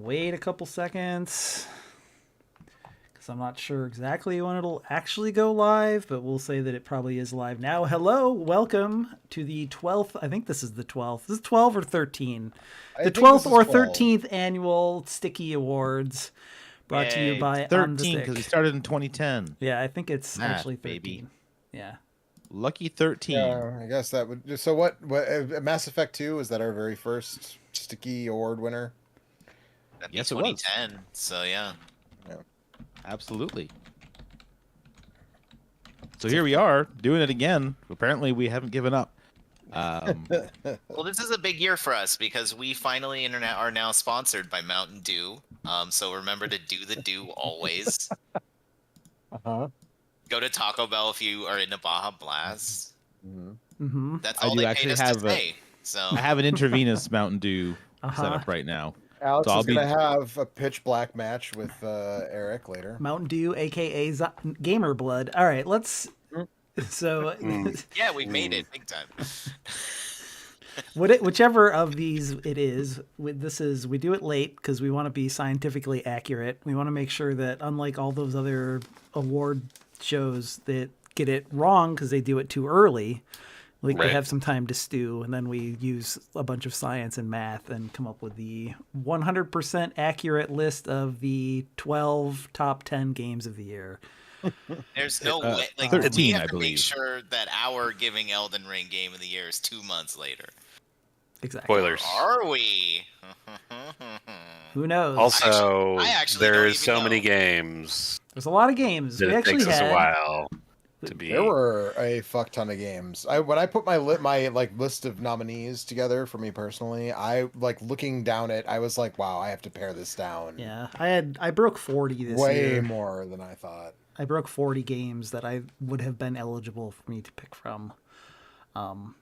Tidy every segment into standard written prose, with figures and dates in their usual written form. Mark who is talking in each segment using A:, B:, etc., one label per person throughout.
A: wait a couple seconds because I'm not sure exactly when it'll actually go live, but we'll say that it probably is live now. Hello, welcome to the 12th. I think this is the 12th. This is 12 or 13. The 12th or 13th annual Stickie Awards, brought to you by
B: 13 because we started in 2010.
A: Yeah, I think it's actually 13. Baby. Yeah.
B: Lucky 13.
C: Yeah, I guess that would. So what Mass Effect 2 is that our very first Stickie Award winner?
D: Yes, it 2010. Was. So yeah.
B: Absolutely. So here we are doing it again. Apparently we haven't given up.
D: Well, this is a big year for us because we finally are now sponsored by Mountain Dew. So remember to do the dew always.
C: Uh-huh.
D: Go to Taco Bell if you are into Baja Blast.
A: Mm-hmm.
D: That's all they paid us to say. So
B: I have an intravenous Mountain Dew set up right now.
C: Alex is going to have a pitch black match with Eric later.
A: Mountain Dew, a.k.a. Gamer Blood. All right, let's... So...
D: yeah, we made it big time.
A: Whichever of these it is, we do it late because we want to be scientifically accurate. We want to make sure that, unlike all those other award shows that get it wrong because they do it too early, they have some time to stew, and then we use a bunch of science and math and come up with the 100% accurate list of the 12 top 10 games of the year.
D: There's no way. Like,
B: 13,
D: we have
B: I
D: to
B: believe.
D: make sure that our giving Elden Ring Game of the Year is 2 months later.
A: Exactly.
E: Spoilers.
D: Or are we?
A: Who knows?
E: Also,
D: I actually
E: there's so
D: know.
E: many games.
A: There's a lot of games.
E: That
A: We
E: it
A: actually
E: takes us
A: had
E: a while to be.
C: There were a fuck ton of games. When I put my list of nominees together for me personally, I looking down it. I was like, wow, I have to pare this down.
A: Yeah, I broke 40 this year.
C: Way more than I thought.
A: I broke 40 games that I would have been eligible for me to pick from.
E: I'm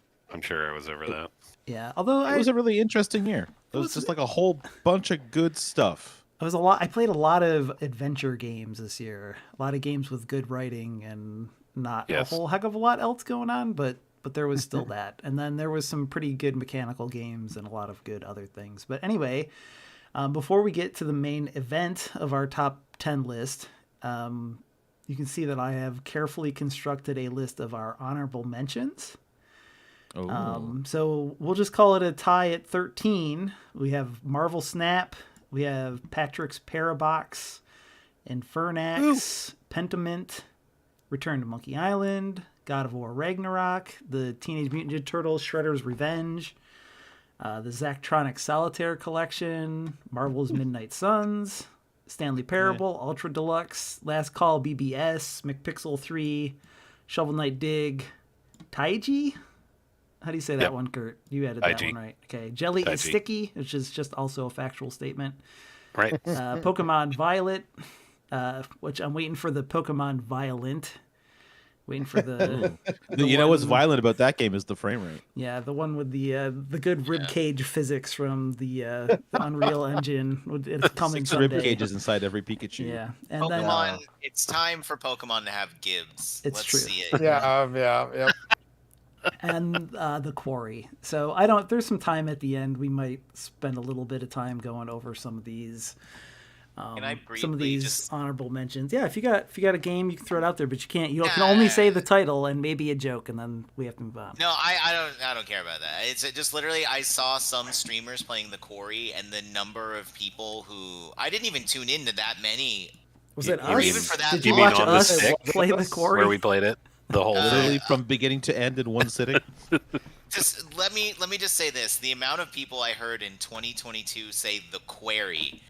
E: sure I was over that.
A: Yeah, although
B: it was a really interesting year. It was just like a whole bunch of good stuff.
A: I played a lot of adventure games this year. A lot of games with good writing and not a whole heck of a lot else going on, but there was still that. And then there was some pretty good mechanical games and a lot of good other things. But anyway, before we get to the main event of our top 10 list, you can see that I have carefully constructed a list of our honorable mentions. So we'll just call it a tie at 13. We have Marvel Snap, we have Patrick's Parabox, Infernax, Pentiment, Return to Monkey Island, God of War Ragnarok, the Teenage Mutant Ninja Turtles Shredder's Revenge, the Zachtronic Solitaire Collection, Marvel's Midnight Suns, Stanley Parable, Ultra Deluxe, Last Call BBS, McPixel 3, Shovel Knight Dig, Taiji? How do you say that one, Kurt? You added that one, right? Okay. Jelly is Sticky, which is just also a factual statement.
E: Right.
A: Pokemon Violet, which I'm waiting for the Pokemon Violent. Waiting for the...
B: You know what's violent about that game is the frame rate.
A: Yeah, the one with the good ribcage physics from the Unreal Engine. It's coming
B: 6
A: someday.
B: rib cages inside every Pikachu.
A: Yeah. And
D: Pokemon, it's time for Pokemon to have Gibbs.
A: It's
D: Let's
A: true.
D: see it.
C: Yeah.
A: And the Quarry. So there's some time at the end. We might spend a little bit of time going over some of these some of these honorable mentions. Yeah, if you got a game, you can throw it out there, but you can't. You can only say the title and maybe a joke, and then we have to move on.
D: No, I don't care about that. It's just literally I saw some streamers playing the Quarry, and the number of people who I didn't even tune into that many.
A: Was it us?
D: Even for that
A: Did you
D: long.
A: watch us play the Quarry?
E: Where we played it the whole
B: literally from beginning to end in one sitting.
D: Just let me just say this: the amount of people I heard in 2022 say the Quarry.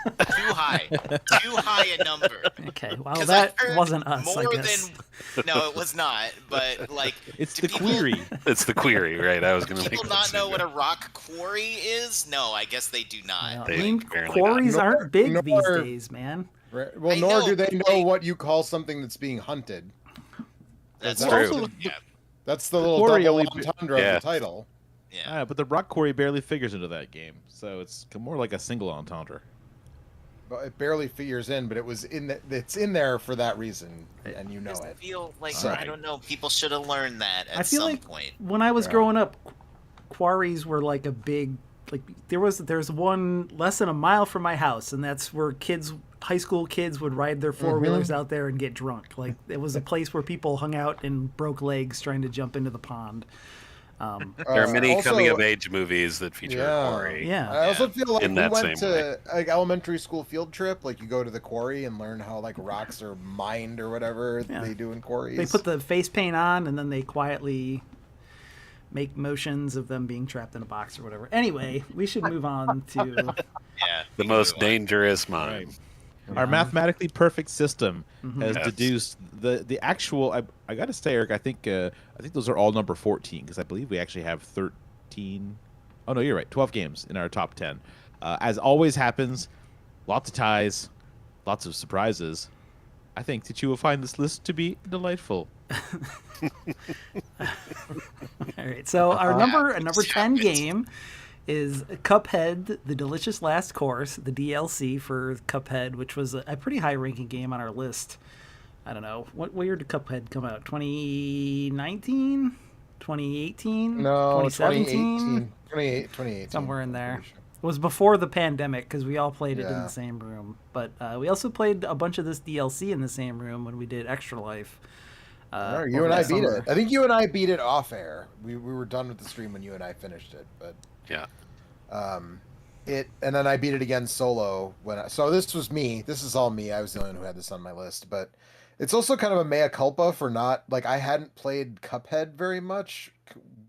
D: Too high a number.
A: Okay, well that wasn't us.
D: More
A: I guess.
D: no, it was not. But
B: it's the query.
E: It's the query, right? I was going to make
D: people not know what a rock quarry is. No, I guess they do not.
A: Quarries aren't big these days, man.
C: Well, nor do they know what you call something that's being hunted.
D: That's true.
C: That's the little double entendre of the title.
D: Yeah,
B: but the rock quarry barely figures into that game, so it's more like a single entendre.
C: It barely figures in, but it's in there for that reason, and you know it.
D: I feel like I don't know. People should have learned that at
A: I feel
D: some
A: like
D: point.
A: When I was growing up, quarries were like a big like there's one less than a mile from my house, and that's where high school kids would ride their four-wheelers out there and get drunk. Like, it was a place where people hung out and broke legs trying to jump into the pond.
E: There are many
C: also-
E: coming of age movies that feature
C: Yeah.
E: quarry.
A: Yeah.
C: I also feel like
E: In
C: we
E: that
C: went
E: same
C: to like elementary school field trip. Like, you go to the quarry and learn how like rocks are mined or whatever
A: Yeah.
C: they do in quarries.
A: They put the face paint on, and then they quietly make motions of them being trapped in a box or whatever. Anyway, we should move on to
D: Yeah.
E: The most dangerous mine.
B: Our mathematically perfect system has
E: Yes.
B: deduced the actual. I got to say, Eric, I think those are all number 14 because I believe we actually have 13. Oh no, you're right. 12 games in our top 10. As always happens, lots of ties, lots of surprises. I think that you will find this list to be delightful.
A: All right. So our number 10 game is Cuphead: The Delicious Last Course, the DLC for Cuphead, which was a pretty high-ranking game on our list. I don't know. What year did Cuphead come out? 2019? 2018?
C: No,
A: 2017?
C: 2018.
A: Somewhere in there.
C: Pretty sure.
A: It was before the pandemic because we all played it in
C: Yeah.
A: the same room. But we also played a bunch of this DLC in the same room when we did Extra Life.
C: Alright, you
A: over
C: and I
A: the
C: beat
A: summer.
C: it. I think you and I beat it off air. We were done with the stream when you and I finished it, but
E: Yeah.
C: and then I beat it again solo so this was me. This is all me. I was the only one who had this on my list, but it's also kind of a mea culpa for not like I hadn't played Cuphead very much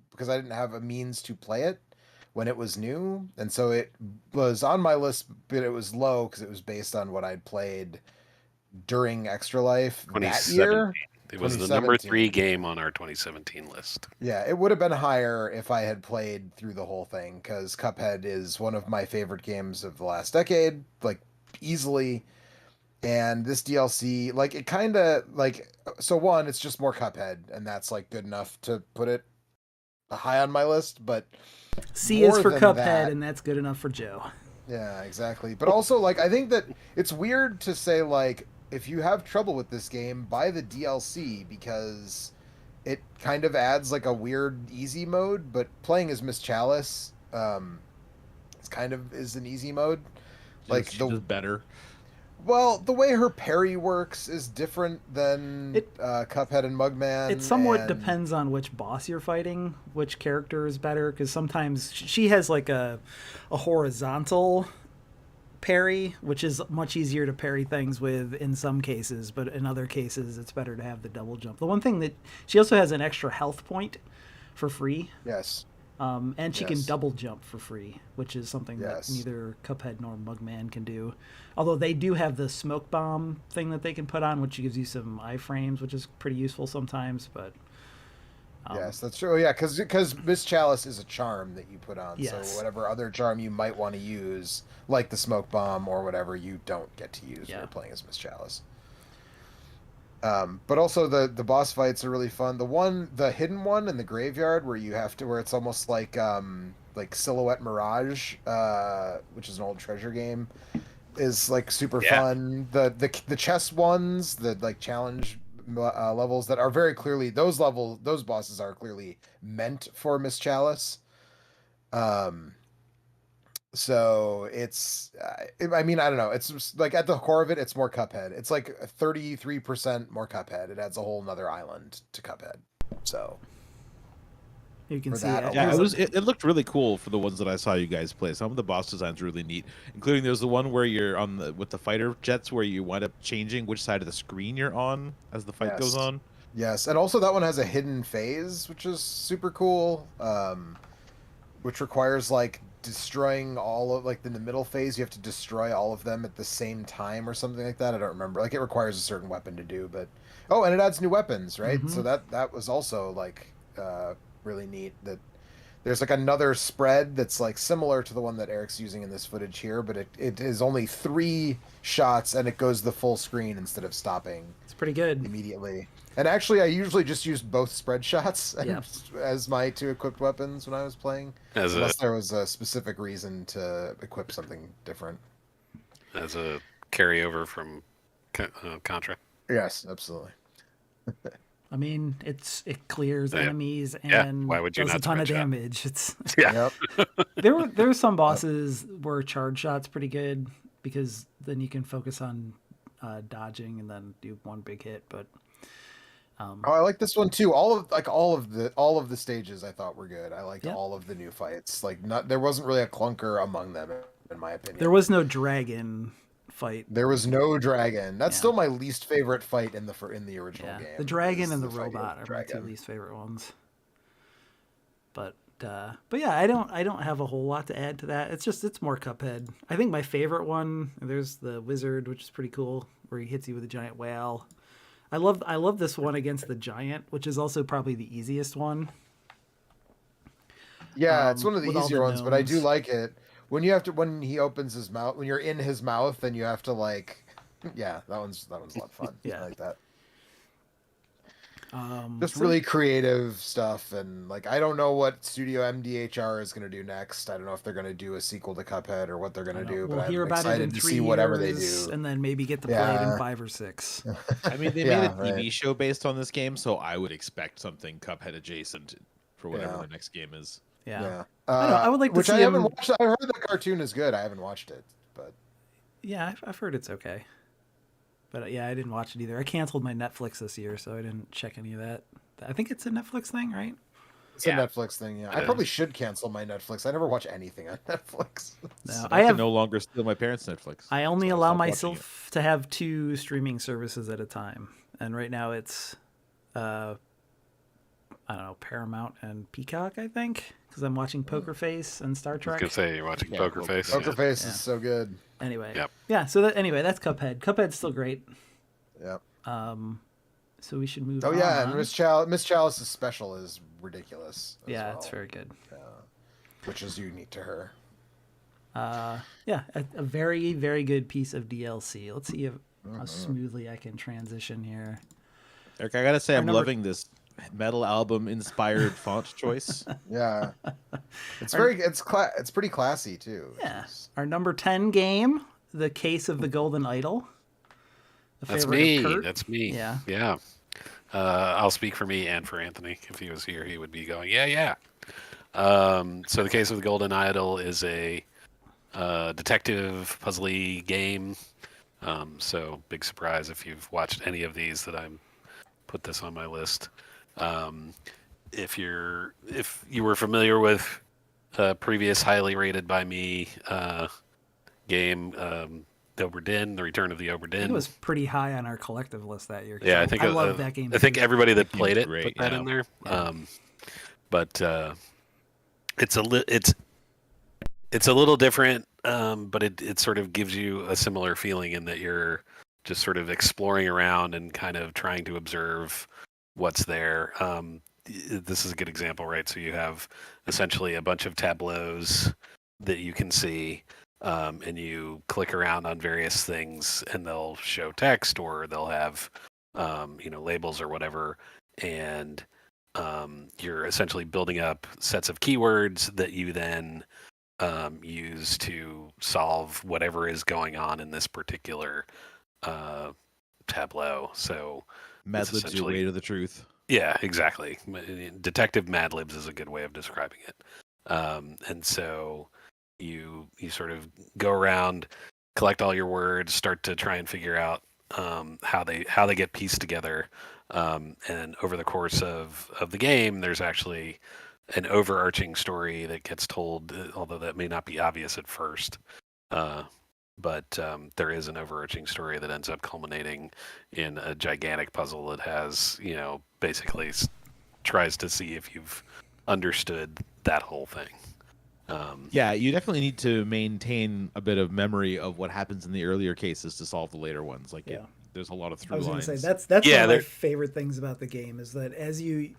C: because I didn't have a means to play it when it was new, and so it was on my list, but it was low because it was based on what I'd played during Extra Life that year.
E: 2017. It was the number
C: 2017.
E: 3 game on our 2017 list.
C: Yeah, it would have been higher if I had played through the whole thing, because Cuphead is one of my favorite games of the last decade, like easily. And this DLC, like it kind of like, so one, it's just more Cuphead, and that's like good enough to put it high on my list. But
A: C is
C: more
A: for
C: than
A: Cuphead,
C: that-
A: and that's good enough for Joe.
C: Yeah, exactly. But also, like, I think that it's weird to say, like, if you have trouble with this game, buy the DLC, because it kind of adds, like, a weird easy mode, but playing as Miss Chalice, it's kind of is an easy mode. Like,
B: She's just better.
C: Well, the way her parry works is different than Cuphead and Mugman.
A: It somewhat
C: and-
A: depends on which boss you're fighting, which character is better, because sometimes she has like a horizontal parry, which is much easier to parry things with in some cases, but in other cases it's better to have the double jump. The one thing that she also has an extra health point for free,
C: Yes.
A: and she can
C: Yes.
A: double jump for free, which is something
C: Yes.
A: that neither Cuphead nor Mugman can do. Although they do have the smoke bomb thing that they can put on, which gives you some iframes, which is pretty useful sometimes. But
C: Yes, that's true. Yeah, because Miss Chalice is a charm that you put on.
A: Yes.
C: So whatever other charm you might want to use, like the smoke bomb or whatever, you don't get to use when
A: Yeah.
C: you're playing as Miss Chalice. But also the boss fights are really fun. The hidden one in the graveyard where where it's almost like Silhouette Mirage, which is an old treasure game, is like super fun. The chess ones, the like challenge levels that are very clearly those bosses are clearly meant for Miss Chalice. So it's I mean, I don't know, it's just, like at the core of it, it's more Cuphead. It's like 33% more Cuphead. It adds a whole nother island to Cuphead. So
A: you can
C: For
A: see
C: that
A: it.
B: Yeah,
A: There's
B: it looked really cool for the ones that I saw you guys play. Some of the boss designs are really neat, including there's the one where you're with the fighter jets where you wind up changing which side of the screen you're on as the fight goes
C: Yes.
B: on.
C: yes, and also that one has a hidden phase, which is super cool, which requires like destroying all of like in the middle phase you have to destroy all of them at the same time or something like that. I don't remember. Like it requires a certain weapon to do, but and it adds new weapons, right?
A: Mhm.
C: So that was also like really neat. That there's like another spread that's like similar to the one that Eric's using in this footage here, but it is only 3 shots and it goes the full screen instead of stopping
A: It's pretty good.
C: immediately. And actually, I usually just used both spread shots
A: Yep.
C: as my 2 equipped weapons when I was playing,
E: As a
C: unless there was a specific reason to equip something different.
E: carryover from Contra.
C: Yes, absolutely.
A: I mean, it clears
E: Yeah.
A: enemies
E: Yeah,
A: and
E: why would you
A: does a
E: not
A: ton of
E: switch up?
A: damage. It's
E: Yeah.
C: Yep.
A: there were some bosses where charge shot's pretty good because then you can focus on dodging and then do one big hit. But
C: Oh, I like this one too. All of the stages I thought were good. I liked
A: Yep.
C: all of the new fights. Like there wasn't really a clunker among them, in my opinion.
A: there was no dragon fight.
C: There was no dragon. That's
A: Yeah.
C: still my least favorite fight in the original
A: Yeah,
C: game.
A: the dragon
C: is
A: and the
C: fighting
A: robot
C: with
A: are my two
C: dragon.
A: least favorite ones. But yeah, I don't have a whole lot to add to that. It's more Cuphead. I think my favorite one, there's the wizard, which is pretty cool, where he hits you with a giant whale. I love this one against the giant, which is also probably the easiest one.
C: Yeah, it's one of the
A: with all
C: easier
A: the
C: ones, but I do
A: gnomes.
C: like it. When he opens his mouth, when you're in his mouth, then you have to like, yeah, that one's a lot of fun.
A: Yeah.
C: I like that.
A: So-
C: Really creative stuff, and like I don't know what Studio MDHR is going to do next. I don't know if they're going to do a sequel to Cuphead or what they're going to do.
A: We'll
C: but
A: hear
C: I'm
A: about it
C: excited
A: in
C: to
A: 3
C: see
A: years,
C: whatever they do.
A: and then maybe get to play it in
C: Yeah.
A: 5 or 6.
B: I mean, they
C: Yeah,
B: made a TV
C: right.
B: show based on this game, so I would expect something Cuphead adjacent for whatever
C: Yeah.
B: the next game is.
A: Yeah.
C: Yeah,
A: I know, I would like to
C: which
A: see
C: I haven't
A: him-
C: watched. I heard the cartoon is good. I haven't watched it, but
A: Yeah, I've heard it's okay. But yeah, I didn't watch it either. I canceled my Netflix this year, so I didn't check any of that. I think it's a Netflix thing, right?
C: it's
B: Yeah.
C: a Netflix thing. Yeah, I probably should cancel my Netflix. I never watch anything on Netflix.
A: No,
B: I
A: I
B: can
A: have.
B: no longer steal my parents' Netflix.
A: I only
B: so
A: allow
B: stopped watching
A: myself to have 2 streaming services at a time, and right now it's, I don't know, Paramount and Peacock, I think, because I'm watching Poker Face and Star
E: I was
A: Trek.
E: gonna say you're watching
B: Yeah,
E: Poker
B: Poker
E: Face.
C: Poker
E: yeah.
C: Face
A: Yeah.
C: is so good.
A: Anyway,
E: Yep.
A: yeah. So anyway, that's Cuphead. Cuphead's still great.
C: Yep.
A: So we should move.
C: Oh yeah,
A: on.
C: and Miss Chalice's special is ridiculous. as
A: Yeah,
C: well,
A: it's very good.
C: which is unique to her.
A: Yeah, a very, very good piece of DLC. Let's see
C: Mm-hmm.
A: how smoothly I can transition here.
B: Eric, I gotta say,
A: Our
B: I'm
A: number-
B: loving this metal album inspired font choice.
C: Yeah, it's pretty classy too. which
A: Yeah.
C: is-
A: Our number 10 game, The Case of the Golden Idol. A
E: That's
A: favorite of
E: me.
A: Kurt.
E: That's me.
A: Yeah.
E: Yeah. I'll speak for me and for Anthony. If he was here, he would be going, yeah. So the Case of the Golden Idol is a detective puzzly game. So big surprise if you've watched any of these that I'm put this on my list. If you were familiar with a previous highly rated by me game, Obra Dinn, The Return of the Obra
A: I
E: Dinn.
A: think it was pretty high on our collective list that year. 'cause
E: Yeah, I think
A: I love that game.
E: I think everybody that played it
B: great,
E: put that
B: yeah.
E: in there.
A: Yeah.
E: But it's a little different, but it sort of gives you a similar feeling in that you're just sort of exploring around and kind of trying to observe what's there. This is a good example, right? So you have essentially a bunch of tableaus that you can see. And you click around on various things and they'll show text or they'll have labels or whatever, and you're essentially building up sets of keywords that you then use to solve whatever is going on in this particular tableau. So
B: Mad
E: It's
B: Lib's your
E: essentially-
B: way to the truth.
E: yeah, exactly. Detective Mad Libs is a good way of describing it. And so you sort of go around, collect all your words, start to try and figure out how they get pieced together. And over the course of the game, there's actually an overarching story that gets told, although that may not be obvious at first. But there is an overarching story that ends up culminating in a gigantic puzzle that has, basically tries to see if you've understood that whole thing.
B: Yeah, you definitely need to maintain a bit of memory of what happens in the earlier cases to solve the later ones. Like,
A: Yeah.
B: there's a lot of
A: I
B: through
A: was going
B: lines.
A: to say that's one
E: Yeah,
A: of my
E: they're-
A: favorite things about the game is that as you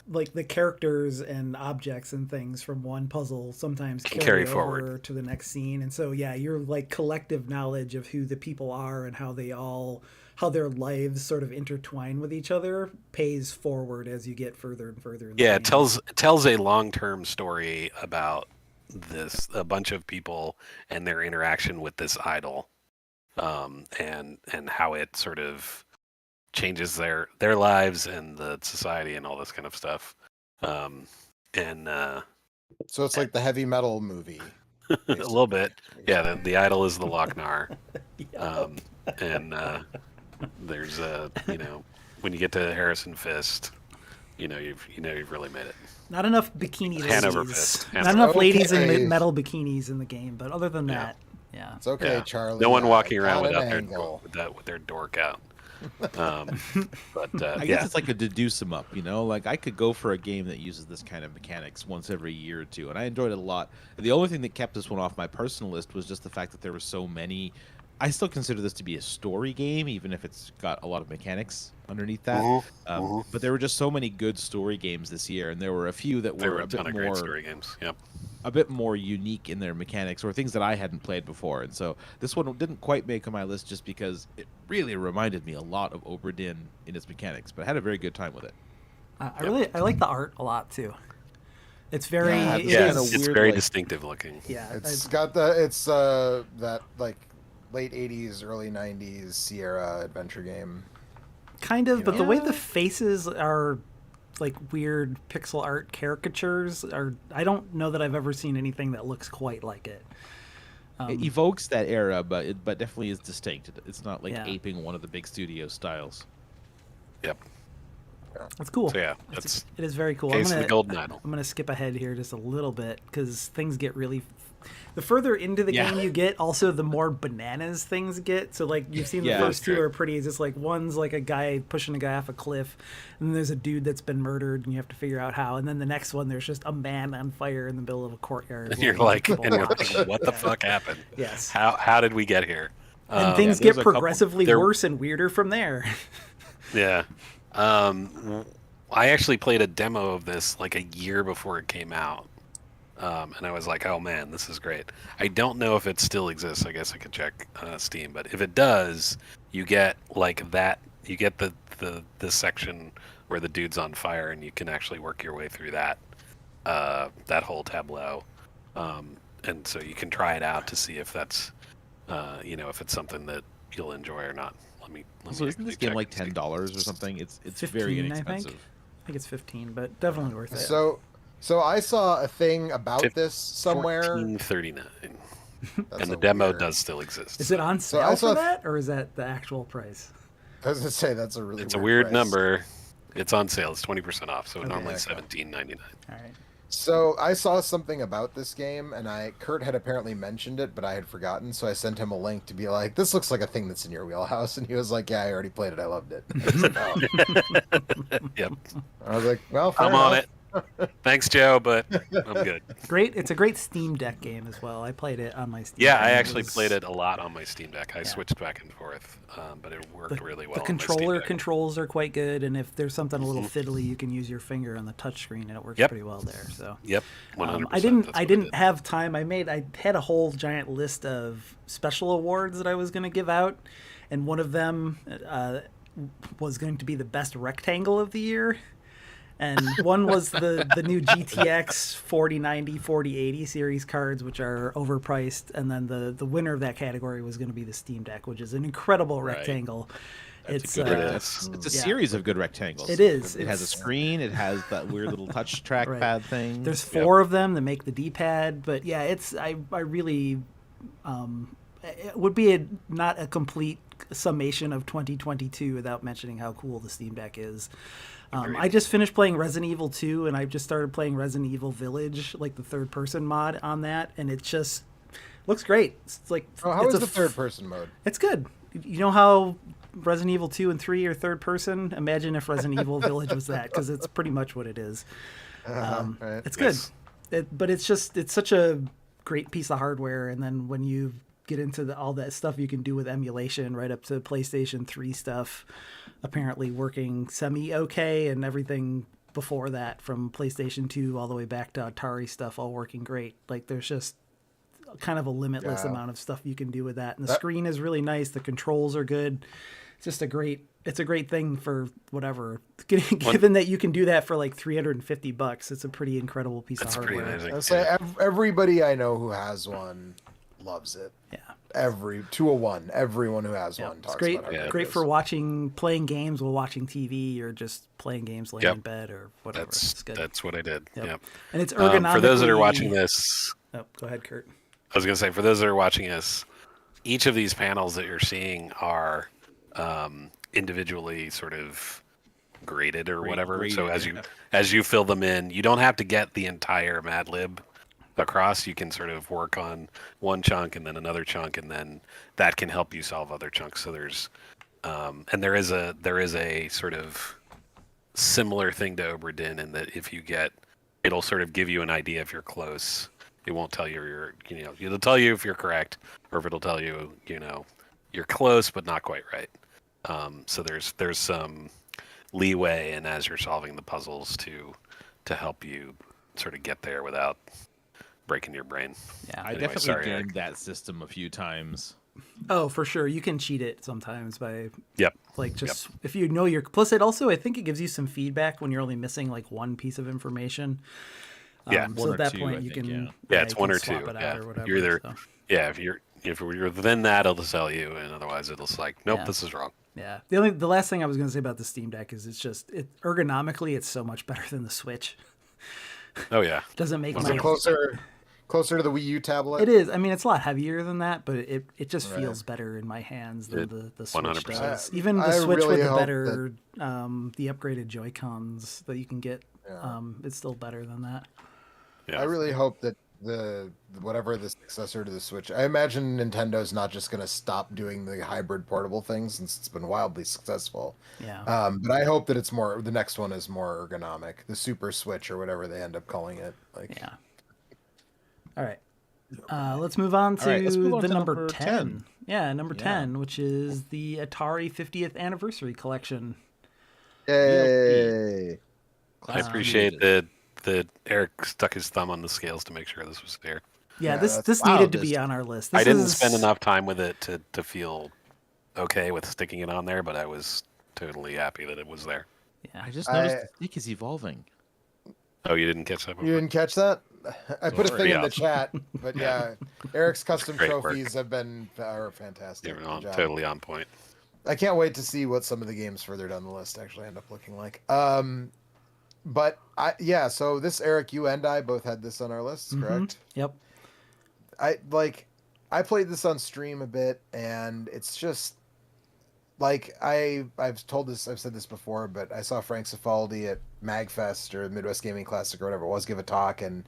A: like the characters and objects and things from one puzzle sometimes
E: Can
A: carry
E: carry
A: over
E: forward.
A: to the next scene, and so yeah, your like collective knowledge of who the people are and how their lives sort of intertwine with each other pays forward as you get further and further in the
E: Yeah, it
A: game.
E: tells a long-term story about a bunch of people and their interaction with this idol, and how it sort of changes their lives and the society and all this kind of stuff. And
C: So it's like the heavy metal movie.
E: a little bit, yeah. The idol is the Lochnar, and there's when you get to Harrison Fist, you've really made it.
A: Not enough bikini
E: Hanover
A: ladies.
E: Fist.
A: Not enough ladies in
C: Okay.
A: metal bikinis in the game, but other than that, yeah.
C: It's okay,
E: Yeah.
C: Charlie.
E: No one walking
C: I
E: around
C: got
E: without
C: an
E: their
C: angle.
E: with their dork out. But
B: I guess it's like a deduce 'em up, Like I could go for a game that uses this kind of mechanics once every year or two, and I enjoyed it a lot. The only thing that kept this one off my personal list was just the fact that there were so many. I still consider this to be a story game, even if it's got a lot of mechanics underneath that. But there were just so many good story games this year, and there were a few that
E: there
B: were
E: were
B: a
E: a
B: bit
E: ton of great
B: more
E: story games. Yep.
B: a bit more unique in their mechanics or things that I hadn't played before. And so this one didn't quite make on my list just because it really reminded me a lot of Oberdin in its mechanics, but I had a very good time with it.
A: I like the art a lot too. It's very
C: Yeah,
A: it
B: yeah,
A: is-
B: it's
E: It's
B: weird,
E: very
B: like-
E: distinctive looking.
A: yeah.
C: It's got that like late 80s, early 90s Sierra adventure game.
A: kind of, but the way
B: Yeah.
A: the faces are like weird pixel art caricatures are. I don't know that I've ever seen anything that looks quite like it.
B: It evokes that era, but it definitely is distinct. It's not like
A: Yeah.
B: aping one of the big studio styles.
E: Yep.
A: That's cool.
E: So yeah,
A: It is very cool.
E: Case of the Golden Idol.
A: I'm gonna skip ahead here just a little bit because things get really. The further into the
B: Yeah.
A: game you get, also the more bananas things get. So like you've seen the
B: Yeah,
A: first
E: that's
A: two
E: true.
A: are pretty. It's just like one's like a guy pushing a guy off a cliff, and then there's a dude that's been murdered, and you have to figure out how. And then the next one, there's just a man on fire in the middle of a courtyard.
E: And
A: with
E: you're
A: a bunch of
E: like,
A: people
E: and you're
A: watching.
E: like, what the fuck happened?
A: Yes.
E: How did we get here?
A: And things
B: there's
A: get
B: a couple-
A: progressively
E: there-
A: worse and weirder from there.
E: Yeah. I actually played a demo of this like a year before it came out. And I was like, oh man, this is great. I don't know if it still exists. I guess I could check Steam. But if it does, you get like that. You get the section where the dude's on fire, and you can actually work your way through that whole tableau. And so you can try it out to see if that's if it's something that you'll enjoy or not. Let me
B: So isn't this
E: actually
B: game
E: check
B: like
E: and see.
B: $10 or something? It's
A: 15,
B: very
A: I think.
B: inexpensive.
A: I think it's 15, but definitely worth it.
C: So I saw a thing about this somewhere.
E: $14.39.
C: That's
E: And the
C: a
E: demo
C: weird-
E: does still exist.
A: Is it on
C: So
A: sale
C: I saw-
A: for that, or is that the actual price?
C: I was gonna say that's a really.
E: It's a weird
C: price.
E: number. It's on sale. It's 20% off. So
A: Okay.
E: normally
C: Okay.
E: $17.99.
A: All right.
C: So I saw something about this game, and Kurt had apparently mentioned it, but I had forgotten. So I sent him a link to be like, "This looks like a thing that's in your wheelhouse," and he was like, "Yeah, I already played it. I loved it." I was like, "Oh."
E: Yep.
C: I was like, "Well, fair
E: I'm on
C: enough."
E: it. Thanks, Joe, but I'm good.
A: Great. It's a great Steam Deck game as well. I played it on my Steam
E: Yeah,
A: Deck.
E: I
A: and
E: actually
A: was-
E: played it a lot on my Steam Deck. I
A: Yeah.
E: switched back and forth, but it worked really well.
A: The
E: on my Steam
A: controller
E: Deck.
A: controls are quite good, and if there's something a little fiddly, you can use your finger on the touchscreen, and it works
E: Yep.
A: pretty well there. So
E: Yep, 100%.
A: I didn't.
E: That's
A: I
E: what
A: didn't
E: did.
A: have time. I had a whole giant list of special awards that I was going to give out, and one of them was going to be the best rectangle of the year. And one was the new GTX 4090, 4080 series cards, which are overpriced. And then the winner of that category was going to be the Steam Deck, which is an incredible
B: Right.
A: rectangle.
B: It's
A: It's
B: a, good,
E: uh,
B: it's a
A: yeah.
B: series of good rectangles.
A: It is.
B: It has a
A: It's-
B: screen. It has that weird little touch trackpad
A: Right.
B: thing.
A: There's
B: Yep.
A: 4 of them that make the D-pad, but yeah, it's I really it would be not a complete summation of 2022 without mentioning how cool the Steam Deck is. I just finished playing Resident Evil 2, and I've just started playing Resident Evil Village, like the third-person mod on that, and it just looks great. It's like
C: Oh, how
A: it's
C: is
A: a
C: the third-person mode?
A: It's good. You know how Resident Evil 2 and 3 are third person? Imagine if Resident Evil Village was that, because it's pretty much what it is.
C: Right.
A: It's good. But it's such a great piece of hardware. And then when you get into all that stuff you can do with emulation, right up to PlayStation 3 stuff, apparently working semi-okay, and everything before that from PlayStation 2 all the way back to Atari stuff all working great. Like there's just kind of a limitless
C: Yeah.
A: amount of stuff you can do with that. And the
C: That-
A: screen is really nice. The controls are good. It's just it's a great thing for whatever. Given that you can do that for like $350, it's a pretty incredible piece
E: That's
A: of
E: pretty
A: hardware.
E: amazing.
C: I say everybody I know who has one loves it.
A: Yeah.
C: Every 201, everyone who has
A: Yeah,
C: one
A: it's
C: talks
A: great.
C: about how great
A: Great
C: it
A: for
C: is.
A: playing games while watching TV, or just playing games laying
E: Yep.
A: in bed or whatever. It's good.
E: That's what I did.
A: Yep.
E: Yep.
A: And it's ergonomically.
E: For those that are watching this,
A: Oh, go ahead, Kurt.
E: I was going to say, for those that are watching this, each of these panels that you're seeing are individually sort of graded or whatever. So as you fill them in, you don't have to get the entire Mad Lib across. You can sort of work on one chunk and then another chunk, and then that can help you solve other chunks. So there's and there is a sort of similar thing to Obra Dinn in that if you get, it'll sort of give you an idea if you're close. It won't tell you it'll tell you if you're correct, or if it'll tell you, you're close but not quite right. So there's some leeway in as you're solving the puzzles to help you sort of get there without breaking your brain.
A: Yeah.
B: I definitely gamed that system a few times.
A: Oh, for sure. You can cheat it sometimes by
E: Yep.
A: if you know your. Plus, it also, I think it gives you some feedback when you're only missing like one piece of information.
E: Yeah.
A: So at that
B: two,
A: point,
B: I
A: you
B: think,
A: can.
E: Yeah, it's
A: you
E: one
A: can
E: or two.
A: swap it out
E: Yeah.
A: or whatever,
E: You're either
A: so.
E: if you're within that, it'll tell you, and otherwise it'll like, nope,
A: Yeah.
E: this is wrong.
A: Yeah. The last thing I was going to say about the Steam Deck is ergonomically it's so much better than the Switch.
E: Oh yeah.
A: It doesn't make
C: Is
A: my
C: it closer to the Wii U tablet?
A: It is. I mean, it's a lot heavier than that, but it just
C: Right.
A: feels better in my hands than the Switch
E: 100%.
A: does. Even the
C: I
A: Switch
C: really
A: with the
C: hope
A: better, the upgraded Joy-Cons that you can get,
C: Yeah.
A: it's still better than that.
E: Yeah.
C: I really hope that whatever the successor to the Switch, I imagine Nintendo's not just going to stop doing the hybrid portable things since it's been wildly successful.
A: Yeah.
C: But I hope that the next one is more ergonomic, the Super Switch or whatever they end up calling it. Like,
A: Yeah. All right. Let's move on to
B: let's move on
A: the
B: to
A: number
B: number
A: 10.
B: 10.
A: Yeah, number 10, which is the Atari 50th Anniversary Collection.
C: yay!
E: I appreciate that Eric stuck his thumb on the scales to make sure this was there.
A: Yeah,
C: Yeah,
A: this
C: that's-
A: needed to
C: wow,
A: be
C: this-
A: on our list.
E: I didn't
A: is-
E: spend enough time with it to feel okay with sticking it on there, but I was totally happy that it was there.
A: Yeah.
B: I just noticed the stick is evolving.
E: Oh, you didn't catch that before?
C: You didn't catch that? I put a
B: Sorry.
C: thing in
E: Yeah.
C: the chat, but yeah, Eric's custom
E: Great work.
C: trophies are fantastic.
E: You're
C: Good job.
E: totally on point.
C: I can't wait to see what some of the games further down the list actually end up looking like. But so this, Eric, you and I both had this on our lists,
A: Mhm.
C: correct?
A: Yep.
C: I played this on stream a bit, and it's just like I've said this before, but I saw Frank Cifaldi at MagFest or Midwest Gaming Classic or whatever it was give a talk, and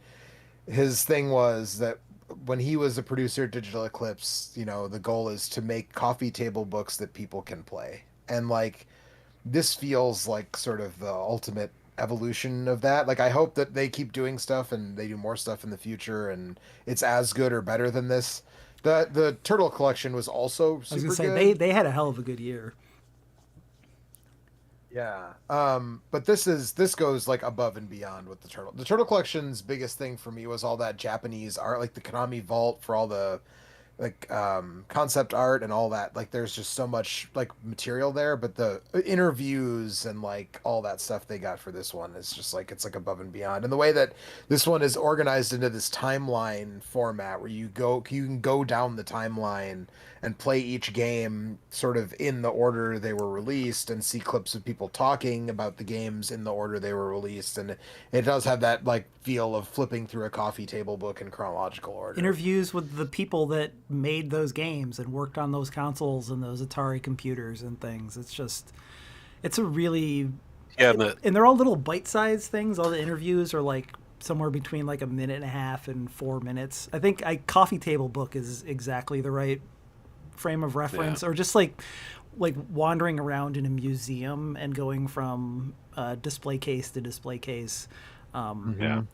C: his thing was that when he was a producer at Digital Eclipse, the goal is to make coffee table books that people can play, and like this feels like sort of the ultimate evolution of that. Like, I hope that they keep doing stuff and they do more stuff in the future and it's as good or better than this. The Turtle collection was also super
A: I was going to say,
C: good.
A: they had a hell of a good year.
C: Yeah. But this goes like above and beyond with the Turtle collection's biggest thing for me was all that Japanese art, like the Konami vault for all the like concept art and all that. Like there's just so much like material there, but the interviews and like all that stuff they got for this one is just like, it's like above and beyond. And the way that this one is organized into this timeline format where you can go down the timeline and play each game sort of in the order they were released and see clips of people talking about the games in the order they were released. And it does have that like feel of flipping through a coffee table book in chronological order.
A: Interviews with the people that made those games and worked on those consoles and those Atari computers and things. It's a really...
E: Yeah,
A: and they're all little bite-sized things. All the interviews are like somewhere between like a minute and a half and 4 minutes. I think coffee table book is exactly the right frame of reference.
E: Yeah.
A: Or just like wandering around in a museum and going from display case to display case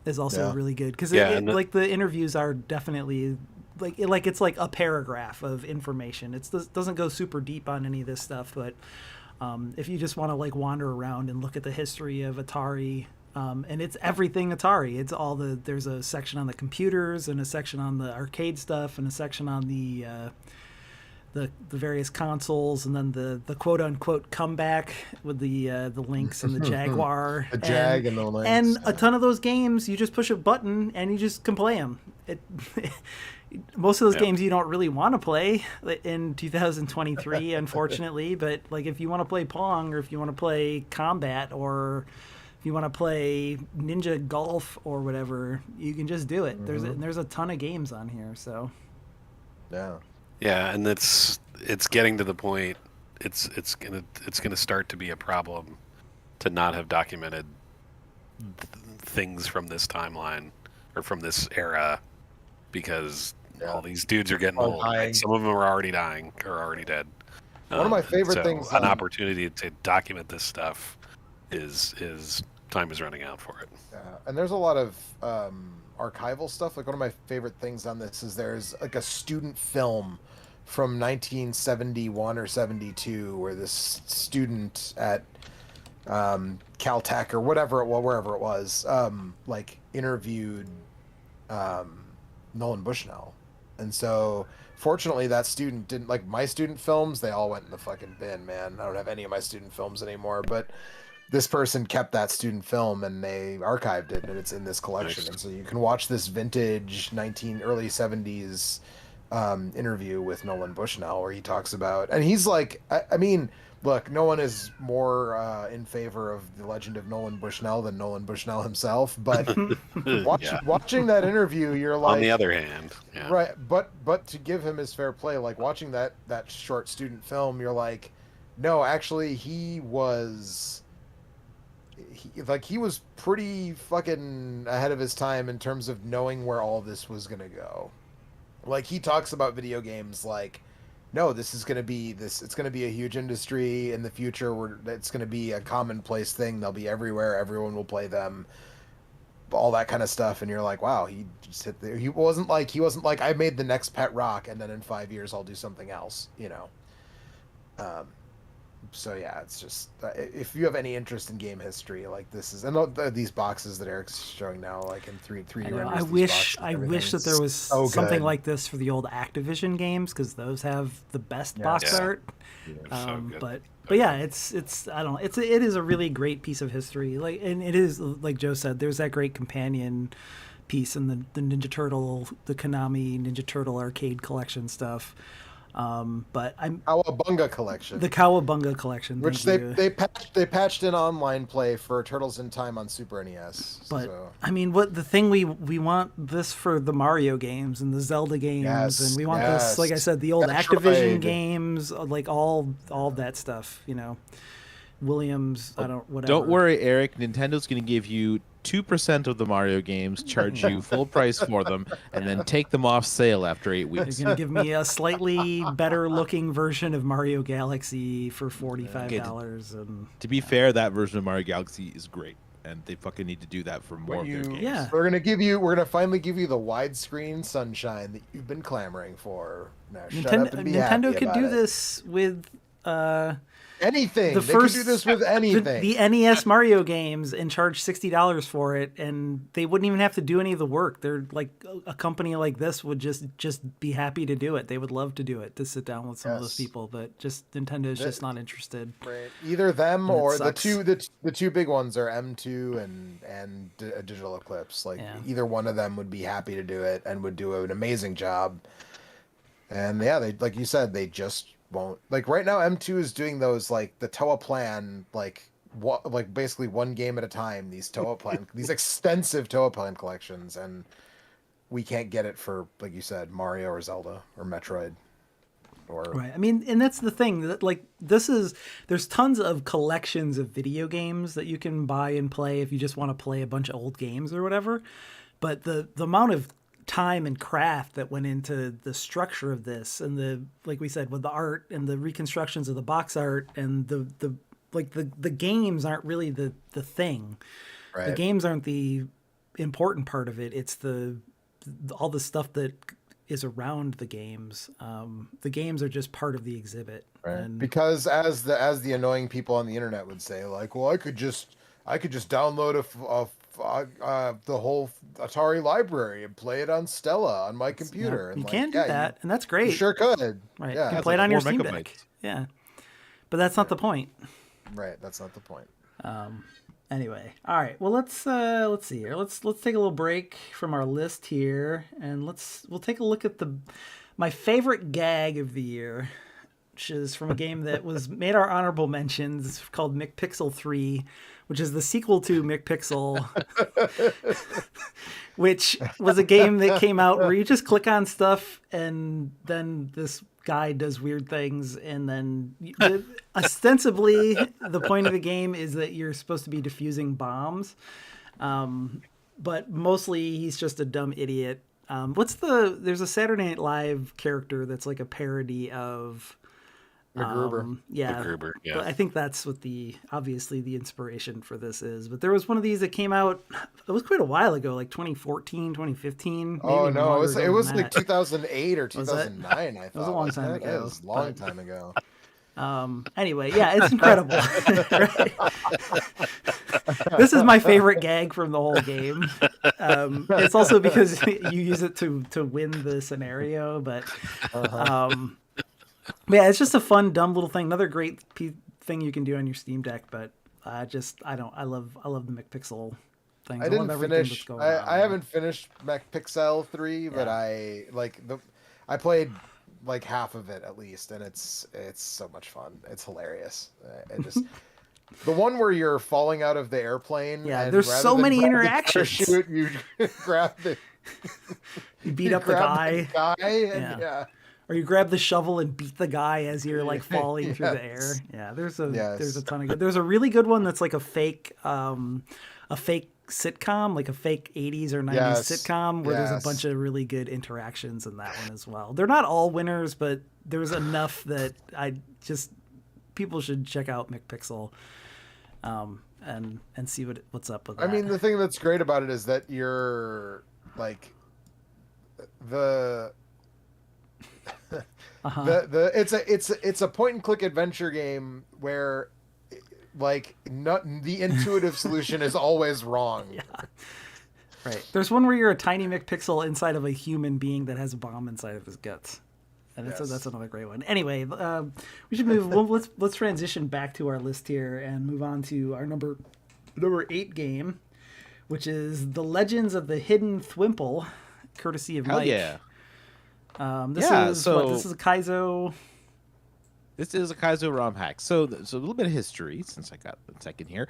A: is also really good, because like the interviews are definitely like it's like a paragraph of information. It doesn't go super deep on any of this stuff, but if you just want to like wander around and look at the history of Atari, and it's everything Atari. It's all there's a section on the computers and a section on the arcade stuff and a section on the the various consoles, and then the quote unquote comeback with the Lynx and the Jaguar,
C: The Jag and the Lynx,
A: and a
C: yeah.
A: ton of those games you just push a button and you just can play them. Most of those games you don't really want to play in 2023, unfortunately. But like if you want to play Pong, or if you want to play Combat, or if you want to play Ninja Golf or whatever, you can just do it. There's a ton of games on here, so
C: Yeah.
E: Yeah, and it's getting to the point. It's gonna start to be a problem to not have documented things from this timeline or from this era, because all these dudes are getting old. Right? Some of them are already dying or already dead.
C: One of my favorite things.
E: An opportunity to document this stuff is time is running out for it.
C: Yeah, and there's a lot of archival stuff. Like one of my favorite things on this is there's like a student film from 1971 or 72 where this student at Caltech or whatever it was, wherever it was, like interviewed Nolan Bushnell. And so fortunately that student didn't, like my student films, they all went in the fucking bin, man. I don't have any of my student films anymore, but this person kept that student film and they archived it, and it's in this collection. And so you can watch this vintage early 70s interview with Nolan Bushnell where he talks about, and he's like, I mean, look, no one is more in favor of the legend of Nolan Bushnell than Nolan Bushnell himself, but watching that interview, you're like,
E: on the other hand,
C: right, but to give him his fair play, like watching that short student film, you're like, no, actually he was pretty fucking ahead of his time in terms of knowing where all this was gonna go. Like he talks about video games like, no, this is gonna be it's gonna be a huge industry in the future where it's gonna be a commonplace thing. They'll be everywhere. Everyone will play them. All that kind of stuff, and you're like, wow, he just hit there. He wasn't like I made the next Pet Rock, and then in 5 years I'll do something else, you know. So yeah, it's just if you have any interest in game history, like this is, and these boxes that Eric's showing now, like in 3D renders.
A: I wish that there was something like this for the old Activision games, because those have the best box art. But yeah, it's I don't know, it is a really great piece of history. Like, and it is like Joe said, there's that great companion piece in the Ninja Turtle, the Konami Ninja Turtle arcade collection stuff. But I'm
C: Cowabunga collection.
A: The Cowabunga collection,
C: which they patched in online play for Turtles in Time on Super NES.
A: But
C: so.
A: I mean, what the thing we want this for the Mario games and the Zelda games, and we want this, like I said, the old Activision games, like all that stuff, you know. Williams, whatever.
B: Don't worry, Eric. Nintendo's going to give you 2% of the Mario games, charge you full price for them, and then take them off sale after 8 weeks.
A: You're going to give me a slightly better looking version of Mario Galaxy for $45. And
B: to be fair, that version of Mario Galaxy is great, and they fucking need to do that for more of their games.
A: Yeah.
C: We're gonna finally give you the widescreen sunshine that you've been clamoring for. Now shut up and be happy
A: Nintendo could
C: about
A: do
C: it.
A: this with
C: anything.
A: They
C: could do this with anything.
A: The NES Mario games, and charge $60 for it, and they wouldn't even have to do any of the work. They're like, a company like this would just be happy to do it. They would love to do it, to sit down with some of those people, but Nintendo's just not interested.
C: Right. Either them or the two big ones are M2 and Digital Eclipse. Like either one of them would be happy to do it and would do an amazing job. And they, like you said, they just won't. Like right now M2 is doing those, like the Toa Plan, like basically one game at a time, these Toa Plan these extensive Toa Plan collections, and we can't get it for, like you said, Mario or Zelda or Metroid or
A: right. I mean, and that's the thing, that like there's tons of collections of video games that you can buy and play if you just want to play a bunch of old games or whatever, but the amount of time and craft that went into the structure of this, and the, like we said, with the art and the reconstructions of the box art, and the games aren't really the thing. Right. The games aren't the important part of it. It's all the stuff that is around the games. The games are just part of the exhibit.
C: Right.
A: And
C: because as the annoying people on the internet would say, like, well, I could just download a the whole Atari library and play it on Stella on my computer.
A: Yeah,
C: and
A: you
C: like,
A: can do
C: yeah,
A: that, and that's
C: You
A: great.
C: sure could.
A: Right.
C: Yeah.
A: You can
B: it's
A: play it
B: like
A: on your
B: 4
A: Steam
B: megabytes.
A: Deck. Yeah. But that's not the point.
C: Right. That's not the point.
A: Anyway, all right. Well, let's see here. Let's take a little break from our list here, and we'll take a look at my favorite gag of the year, which is from a game that was made our honorable mentions. It's called McPixel 3, which is the sequel to McPixel, which was a game that came out where you just click on stuff and then this guy does weird things, and then ostensibly the point of the game is that you're supposed to be defusing bombs, but mostly he's just a dumb idiot. There's a Saturday Night Live character that's like a parody of
C: MacGruber.
A: yeah,
E: MacGruber, yeah.
A: but I think that's what obviously the inspiration for this is. But there was one of these that came out, it was quite a while ago, like 2014, 2015. Maybe
C: Oh
A: even
C: no,
A: longer
C: it
A: ago
C: was
A: than
C: like
A: that.
C: 2008 or
A: Was it?
C: 2009. I thought
A: It was a long
C: wasn't
A: time
C: it?
A: ago,
C: It was a long
A: but-
C: time ago.
A: Anyway, yeah, it's incredible. Right? This is my favorite gag from the whole game. It's also because you use it to win the scenario, but yeah, it's just a fun, dumb little thing. Another great thing you can do on your Steam Deck, but I love the McPixel things.
C: I
A: love
C: didn't
A: everything that's
C: finish.
A: going on.
C: I haven't finished MacPixel 3, but
A: Yeah.
C: I played like half of it at least, and it's so much fun. It's hilarious. It just the one where you're falling out of the airplane.
A: Yeah,
C: and
A: there's
C: rather
A: so
C: than
A: many
C: grab the
A: interactions.
C: parachute, you grab the
A: You beat
C: you
A: up the
C: grab
A: guy.
C: guy, and
A: Yeah. Or you grab the shovel and beat the guy as you're like falling through the air.
C: Yes.
A: Yeah, there's a
C: Yes.
A: ton of good. There's a really good one that's like a fake sitcom, like a fake 80s or 90s
C: Yes.
A: sitcom where there's a
C: Yes.
A: bunch of really good interactions in that one as well. They're not all winners, but there's enough that people should check out McPixel and see what's up with that.
C: I mean, the thing that's great about it is that you're like the it's a point and click adventure game where like the intuitive solution is always wrong.
A: Yeah. Right. There's one where you're a tiny McPixel inside of a human being that has a bomb inside of his guts. And that's another great one. Anyway, we should move. Well, let's transition back to our list here and move on to our number 8 game, which is The Legends of the Hidden Thwimple, courtesy of
B: Hell
A: Mike.
B: yeah.
A: This is a Kaizo.
B: This is a Kaizo ROM hack. So a little bit of history, since I got a second here.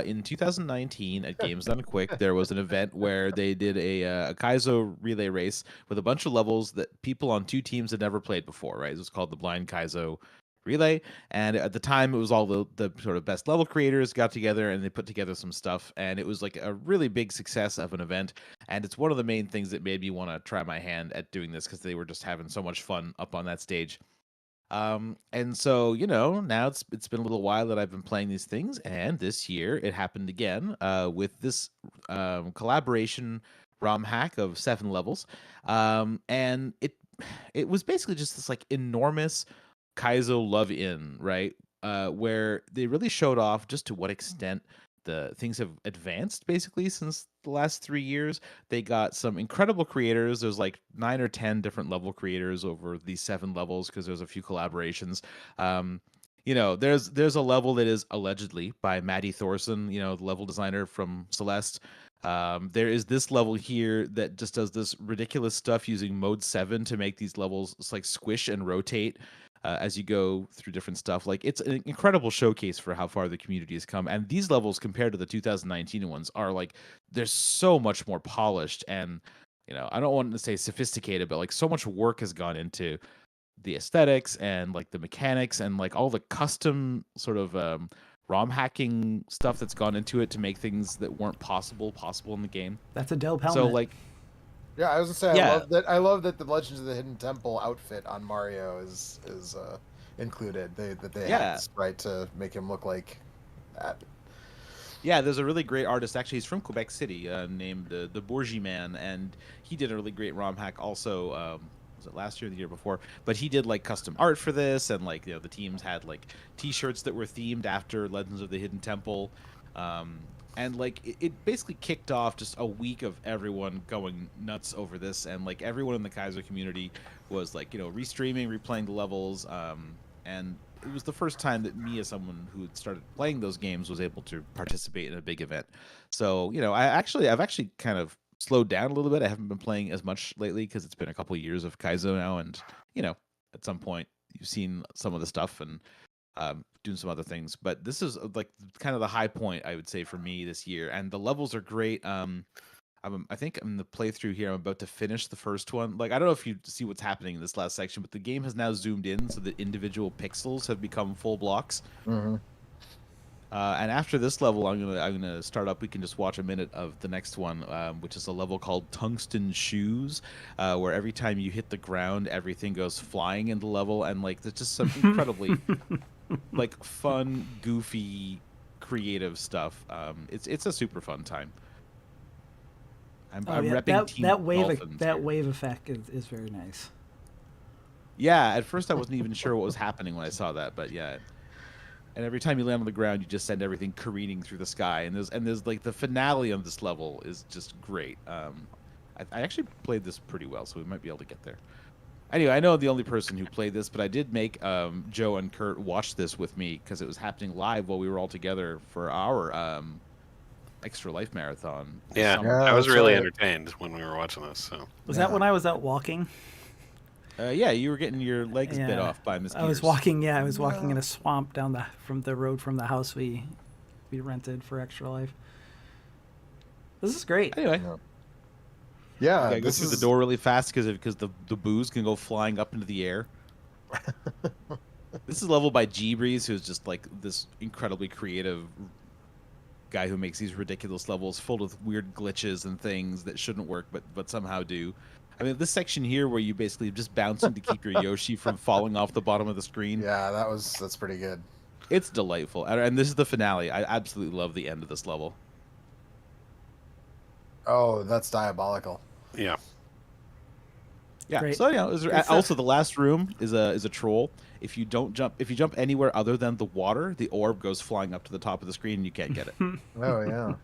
B: In 2019 at Games Done Quick, there was an event where they did a Kaizo relay race with a bunch of levels that people on 2 teams had never played before, right? It was called the Blind Kaizo Relay. And at the time, it was all the sort of best level creators got together and they put together some stuff. And it was like a really big success of an event. And it's one of the main things that made me want to try my hand at doing this because they were just having so much fun up on that stage. And so, now it's been a little while that I've been playing these things, and this year it happened again with this collaboration ROM hack of 7 levels. And it was basically just this like enormous Kaizo love-in, right? Where they really showed off just to what extent the things have advanced basically since the last 3 years. They got some incredible creators. There's like 9 or 10 different level creators over these 7 levels because there's a few collaborations. There's a level that is allegedly by Maddie Thorson, the level designer from Celeste. There is this level here that just does this ridiculous stuff using mode 7 to make these levels like squish and rotate as you go through different stuff. Like, it's an incredible showcase for how far the community has come. And these levels compared to the 2019 ones are like, they're so much more polished and, I don't want to say sophisticated, but like so much work has gone into the aesthetics and like the mechanics and like all the custom sort of ROM hacking stuff that's gone into it to make things that weren't possible in the game.
A: That's a dope helmet.
B: So like,
C: Yeah, I was gonna say
B: Yeah.
C: I love that the Legends of the Hidden Temple outfit on Mario is included. They
B: Yeah.
C: had this right to make him look like that.
B: yeah, there's a really great artist. Actually, he's from Quebec City, named the Bourgie Man, and he did a really great ROM hack. Also, was it last year or the year before? But he did like custom art for this, and like the teams had like T-shirts that were themed after Legends of the Hidden Temple. And like it basically kicked off just a week of everyone going nuts over this, and like everyone in the Kaiser community was like, restreaming, replaying the levels, and it was the first time that me, as someone who had started playing those games, was able to participate in a big event. So I've actually kind of slowed down a little bit. I haven't been playing as much lately because it's been a couple of years of Kaizo now, and at some point you've seen some of the stuff and doing some other things. But this is like kind of the high point, I would say, for me this year. And the levels are great. I think in the playthrough here, I'm about to finish the first one. Like, I don't know if you see what's happening in this last section, but the game has now zoomed in so that individual pixels have become full blocks.
C: Mm-hmm.
B: And after this level, I'm gonna start up. We can just watch a minute of the next one, which is a level called Tungsten Shoes, where every time you hit the ground, everything goes flying in the level, and like there's just some incredibly like fun, goofy, creative stuff. It's a super fun time. I'm repping Team Dolphins
A: that
B: here.
A: wave effect is very nice.
B: Yeah, at first I wasn't even sure what was happening when I saw that, but yeah. And every time you land on the ground, you just send everything careening through the sky. And there's like the finale of this level is just great. I actually played this pretty well, so we might be able to get there. Anyway, I know I'm the only person who played this, but I did make Joe and Kurt watch this with me because it was happening live while we were all together for our Extra Life Marathon. this
E: Yeah,
B: summer.
E: I was
C: that's
E: really
C: right.
E: entertained when we were watching this. So
A: Was that when I was out walking?
B: Yeah, you were getting your legs bit
A: Yeah.
B: off by mosquitoes.
A: I was walking. Yeah, I was walking in a swamp down the road from the house we rented for Extra Life. This is great.
B: Anyway,
C: Yeah,
B: you gotta go
C: this
B: through
C: is
B: the door really fast because the booze can go flying up into the air. This is leveled by G-Breeze, who's just like this incredibly creative guy who makes these ridiculous levels full of weird glitches and things that shouldn't work but somehow do. I mean, this section here where you basically just bouncing to keep your Yoshi from falling off the bottom of the screen.
C: Yeah, that's pretty good.
B: It's delightful. And this is the finale. I absolutely love the end of this level.
C: Oh, that's diabolical.
E: yeah,
B: Yeah.
A: Great.
B: So
A: Good stuff.
B: also the last room is a troll. If you jump anywhere other than the water, the orb goes flying up to the top of the screen and you can't get it.
C: Oh yeah.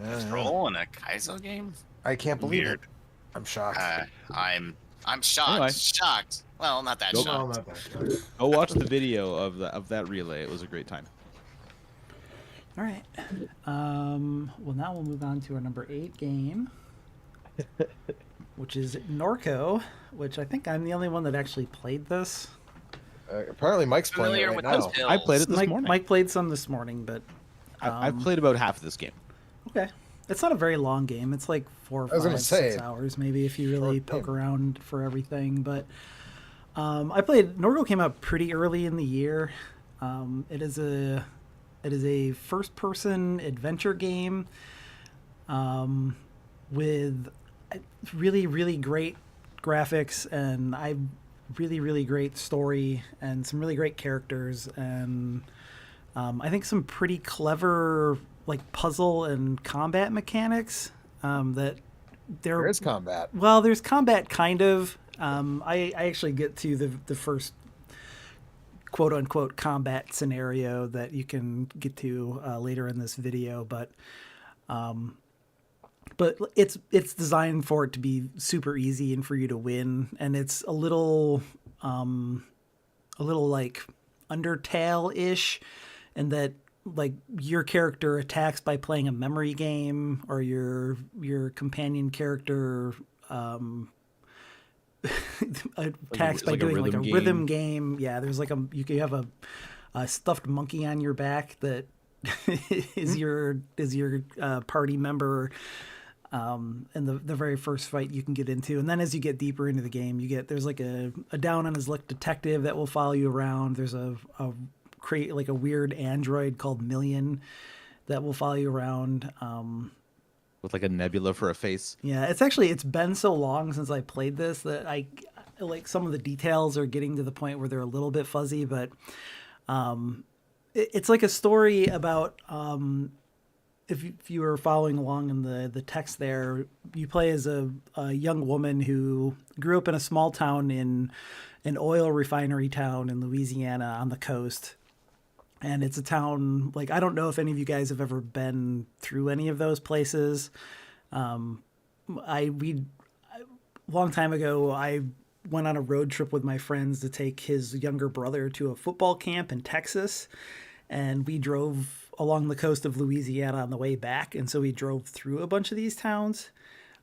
C: Yeah.
D: Troll in a Kaizo game?
C: I can't believe
E: Weird.
C: it. I'm shocked.
D: I'm shocked.
B: Anyway.
D: Shocked. Well, not that
B: Nope.
C: Well,
D: shocked.
C: not that good.
B: Go watch the video of that relay. It was a great time.
A: All right. Well, now we'll move on to our number 8 game, which is Norco, which I think I'm the only one that actually played this.
C: Apparently, Mike's playing it
D: Familiar
C: right
D: with
C: now.
D: those pills.
B: I played it this morning.
A: Mike played some this morning, but
B: I've played about half of this game.
A: okay. It's not a very long game. It's like 4 or
C: I was gonna
A: 5,
C: say,
A: 6 hours maybe if you really
C: short
A: poke
C: game.
A: around for everything. But Norco came out pretty early in the year. It is a first-person adventure game with really, really great graphics and really great story and some really great characters and I think some pretty clever like puzzle and combat mechanics that
C: There is combat.
A: well, there's combat kind of. I actually get to the first quote unquote combat scenario that you can get to later in this video, but it's designed for it to be super easy and for you to win, and it's a little like Undertale-ish, and that like your character attacks by playing a memory game, or your companion character attacks by
B: like a
A: doing like a
B: rhythm
A: rhythm game. Yeah, there's like you have a stuffed monkey on your back that is your party member. In the very first fight you can get into, and then as you get deeper into the game, there's like a down on his luck detective that will follow you around. There's a weird android called Million that will follow you around.
B: With like a nebula for a face.
A: Yeah, it's been so long since I played this that I like some of the details are getting to the point where they're a little bit fuzzy, but it's like a story about if you were following along in the text there, you play as a young woman who grew up in a small town in an oil refinery town in Louisiana on the coast. And it's a town, like, I don't know if any of you guys have ever been through any of those places. A long time ago, I went on a road trip with my friends to take his younger brother to a football camp in Texas. And we drove along the coast of Louisiana on the way back. And so we drove through a bunch of these towns.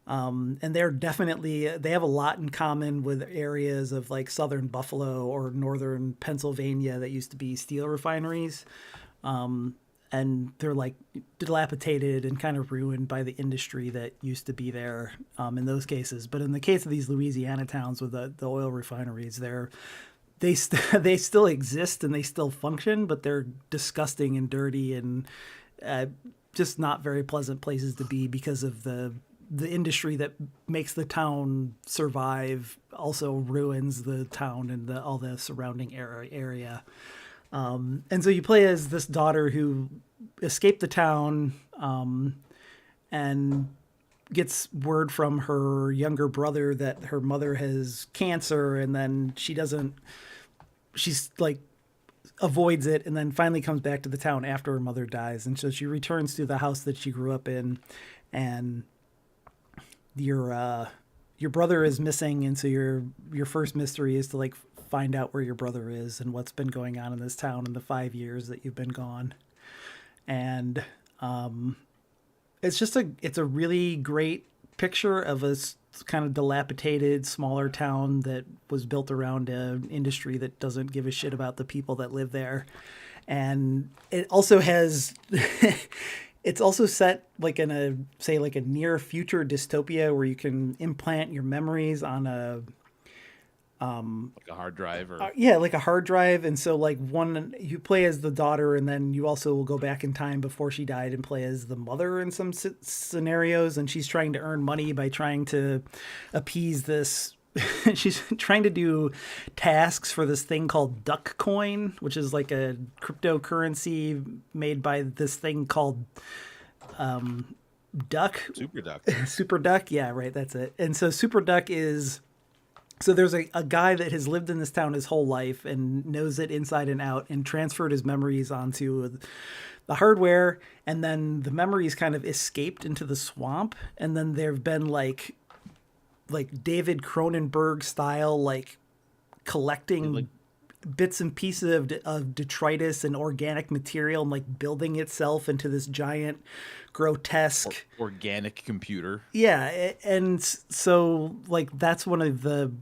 A: And they have a lot in common with areas of like southern Buffalo or northern Pennsylvania that used to be steel refineries. And they're like dilapidated and kind of ruined by the industry that used to be there in those cases. But in the case of these Louisiana towns with the oil refineries, they still exist and they still function, but they're disgusting and dirty and just not very pleasant places to be because of the industry that makes the town survive also ruins the town and all the surrounding area. And so you play as this daughter who escaped the town and gets word from her younger brother that her mother has cancer, and then she's like avoids it and then finally comes back to the town after her mother dies. And so she returns to the house that she grew up in, and your brother is missing, and so your first mystery is to like find out where your brother is and what's been going on in this town in the 5 years that you've been gone. And it's a really great picture of a kind of dilapidated smaller town that was built around an industry that doesn't give a shit about the people that live there. And it also has it's also set like in a near future dystopia where you can implant your memories on
B: like a hard drive or
A: like a hard drive. And so like you play as the daughter, and then you also will go back in time before she died and play as the mother in some scenarios. And she's trying to earn money by trying to appease this. She's trying to do tasks for this thing called Duck Coin, which is like a cryptocurrency made by this thing called Duck.
B: Super Duck.
A: Super Duck. Yeah, right. That's it. And so Super Duck is... So there's a guy that has lived in this town his whole life and knows it inside and out and transferred his memories onto the hardware. And then the memories kind of escaped into the swamp. And then there've been like David Cronenberg style, like collecting bits and pieces of detritus and organic material and like building itself into this giant grotesque
B: organic computer.
A: Yeah. And so like, that's one of the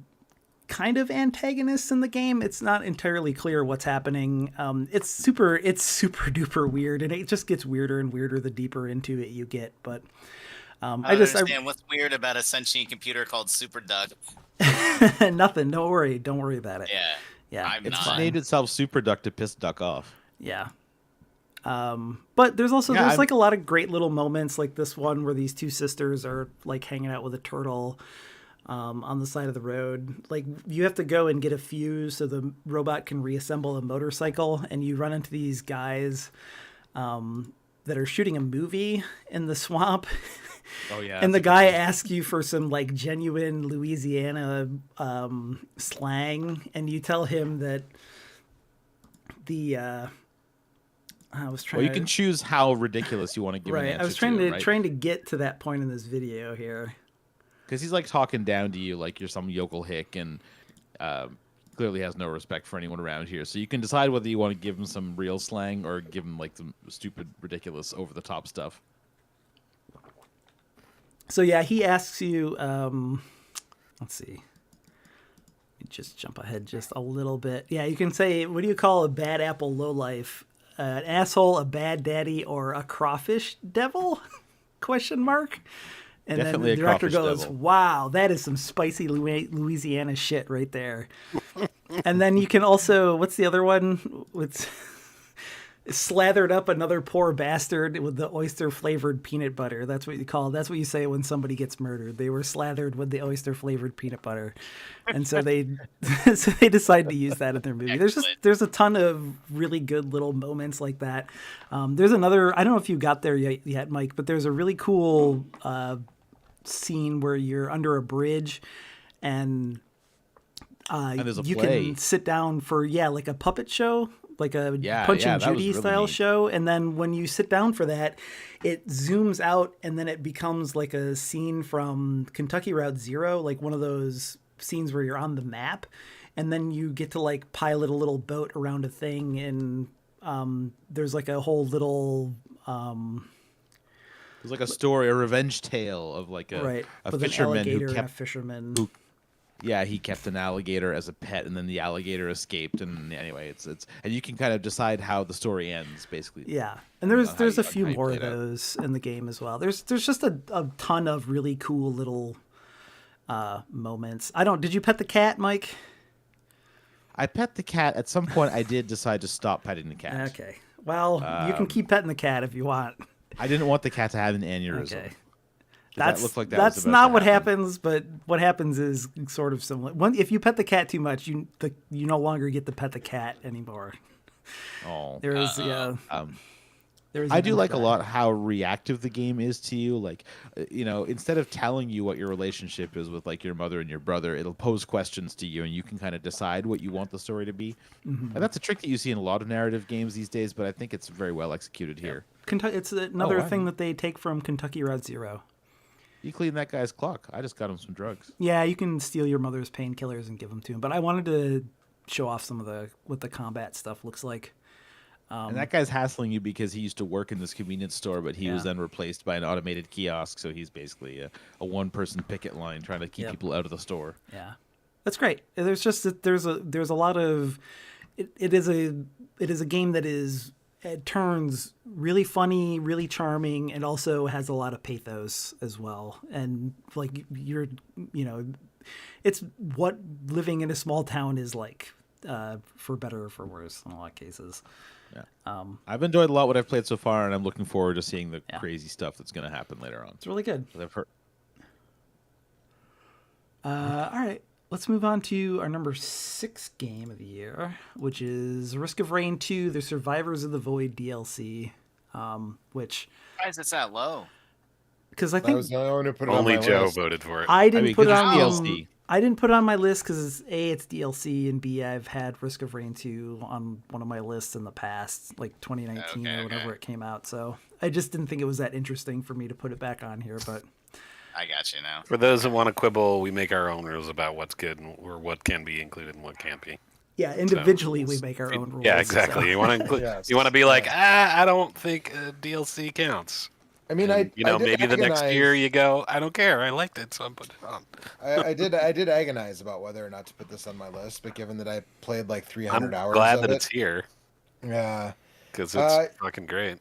A: kind of antagonists in the game. It's not entirely clear what's happening. It's super duper weird, and it just gets weirder and weirder the deeper into it you get. But
D: I understand what's weird about a sentient computer called Super Duck.
A: Nothing. Don't worry about it. Yeah.
B: It's named itself Super Duck to piss Duck off.
A: Yeah. But there's like a lot of great little moments, like this one where these two sisters are like hanging out with a turtle on the side of the road. Like you have to go and get a fuse so the robot can reassemble a motorcycle, and you run into these guys that are shooting a movie in the swamp.
B: Oh yeah.
A: And the guy asks you for some like genuine Louisiana slang, and you tell him that
B: you can choose how ridiculous you want to give an answer.
A: I was trying to get to that point in this video here.
B: Because he's like talking down to you like you're some yokel hick, and clearly has no respect for anyone around here. So you can decide whether you want to give him some real slang or give him like some stupid, ridiculous, over the top stuff.
A: So yeah, he asks you. Let's see. Just jump ahead just a little bit. Yeah, you can say, "What do you call a bad apple lowlife? An asshole, a bad daddy, or a crawfish devil?" Question mark. And
B: Definitely
A: then the director goes,
B: devil.
A: "Wow, that is some spicy Louisiana shit right there." And then you can also, what's the other one? It's slathered up another poor bastard with the oyster flavored peanut butter. That's what you say when somebody gets murdered. They were slathered with the oyster flavored peanut butter. And so they decide to use that in their movie. There's a ton of really good little moments like that. There's another, I don't know if you got there yet, Mike, but there's a really cool scene where you're under a bridge and
B: there's a
A: you
B: play.
A: can sit down for like a puppet show like a
B: Yeah,
A: Punch
B: yeah,
A: and
B: that was
A: Judy
B: really
A: style
B: neat.
A: show. And then when you sit down for that, it zooms out and then it becomes like a scene from Kentucky Route Zero, like one of those scenes where you're on the map. And then you get to like pilot a little boat around a thing. And there's like a whole little,
B: It was like a story, a revenge tale of like a
A: right, with an
B: fisherman who
A: alligator and a
B: kept
A: fisherman.
B: yeah, he kept an alligator as a pet, and then the alligator escaped. And anyway, it's and you can kind of decide how the story ends, basically.
A: Yeah, and
B: on
A: there's a
B: how
A: few
B: you
A: more
B: play
A: of
B: it out.
A: those in the game as well. There's just a ton of really cool little moments. I don't. Did you pet the cat, Mike?
B: I pet the cat. At some point, I did decide to stop petting the cat.
A: Okay. Well, you can keep petting the cat if you want.
B: I didn't want the cat to have an aneurysm.
A: Okay.
B: 'Cause that looked like that was
A: That's
B: about
A: not
B: to
A: what
B: happen.
A: happens, but what happens is sort of similar. If you pet the cat too much, you no longer get to pet the cat anymore.
B: Oh.
A: There is
B: I do like a lot how reactive the game is to you. Like, instead of telling you what your relationship is with like your mother and your brother, it'll pose questions to you, and you can kind of decide what you want the story to be. And that's a trick that you see in a lot of narrative games these days, but I think it's very well executed here.
A: It's another
B: wow.
A: thing that they take from Kentucky Route Zero.
B: You clean that guy's clock. I just got him some drugs.
A: Yeah, you can steal your mother's painkillers and give them to him. But I wanted to show off some of what the combat stuff looks like.
B: And that guy's hassling you because he used to work in this convenience store, but he was then replaced by an automated kiosk. So he's basically a one-person picket line trying to keep people out of the store.
A: Yeah, that's great. There's a lot of it is a game that it turns really funny, really charming, and also has a lot of pathos as well. And like it's what living in a small town is like, for better or for worse in a lot of cases.
B: Yeah. I've enjoyed a lot what I've played so far, and I'm looking forward to seeing the crazy stuff that's going to happen later on.
A: It's really good.
B: I've heard.
A: All right, let's move on to our number 6 game of the year, which is Risk of Rain 2: The Survivors of the Void DLC. Which
D: Why is it that low?
A: because I
C: I
A: think
C: was the only one who put it on
E: Only
C: my
E: Joe
C: list.
E: voted for it.
A: I didn't put it
B: 'cause
A: on
B: it's DLC.
A: I didn't put it on my list because A, it's DLC, and B, I've had Risk of Rain 2 on one of my lists in the past, like 2019 or whenever it came out. So I just didn't think it was that interesting for me to put it back on here. But
D: I got you now.
E: For those that want to quibble, we make our own rules about what's good or what can be included and what can't be.
A: yeah, individually we make our own rules.
E: Yeah, exactly.
A: so.
E: You want to include?
C: Yes.
E: You want to be like, I don't think DLC counts.
C: I mean,
E: And,
C: I did
E: maybe the next
C: agonize-
E: year you go, I don't care. I liked it, so I'm putting it on.
C: I did agonize about whether or not to put this on my list, but given that I played like 300
E: I'm
C: hours
E: glad
C: of
E: that
C: it,
E: it's here
C: yeah,
E: because it's fucking great.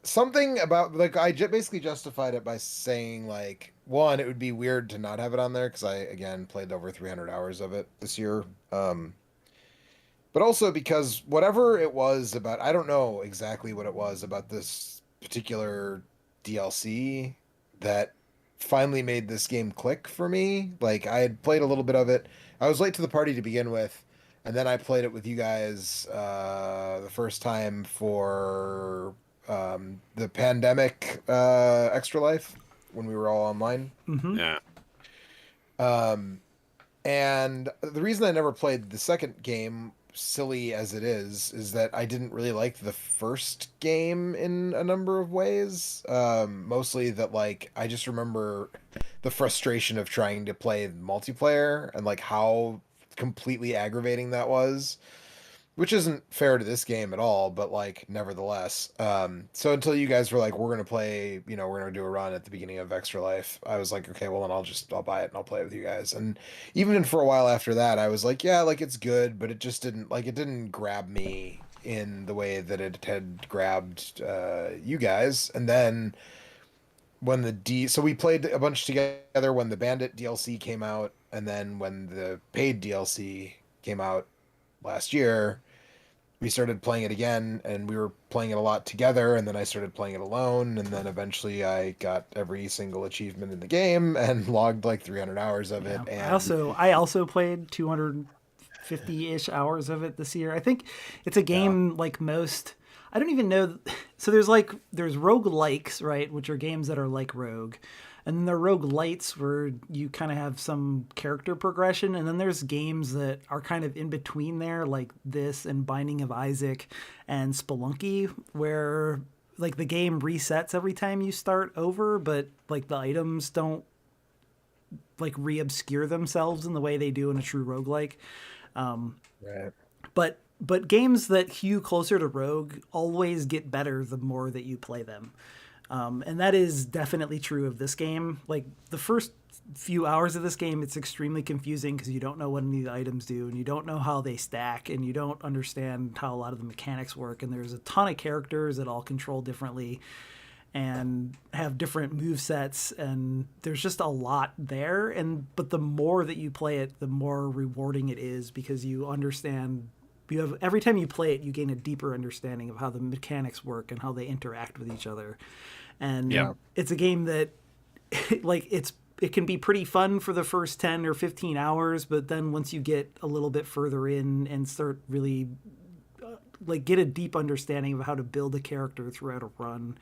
C: something about like basically justified it by saying like, one, it would be weird to not have it on there because I again played over 300 hours of it this year, but also because whatever it was about, I don't know exactly what it was about this particular DLC that finally made this game click for me. Like I had played a little bit of it. I was late to the party to begin with, and then I played it with you guys the first time for the pandemic Extra Life when we were all online.
A: Mm-hmm.
E: Yeah.
C: And the reason I never played the second game, silly as it is that I didn't really like the first game in a number of ways. Mostly that like I just remember the frustration of trying to play multiplayer and like how completely aggravating that was. Which isn't fair to this game at all, but like nevertheless. So until you guys were like, we're gonna play, we're gonna do a run at the beginning of Extra Life, I was like, okay, well then I'll buy it and I'll play it with you guys. And even for a while after that, I was like, yeah, like it's good, but it just didn't grab me in the way that it had grabbed you guys. And then when so we played a bunch together when the Bandit DLC came out, and then when the paid DLC came out last year, we started playing it again, and we were playing it a lot together, and then I started playing it alone, and then eventually I got every single achievement in the game and logged like 300 hours of it. And
A: I also played 250-ish hours of it this year. I think it's a game like most. I don't even know. So there's roguelikes, right, which are games that are like Rogue. And then there are roguelites where you kind of have some character progression. And then there's games that are kind of in between there, like this and Binding of Isaac and Spelunky, where like the game resets every time you start over, but like the items don't like re-obscure themselves in the way they do in a true roguelike.
C: Right.
A: But games that hew closer to Rogue always get better the more that you play them. And that is definitely true of this game. Like the first few hours of this game, it's extremely confusing because you don't know what any of the items do, and you don't know how they stack, and you don't understand how a lot of the mechanics work. And there's a ton of characters that all control differently and have different move sets, and there's just a lot there. But the more that you play it, the more rewarding it is, because you understand. Every time you play it, you gain a deeper understanding of how the mechanics work and how they interact with each other. And it's a game that like it can be pretty fun for the first 10 or 15 hours, but then once you get a little bit further in and start really like get a deep understanding of how to build a character throughout a run,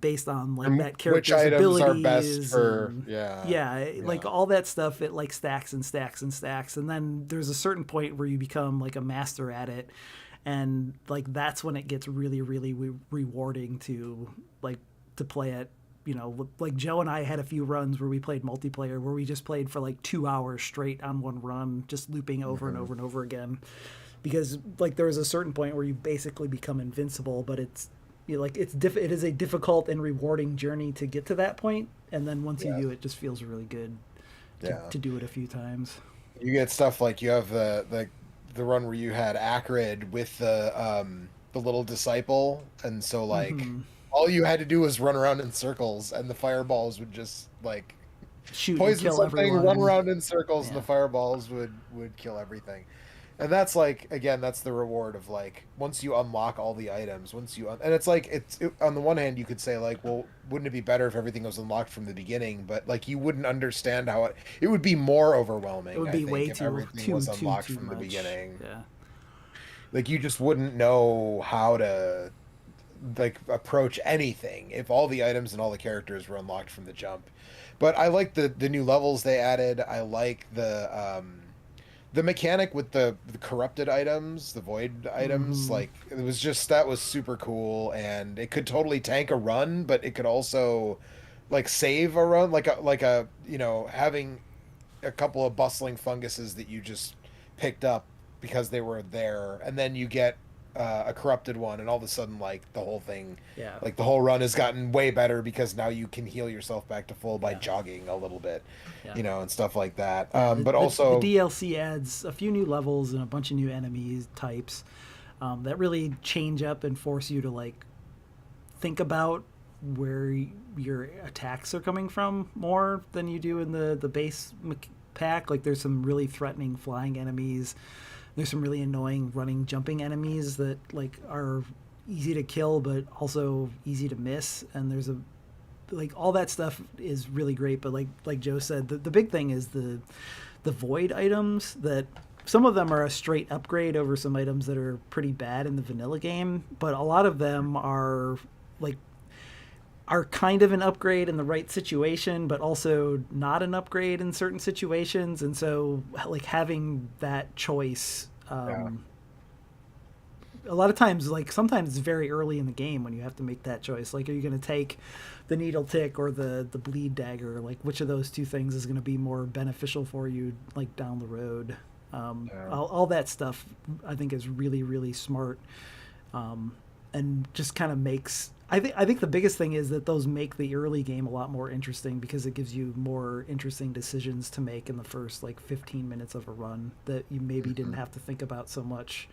A: based on like that character's
C: which items
A: abilities,
C: are best for
A: and, like all that stuff, it like stacks and stacks and stacks, and then there's a certain point where you become like a master at it, and like that's when it gets really really rewarding to play it. You know, like Joe and I had a few runs where we played multiplayer where we just played for like 2 hours straight on one run, just looping over and over and over again, because like there was a certain point where you basically become invincible, but it's like it is a difficult and rewarding journey to get to that point, and then once you do it, just feels really good to do it a few times.
C: You get stuff like you have the run where you had Acrid with the little disciple, and so like all you had to do was run around in circles, and the fireballs would just like
A: shoot,
C: poison
A: kill
C: something,
A: everyone.
C: run around in circles, and the fireballs would kill everything. And that's like, again, that's the reward of like once you unlock all the items, and it's like on the one hand you could say like, well, wouldn't it be better if everything was unlocked from the beginning? But like you wouldn't understand how it would be more overwhelming.
A: It would be way
C: if everything was unlocked
A: too
C: from the
A: much.
C: beginning.
A: Yeah.
C: Like you just wouldn't know how to like approach anything if all the items and all the characters were unlocked from the jump. But I like the new levels they added. I like the mechanic with the corrupted items, the void items. Like it was just, that was super cool, and it could totally tank a run, but it could also like save a run, like a you know, having a couple of bustling funguses that you just picked up because they were there, and then you get a corrupted one, and all of a sudden like the whole thing, like the whole run has gotten way better because now you can heal yourself back to full by jogging a little bit, you know, and stuff like that. But also
A: the DLC adds a few new levels and a bunch of new enemies types that really change up and force you to like think about where your attacks are coming from more than you do in the base pack. Like there's some really threatening flying enemies. There's some really annoying running, jumping enemies that like are easy to kill but also easy to miss. And there's like all that stuff is really great. But like Joe said, the big thing is the void items, that some of them are a straight upgrade over some items that are pretty bad in the vanilla game. But a lot of them are kind of an upgrade in the right situation, but also not an upgrade in certain situations. And so like having that choice, a lot of times, like sometimes it's very early in the game when you have to make that choice. Like, are you going to take the needle tick or the bleed dagger? Like which of those two things is going to be more beneficial for you, like down the road? All that stuff I think is really, really smart. And just kind of makes, I think the biggest thing is that those make the early game a lot more interesting because it gives you more interesting decisions to make in the first like 15 minutes of a run that you maybe didn't have to think about so much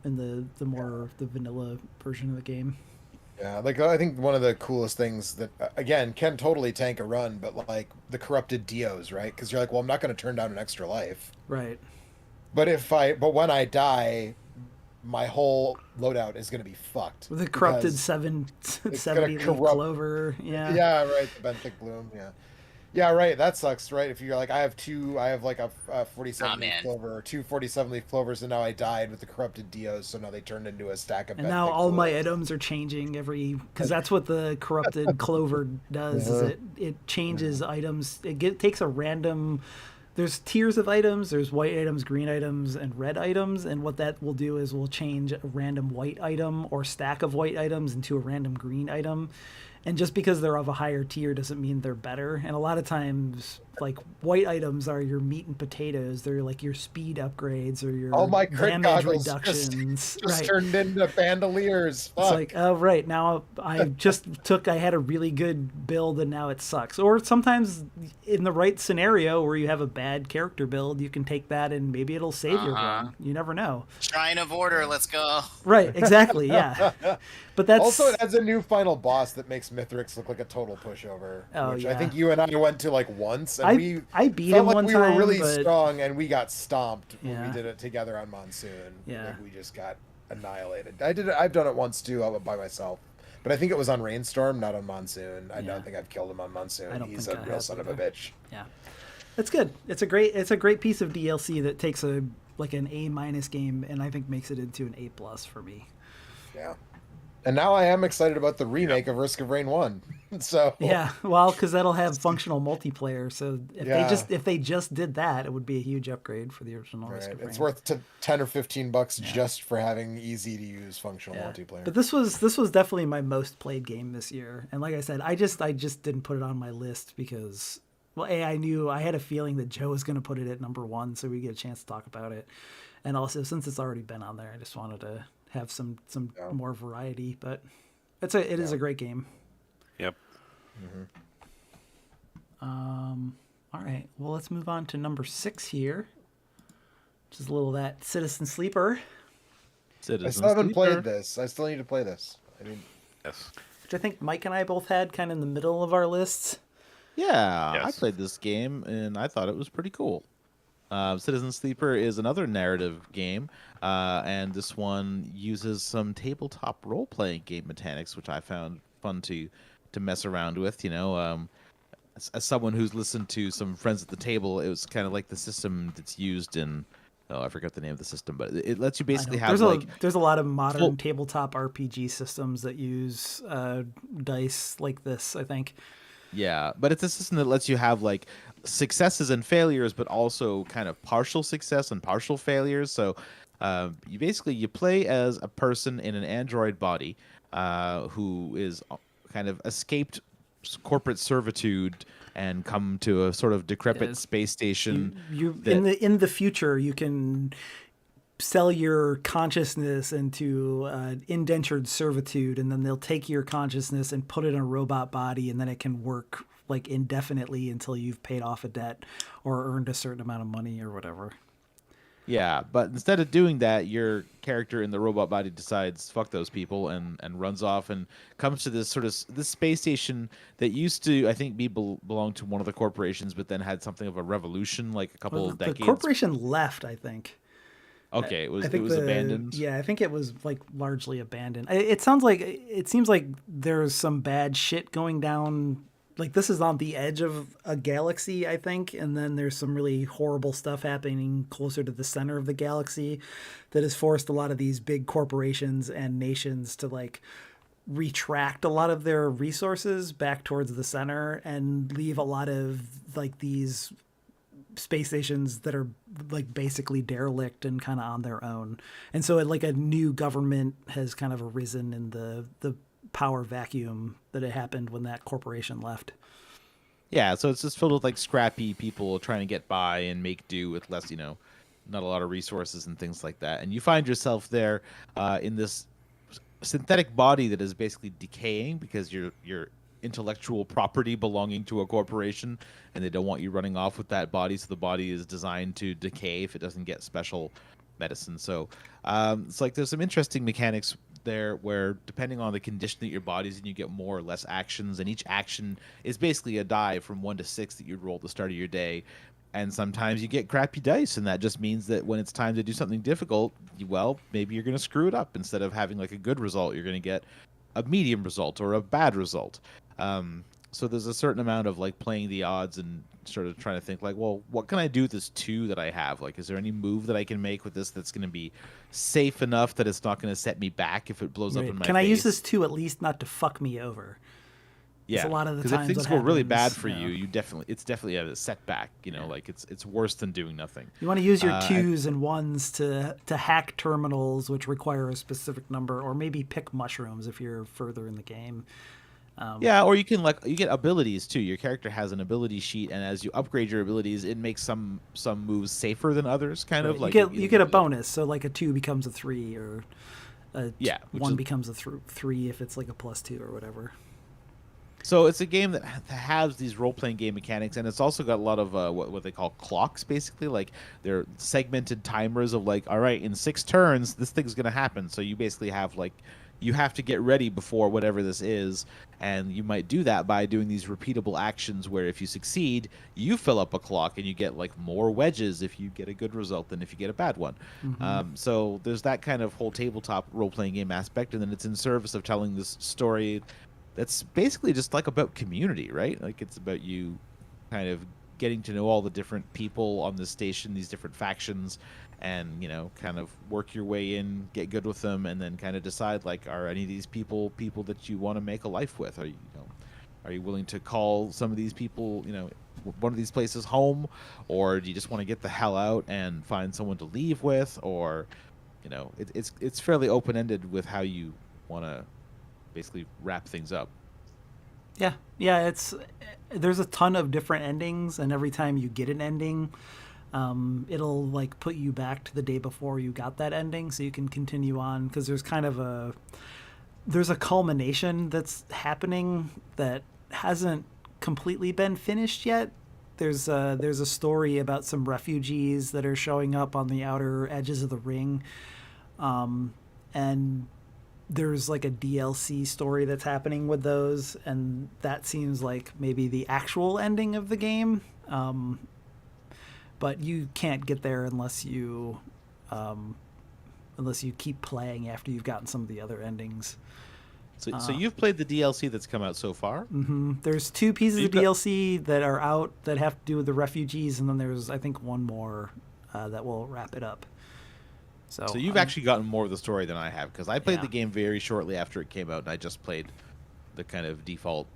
A: in the vanilla version of the game.
C: Yeah, like I think one of the coolest things that again can totally tank a run, but like the corrupted Dios, right? Because you're like, well, I'm not going to turn down an extra life,
A: right?
C: But when I die, my whole loadout is going to be fucked.
A: With the corrupted 70 leaf clover. Yeah,
C: right, the benthic bloom. Yeah, right. That sucks, right? If you're like, I have like a 47
D: Nah,
C: leaf
D: man.
C: clover, or two 47 leaf clovers, and now I died with the corrupted Dios, so now they turned into a stack of
A: And
C: bent
A: now all my
C: pixels.
A: items are changing because that's what the corrupted clover does. Is
C: Uh-huh.
A: it changes items. Takes a random. There's tiers of items. There's white items, green items, and red items. And what that will do is we'll change a random white item or stack of white items into a random green item. And just because they're of a higher tier doesn't mean they're better. And a lot of times, like, white items are your meat and potatoes. They're like your speed upgrades or your
C: All my crit
A: damage
C: goggles
A: reductions.
C: just
A: Right.
C: turned into bandoliers. Fuck.
A: It's like, oh, right. Now I had a really good build and now it sucks. Or sometimes in the right scenario where you have a bad character build, you can take that and maybe it'll save your run. You never know.
D: Shrine of Order, let's go.
A: Right. Exactly. Yeah. But that's
C: Also, it has a new final boss that makes Mithrix look like a total pushover.
A: Oh,
C: which
A: yeah.
C: I think you and I went to like once, and
A: I beat
C: felt
A: him
C: like
A: one
C: we
A: time,
C: were really
A: but
C: strong, and we got stomped when
A: Yeah.
C: we did it together on Monsoon.
A: Yeah.
C: Like, we just got annihilated. I've done it once too, by myself, but I think it was on Rainstorm, not on Monsoon. I
A: Yeah.
C: don't think I've killed him on Monsoon.
A: I don't
C: He's
A: think
C: a
A: I
C: real
A: have
C: son of a
A: either.
C: bitch.
A: yeah, it's good. It's a great piece of DLC that takes an A- game and I think makes it into an A+ for me.
C: Yeah. And now I am excited about the remake of Risk of Rain 1. So
A: Yeah, well, because that'll have functional multiplayer. So
C: Yeah.
A: if they just did that, it would be a huge upgrade for the original Risk
C: right.
A: of
C: It's
A: Rain.
C: worth $10 or $15 just for having easy to use functional
A: Yeah.
C: multiplayer.
A: But this was definitely my most played game this year. And like I said, I just didn't put it on my list because, well, I had a feeling that Joe was going to put it at number 1, so we get a chance to talk about it. And also, since it's already been on there, I just wanted to have some
C: Yeah.
A: more variety. But it is a great game.
E: Yep.
A: All right. Well, let's move on to number 6 here, which is a little of that Citizen Sleeper,
C: I still haven't played this. I still need to play this. I mean,
E: Yes.
A: which I think Mike and I both had kind of in the middle of our lists.
B: Yeah, I
E: Yes.
B: played this game and I thought it was pretty cool. Citizen Sleeper is another narrative game, and this one uses some tabletop role-playing game mechanics, which I found fun to mess around with. You know, as someone who's listened to some friends at the table, it was kind of like the system that's used in. Oh, I forgot the name of the system, but it lets you
A: I know.
B: basically have
A: There's a lot of modern
B: full-
A: tabletop RPG systems that use dice like this, I think.
B: Yeah, but it's a system that lets you have like successes and failures, but also kind of partial success and partial failures. So you play as a person in an android body who is kind of escaped corporate servitude and come to a sort of decrepit
A: Yes.
B: space station.
A: You
B: that-
A: in the future you can sell your consciousness into indentured servitude, and then they'll take your consciousness and put it in a robot body, and then it can work like indefinitely until you've paid off a debt or earned a certain amount of money or whatever.
B: Yeah, but instead of doing that, your character in the robot body decides fuck those people and runs off and comes to this this space station that used to, I think, belong to one of the corporations, but then had something of a revolution like a couple of
A: The
B: decades.
A: corporation left, I think.
B: Okay, it was
A: I think
B: abandoned.
A: Yeah, I think it was like largely abandoned. It seems like there's some bad shit going down. Like this is on the edge of a galaxy, I think, and then there's some really horrible stuff happening closer to the center of the galaxy that has forced a lot of these big corporations and nations to like retract a lot of their resources back towards the center and leave a lot of like these space stations that are like basically derelict and kind of on their own. And so like a new government has kind of arisen in the power vacuum that had happened when that corporation left.
B: Yeah, so it's just filled with like scrappy people trying to get by and make do with less, not a lot of resources and things like that. And you find yourself there in this synthetic body that is basically decaying because you're intellectual property belonging to a corporation, and they don't want you running off with that body, so the body is designed to decay if it doesn't get special medicine. So it's like there's some interesting mechanics there where depending on the condition that your body's in, you get more or less actions, and each action is basically a die from 1 to 6 that you'd roll at the start of your day. And sometimes you get crappy dice, and that just means that when it's time to do something difficult, maybe you're going to screw it up. Instead of having like a good result, you're going to get a medium result or a bad result. so there's a certain amount of like playing the odds and sort of trying to think like, well, what can I do with this 2 that I have? Like, is there any move that I can make with this that's going to be safe enough that it's not going to set me back if it blows up
A: Right.
B: in my
A: Can
B: face?
A: I use this too, at least not to fuck me over?
B: Yeah,
A: a lot of the
B: because if
A: times
B: things
A: what
B: go really bad
A: happens,
B: for
A: yeah.
B: you, it's definitely a setback. You know, like it's worse than doing nothing.
A: You want to use your
B: Uh,
A: 2s and 1s to hack terminals, which require a specific number, or maybe pick mushrooms if you're further in the game.
B: Yeah, or you can like you get abilities too. Your character has an ability sheet, and as you upgrade your abilities, it makes some moves safer than others. Kind
A: Right.
B: of like
A: You get a bonus, so like a 2 becomes a 3, or
B: yeah, which
A: 1
B: is-
A: becomes a 3 if it's like a +2 or whatever.
B: So it's a game that has these role-playing game mechanics, and it's also got a lot of what they call clocks, basically. Like they're segmented timers of like, all right, in 6 turns, this thing's gonna happen. So you basically have like, you have to get ready before whatever this is, and you might do that by doing these repeatable actions. Where if you succeed, you fill up a clock, and you get like more wedges if you get a good result than if you get a bad one. So there's that kind of whole tabletop role-playing game aspect, and then it's in service of telling this story that's basically just like about community, right? Like it's about you kind of getting to know all the different people on the station, these different factions, and kind of work your way in, get good with them, and then kind of decide like, are any of these people that you want to make a life with? Are you willing to call some of these people, one of these places home, or do you just want to get the hell out and find someone to leave with, or it's fairly open ended with how you want to basically wrap things up.
A: Yeah, there's a ton of different endings, and every time you get an ending, it'll like put you back to the day before you got that ending, so you can continue on, because there's kind of there's a culmination that's happening that hasn't completely been finished yet. There's a story about some refugees that are showing up on the outer edges of the ring, and there's like a DLC story that's happening with those, and that seems like maybe the actual ending of the game. But you can't get there unless you keep playing after you've gotten some of the other endings.
B: So you've played the DLC that's come out so far?
A: There's 2 pieces
B: You've
A: of DLC that are out that have to do with the refugees, and then there's, I think, one more that will wrap it up.
B: So you've actually gotten more of the story than I have, because I played
A: Yeah.
B: the game very shortly after it came out, and I just played the kind of default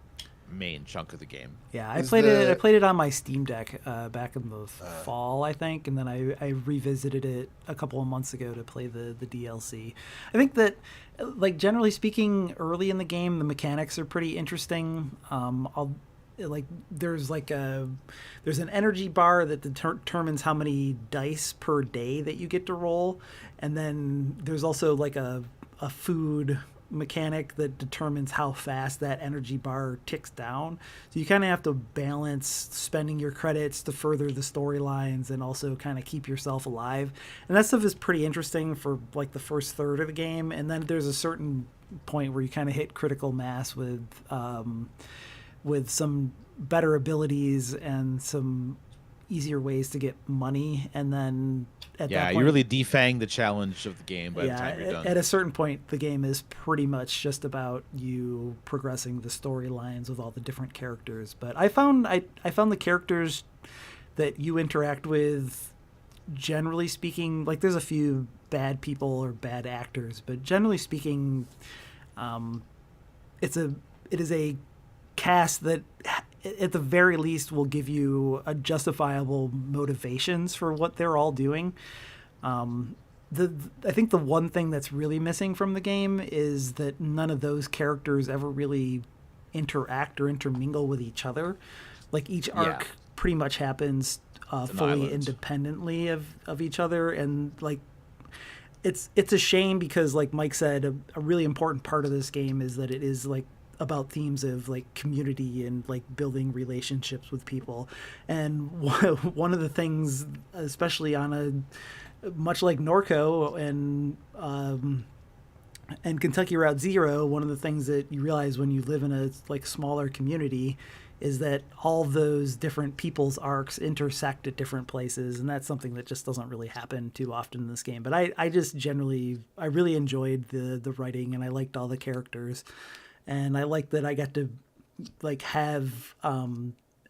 B: main chunk of the game.
A: Yeah, I
C: Is
A: played
C: the-
A: it on my Steam Deck back in the fall, I think, and then I revisited it a couple of months ago to play the DLC. I think that, like, generally speaking, early in the game, the mechanics are pretty interesting. There's an energy bar that determines how many dice per day that you get to roll, and then there's also like a food mechanic that determines how fast that energy bar ticks down. So you kind of have to balance spending your credits to further the storylines and also kind of keep yourself alive. And that stuff is pretty interesting for like the first third of the game, and then there's a certain point where you kind of hit critical mass with some better abilities and some easier ways to get money, and then at that point,
B: you really defang the challenge of the game by the time you're done.
A: at a certain point, the game is pretty much just about you progressing the storylines with all the different characters. But I found the characters that you interact with, generally speaking, like there's a few bad people or bad actors, but generally speaking, it is a cast that at the very least will give you a justifiable motivations for what they're all doing. I think the one thing that's really missing from the game is that none of those characters ever really interact or intermingle with each other. Like each arc pretty much happens fully
B: island.
A: independently of each other, and like it's a shame because, like Mike said, a really important part of this game is that it is like about themes of like community and like building relationships with people. And one of the things, especially on a much like Norco and Kentucky Route Zero, one of the things that you realize when you live in a like smaller community is that all those different people's arcs intersect at different places, and that's something that just doesn't really happen too often in this game. But I really enjoyed the writing, and I liked all the characters. And I like that I got to like have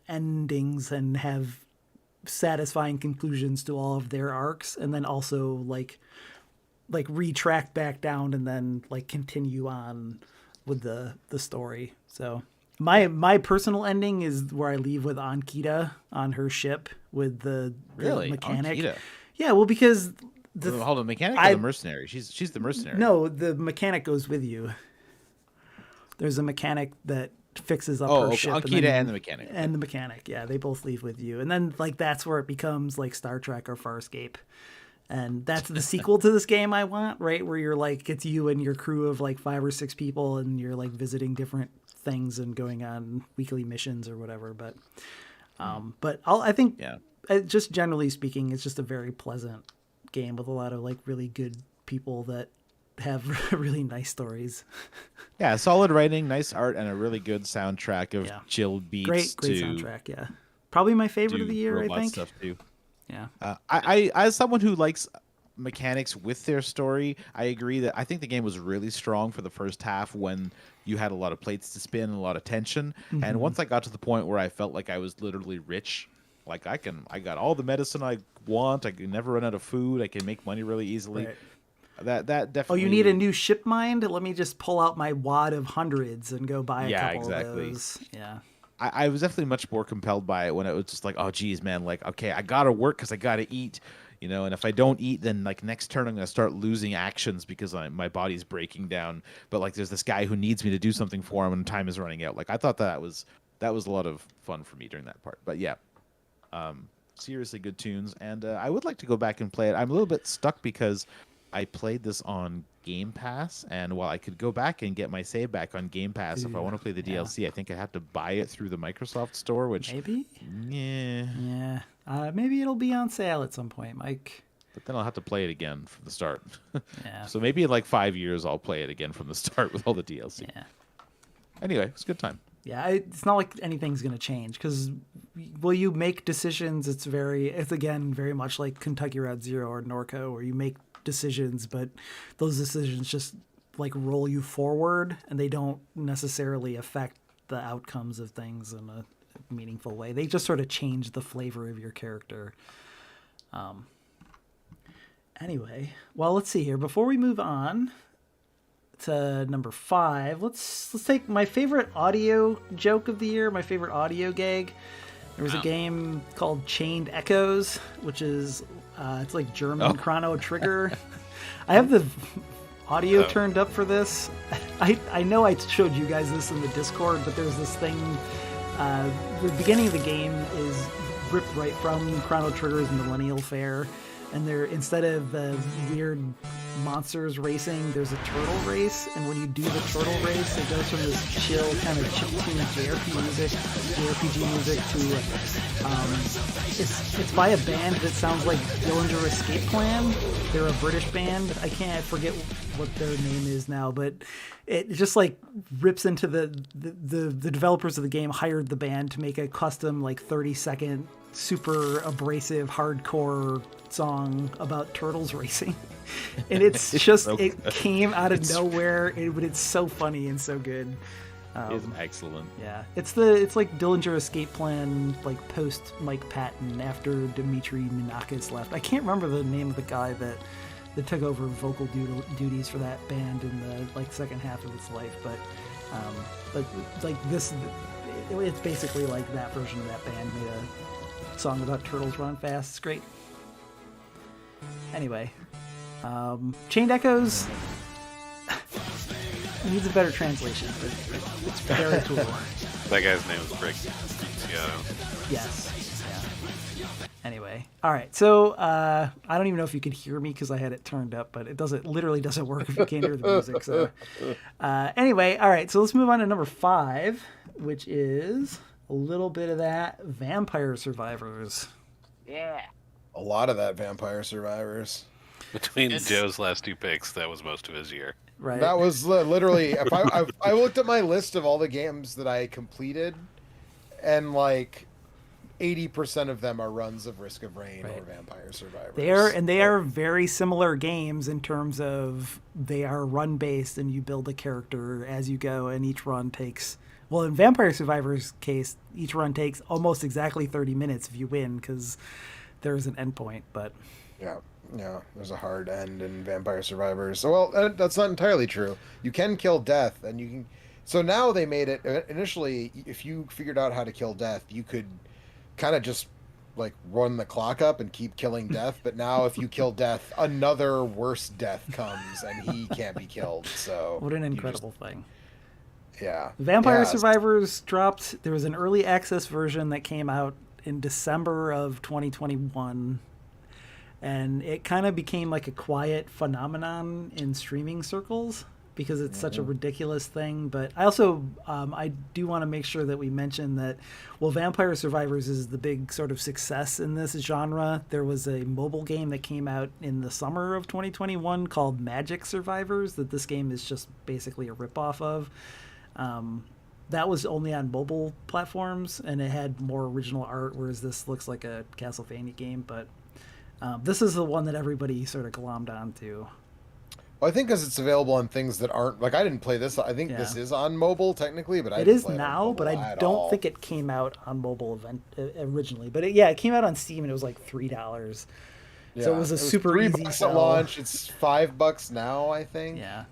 A: endings and have satisfying conclusions to all of their arcs, and then also like retract back down and then like continue on with the story. So my personal ending is where I leave with Ankita on her ship with the mechanic.
B: Ankita?
A: Yeah, well, because
B: Hold on, mechanic or the mercenary? She's the mercenary.
A: No, the mechanic goes with you. There's a mechanic that fixes up her ship.
B: Ankita and the mechanic.
A: And the mechanic, yeah, they both leave with you. And then like that's where it becomes like Star Trek or Farscape. And that's the sequel to this game I want, right? Where you're like, it's you and your crew of like 5 or 6 people, and you're like visiting different things and going on weekly missions or whatever. But I think just generally speaking, it's just a very pleasant game with a lot of like really good people that have really nice stories.
B: Yeah, solid writing, nice art, and a really good soundtrack of chill beats.
A: Great soundtrack, yeah. Probably my favorite of the year, I think.
B: Stuff too.
A: Yeah.
B: I as someone who likes mechanics with their story, I agree that I think the game was really strong for the first half when you had a lot of plates to spin and a lot of tension. Mm-hmm. And once I got to the point where I felt like I was literally rich, like I got all the medicine I want, I can never run out of food, I can make money really easily. Right. That definitely.
A: Oh, you need a new ship mind? Let me just pull out my wad of hundreds and go buy a couple of those. Yeah.
B: I was definitely much more compelled by it when it was just like, oh, geez, man, like, okay, I got to work because I got to eat, and if I don't eat, then like next turn I'm going to start losing actions because my body's breaking down. But like there's this guy who needs me to do something for him and time is running out. Like I thought that was a lot of fun for me during that part. But yeah, seriously good tunes. And I would like to go back and play it. I'm a little bit stuck because I played this on Game Pass, and while I could go back and get my save back on Game Pass, if I want to play the DLC, I think I have to buy it through the Microsoft Store, which...
A: Maybe?
B: Yeah.
A: Maybe it'll be on sale at some point, Mike.
B: But then I'll have to play it again from the start.
A: Yeah.
B: So maybe in like 5 years, I'll play it again from the start with all the DLC.
A: Yeah.
B: Anyway, it's a good time.
A: Yeah, it's not like anything's going to change, because will you make decisions? It's again very much like Kentucky Route Zero or Norco, where you make decisions, but those decisions just like roll you forward, and they don't necessarily affect the outcomes of things in a meaningful way. They just sort of change the flavor of your character. Anyway, well, let's see here. Before we move on to number 5, let's take my favorite audio joke of the year, my favorite audio gag. There was a game called Chained Echoes, which is it's like German Chrono Trigger. I have the audio turned up for this. I know I showed you guys this in the Discord, but there's this thing. The beginning of the game is ripped right from Chrono Trigger's Millennial Fair. And instead of the weird monsters racing, there's a turtle race. And when you do the turtle race, it goes from this chill kind of chiptune JRPG music to it's by a band that sounds like Dillinger Escape Plan. They're a British band. I forget what their name is now, but it just like rips into the developers of the game hired the band to make a custom like 30-second super abrasive hardcore song about turtles racing, and it's just it came out of nowhere, but it's so funny and so good.
B: It's excellent.
A: Yeah, it's like Dillinger Escape Plan, like post Mike Patton after Dmitry Minakis left. I can't remember the name of the guy that took over vocal duties for that band in the like second half of its life, but like this, it's basically like that version of that band made a song about turtles running fast. It's great. Anyway, Chained Echoes needs a better translation, but it's very cool.
E: That guy's name is Rick Seattle.
A: Yes. Yeah. Anyway, all right. So I don't even know if you could hear me because I had it turned up, but literally doesn't work if you can't hear the music. So anyway, all right. So let's move on to number 5, which is a little bit of that Vampire Survivors.
D: Yeah.
C: A lot of that Vampire Survivors.
E: Between Joe's last 2 picks, that was most of his year.
A: Right.
C: That was literally. If I looked at my list of all the games that I completed, and like 80% of them are runs of Risk of Rain or Vampire Survivors.
A: They are very similar games in terms of they are run based, and you build a character as you go, and each run takes Well, in Vampire Survivor's case, each run takes almost exactly 30 minutes if you win, because there's an endpoint. But
C: Yeah, yeah. There's a hard end in Vampire Survivors. Well, that's not entirely true. You can kill death, and you can. So now they made it. Initially, if you figured out how to kill death, you could kind of just like run the clock up and keep killing death. But now, if you kill death, another worse death comes, and he can't be killed. So
A: what an
C: you
A: incredible thing.
C: yeah.
A: Vampire
C: Yeah.
A: Survivors dropped. There was an early access version that came out in December of 2021, and it kind of became like a quiet phenomenon in streaming circles because it's such a ridiculous thing. But I also I do want to make sure that we mention that, well, Vampire Survivors is the big sort of success in this genre. There was a mobile game that came out in the summer of 2021 called Magic Survivors that this game is just basically a ripoff of. That was only on mobile platforms, and it had more original art, whereas this looks like a Castlevania game. But this is the one that everybody sort of glommed onto.
C: Well, I think because it's available on things that aren't like I didn't play this. I think this is on mobile technically, but I
A: It
C: didn't
A: is
C: play
A: now,
C: on
A: but I
C: mobile at
A: don't
C: all.
A: think it came out on mobile event originally. But it came out on Steam, and it was like $3. So it was a super easy
C: $3 at
A: sell.
C: launch. It's $5 now, I think.
A: Yeah.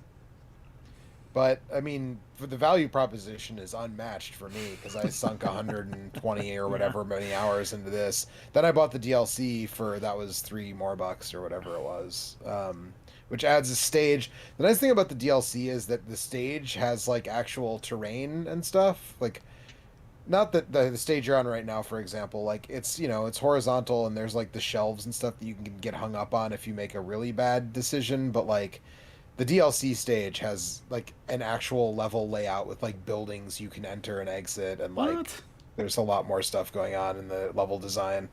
C: But I mean, for the value proposition is unmatched for me because I sunk 120 or whatever many hours into this. Then I bought the DLC for that was $3 more or whatever it was, which adds a stage. The nice thing about the DLC is that the stage has like actual terrain and stuff. Like, not that the stage you're on right now, for example, like it's it's horizontal and there's like the shelves and stuff that you can get hung up on if you make a really bad decision, but like. The DLC stage has like an actual level layout with like buildings you can enter and exit, and like
A: What?
C: there's a lot more stuff going on in the level design.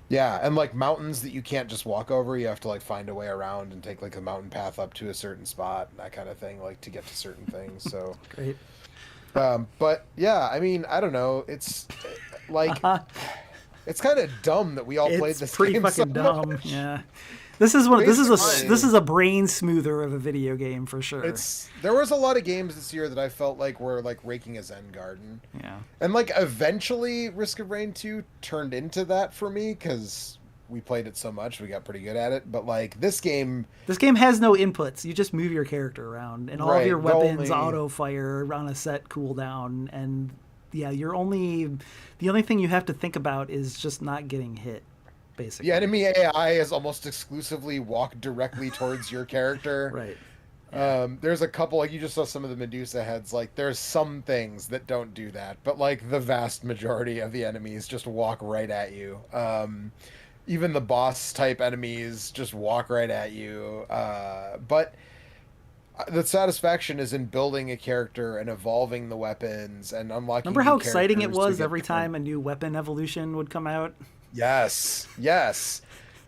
C: Yeah, and like mountains that you can't just walk over, you have to like find a way around and take like a mountain path up to a certain spot and that kind of thing, like to get to certain things. So,
A: Great.
C: but yeah, I mean, I don't know. It's like it's kind of dumb that we all played
A: It's
C: this
A: pretty
C: game
A: fucking
C: so
A: dumb.
C: much.
A: Yeah. This is one. This
C: Basically-
A: is a brain smoother of a video game for sure.
C: There was a lot of games this year that I felt like were like raking a Zen garden.
A: Yeah.
C: And like eventually Risk of Rain 2 turned into that for me because we played it so much, we got pretty good at it. But like this game
A: has no inputs. You just move your character around, and all of
C: Right,
A: your
C: the
A: weapons
C: only-
A: auto fire on a set cooldown. And yeah, the only thing you have to think about is just not getting hit. Basically.
C: the enemy AI is almost exclusively walk directly towards your character.
A: Right.
C: There's a couple, like you just saw some of the Medusa heads, like there's some things that don't do that, but like the vast majority of the enemies just walk right at you. Even the boss type enemies just walk right at you. But the satisfaction is in building a character and evolving the weapons and unlocking.
A: Remember how
C: new
A: exciting it
C: characters to
A: was
C: get
A: every
C: different-
A: time a new weapon evolution would come out?
C: Yes, yes.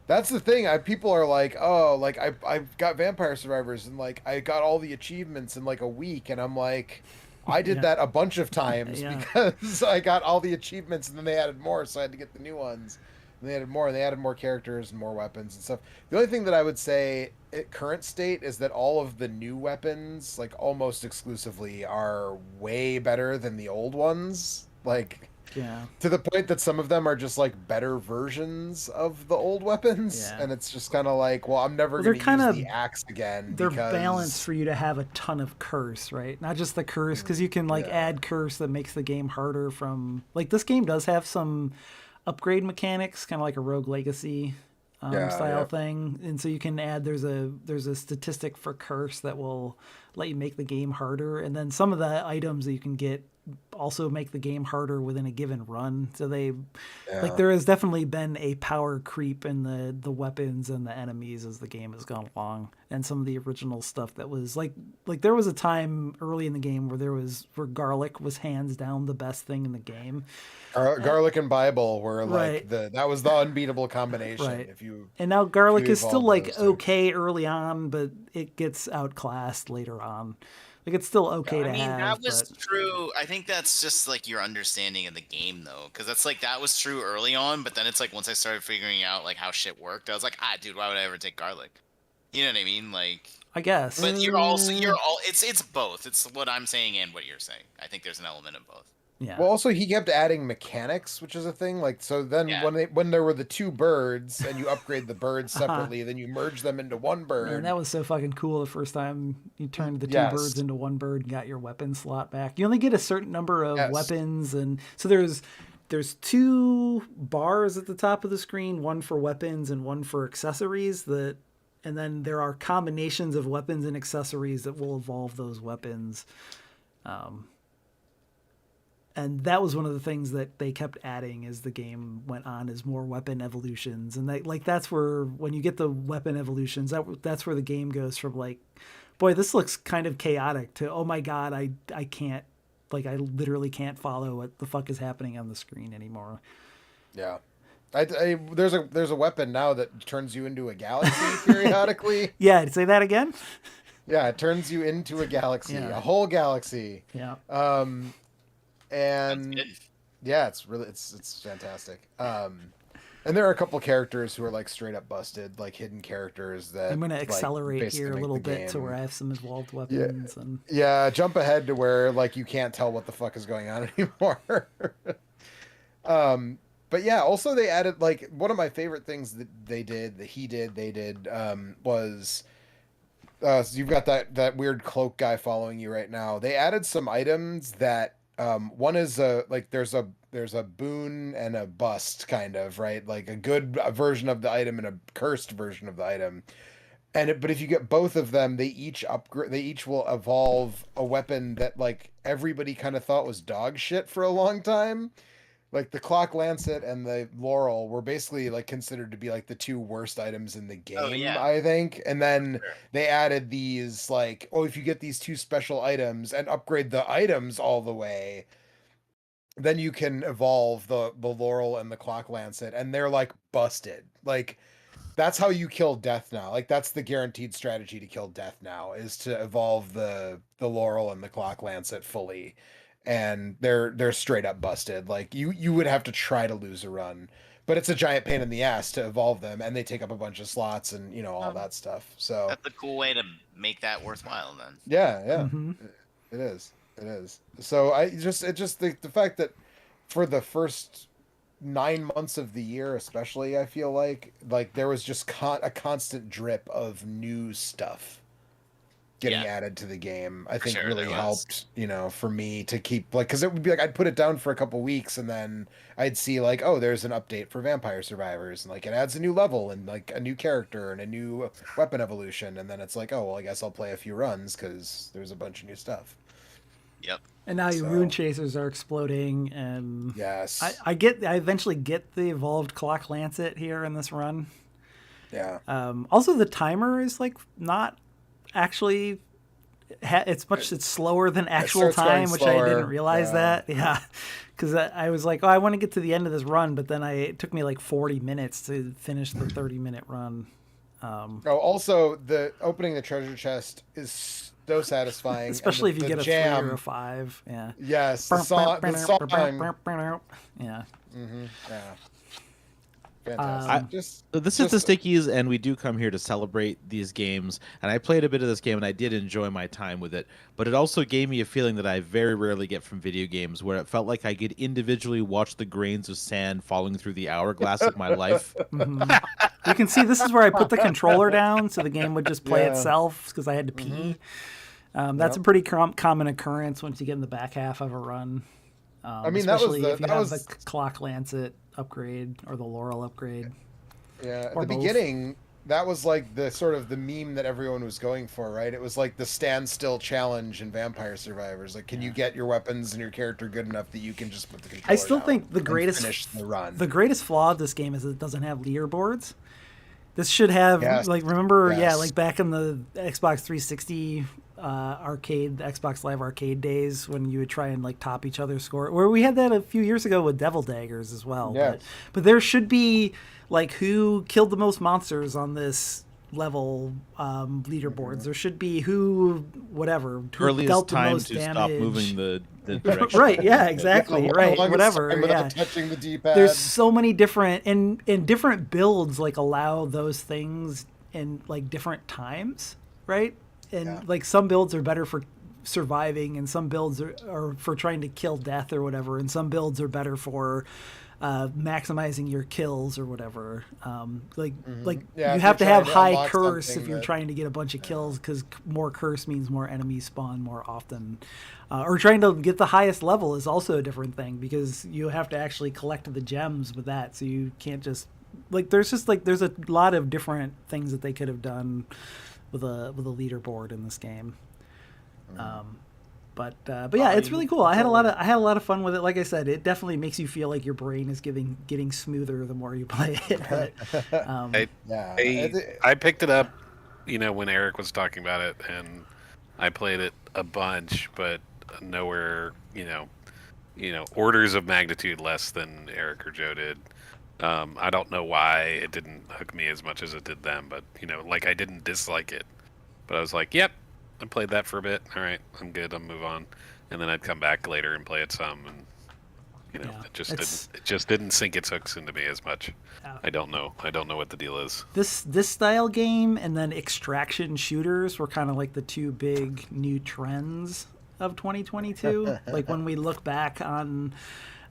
C: That's the thing. People are like, oh, like I got Vampire Survivors and like I got all the achievements in like a week, and I'm like, I did
A: Yeah.
C: that a bunch of times
A: Yeah.
C: because I got all the achievements and then they added more, so I had to get the new ones. And they added more, and they added more characters and more weapons and stuff. The only thing that I would say at current state is that all of the new weapons, like almost exclusively, are way better than the old ones. Like.
A: Yeah.
C: To the point that some of them are just like better versions of the old weapons,
A: Yeah.
C: and it's just kind of like, well, I'm never
A: Well,
C: going
A: they're
C: to use
A: kinda-
C: the axe again.
A: They're
C: because...
A: balanced for you to have a ton of curse, right? Not just the curse, because you can like
C: Yeah.
A: add curse that makes the game harder from like this game does have some upgrade mechanics, kind of like a Rogue Legacy style thing, and so you can add there's a statistic for curse that will let you make the game harder, and then some of the items that you can get also make the game harder within a given run. So like there has definitely been a power creep in the weapons and the enemies as the game has gone along, and some of the original stuff that was like there was a time early in the game where garlic was hands down the best thing in the game.
C: Garlic and Bible were like
A: Right.
C: that was the unbeatable combination.
A: Right.
C: If you
A: And now garlic
C: you
A: is still
C: evolve
A: like
C: those two.
A: okay early on, but it gets outclassed later on. Like it's still okay to
D: I mean,
A: have.
D: that was
A: but...
D: true. I think that's just like your understanding of the game, though, because that's like that was true early on. But then it's like once I started figuring out like how shit worked, I was like, dude, why would I ever take garlic? You know what I mean? Like,
A: I guess.
D: But you're all it's both. It's what I'm saying and what you're saying. I think there's an element of both.
A: Yeah.
C: Well, also he kept adding mechanics, which is a thing. Like, so then
D: Yeah.
C: when there were the two birds and you upgrade the birds separately, then you merge them into one bird.
A: Man, that was so fucking cool the first time you turned the two
C: Yes.
A: birds into one bird and got your weapon slot back. You only get a certain number of
C: Yes.
A: weapons, and so there's two bars at the top of the screen, one for weapons and one for accessories, and then there are combinations of weapons and accessories that will evolve those weapons. And that was one of the things that they kept adding as the game went on, is more weapon evolutions. And that's where, when you get the weapon evolutions, that's where the game goes from like, boy, this looks kind of chaotic, to, oh my God, I can't, like, I literally can't follow what the fuck is happening on the screen anymore.
C: Yeah. There's a weapon now that turns you into a galaxy periodically.
A: Yeah, say that again?
C: Yeah, it turns you into a galaxy,
A: Yeah.
C: a whole galaxy.
A: Yeah.
C: And
D: That's good.
C: yeah, it's fantastic. And there are a couple characters who are like straight up busted, like hidden characters that
A: I'm going to
C: like,
A: accelerate
C: basically
A: here a
C: make
A: little
C: the
A: bit to
C: game-
A: where I have some evolved weapons. And
C: Yeah, jump ahead to where like you can't tell what the fuck is going on anymore. But yeah, also they added, like, one of my favorite things that they did was so you've got that weird cloak guy following you right now. They added some items that one is there's a boon and a bust, kind of, right? Like a good version of the item and a cursed version of the item. But if you get both of them, they each will evolve a weapon that like everybody kind of thought was dog shit for a long time. Like the clock lancet and the laurel were basically like considered to be like the two worst items in the game,
D: yeah.
C: I think. And then
D: Sure.
C: they added these like, oh, if you get these two special items and upgrade the items all the way, then you can evolve the laurel and the clock lancet, and they're like busted. Like that's how you kill death now. Like that's the guaranteed strategy to kill death now, is to evolve the laurel and the clock lancet fully. And they're straight up busted. Like you would have to try to lose a run, but it's a giant pain in the ass to evolve them, and they take up a bunch of slots and all that stuff. So
D: That's a cool way to make that worthwhile then.
C: yeah,
A: Mhm.
C: it is. So the fact that for the first 9 months of the year, especially, I feel like there was just a constant drip of new stuff getting
D: Yeah.
C: added to the game. I think
D: sure,
C: really
D: there was.
C: helped, for me to keep, like, because it would be like I'd put it down for a couple weeks and then I'd see like, oh, there's an update for Vampire Survivors, and like it adds a new level and like a new character and a new weapon evolution, and then it's like, oh well, I guess I'll play a few runs because there's a bunch of new stuff.
D: Yep.
A: And now your
C: So-
A: rune chasers are exploding, and
C: Yes.
A: I eventually get the evolved clock lancet here in this run.
C: Yeah.
A: Also, the timer is like not actually. It's slower than actual
C: starts going
A: time, which I
C: slower,
A: didn't realize
C: yeah.
A: that. Yeah, because I was like, oh, I want to get to the end of this run, but then it took me like 40 minutes to finish the 30-minute run.
C: Oh, also the opening the treasure chest is so satisfying, and
A: Especially if you
C: the
A: get a
C: jam.
A: 3 or a 5. Yeah.
C: Yes, the song.
A: Yeah.
C: Yeah. Fantastic.
B: So this is the Stickies, and we do come here to celebrate these games. And I played a bit of this game, and I did enjoy my time with it. But it also gave me a feeling that I very rarely get from video games, where it felt like I could individually watch the grains of sand falling through the hourglass of my life.
A: Mhm. You can see this is where I put the controller down, so the game would just play
C: Yeah.
A: itself because I had to pee. That's a pretty common occurrence once you get in the back half of a run.
C: I mean, that was
A: especially
C: the-
A: if you
C: that
A: have
C: was-
A: the clock lancet upgrade or the laurel upgrade.
C: Yeah,
A: Or
C: at the
A: both.
C: beginning, that was like the sort of the meme that everyone was going for, right? It was like the standstill challenge in Vampire Survivors. Like, can you get your weapons and your character good enough that you can just put the controller
A: I still
C: down
A: think the
C: and
A: greatest
C: finish the run.
A: The greatest flaw of this game is it doesn't have leaderboards. This should have
C: Yes.
A: remember
C: Yes.
A: like back in the Xbox 360 arcade, the Xbox Live Arcade days when you would try and like top each other's score. Where we had that a few years ago with Devil Daggers as well.
C: Yeah.
A: But there should be like who killed the most monsters on this level leaderboards. There should be who
B: Earliest
A: dealt the
B: time
A: most
B: to
A: damage.
B: stop moving the direction.
A: Right, yeah, exactly.
C: The
A: Right,
C: longest
A: whatever.
C: time
A: Yeah.
C: without touching the D-pad.
A: There's so many different and different builds like allow those things in like different times, right?
C: Yeah.
A: like some builds are better for surviving, and some builds are for trying to kill death or whatever, and some builds are better for maximizing your kills or whatever. Like
C: Yeah,
A: you
C: if
A: have to
C: you're
A: have
C: trying to
A: high
C: unlock
A: curse
C: something
A: if you're
C: that-
A: trying to get a bunch of kills, because more curse means more enemies spawn more often. Or trying to get the highest level is also a different thing, because you have to actually collect the gems with that, so you can't just there's a lot of different things that they could have done with a leaderboard in this game. But yeah, it's really cool. I had a lot of fun with it. Like I said, it definitely makes you feel like your brain is getting smoother the more you play it. But,
E: I picked it up, when Eric was talking about it, and I played it a bunch, but nowhere, orders of magnitude less than Eric or Joe did. I don't know why it didn't hook me as much as it did them, but I didn't dislike it, but I was like, yep, I played that for a bit. All right, I'm good. I'll move on, and then I'd come back later and play it some, and it just didn't sink its hooks into me as much. I don't know what the deal is.
A: This style game and then extraction shooters were kind of like the two big new trends of 2022. Like when we look back on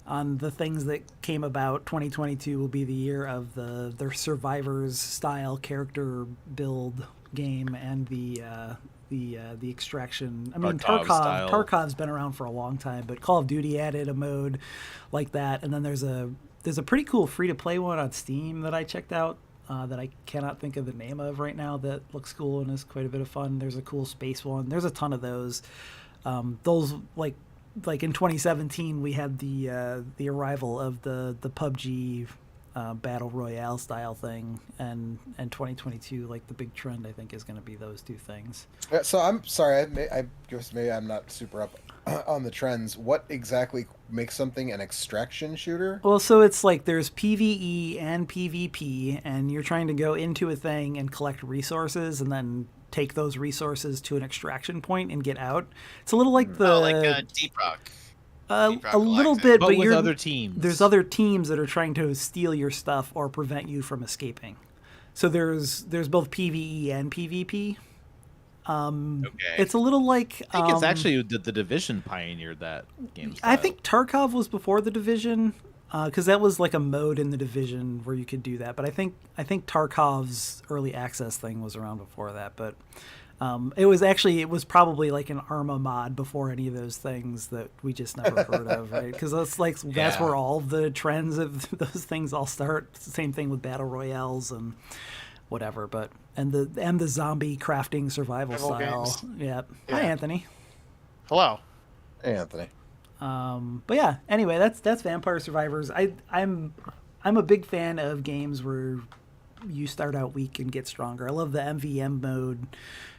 A: the things that came about, 2022 will be the year of their Survivors style character build game and the extraction. I mean, Tarkov's been around for a long time, but Call of Duty added a mode like that, and then there's a pretty cool free to play one on Steam that I checked out that I cannot think of the name of right now. That looks cool and is quite a bit of fun. There's a cool space one. There's a ton of those. Those like in 2017 we had the arrival of the PUBG battle royale style thing, and 2022, like the big trend I think is going to be those two things.
C: So I'm sorry, I guess maybe I'm not super up on the trends. What exactly makes something an extraction shooter?
A: Well, so it's like there's PvE and PvP, and you're trying to go into a thing and collect resources and then take those resources to an extraction point and get out. It's a little like
D: Deep Rock.
A: A little bit, but
B: with other teams.
A: There's other teams that are trying to steal your stuff or prevent you from escaping. So there's both PvE and PvP.
D: Okay.
A: It's a little like
B: I think it's actually the Division pioneered that game style.
A: I think Tarkov was before the Division, because that was like a mode in the Division where you could do that. But I think Tarkov's early access thing was around before that. But it was probably like an Arma mod before any of those things that we just never heard of, right? Because that's where all the trends of those things all start. It's the same thing with battle royales and whatever, but and the zombie crafting survival style.
F: Games.
A: Yeah.
F: Yeah.
A: Hi, Anthony.
F: Hello.
C: Hey, Anthony.
A: But yeah. Anyway, that's Vampire Survivors. I'm a big fan of games where you start out weak and get stronger. I love the MVM mode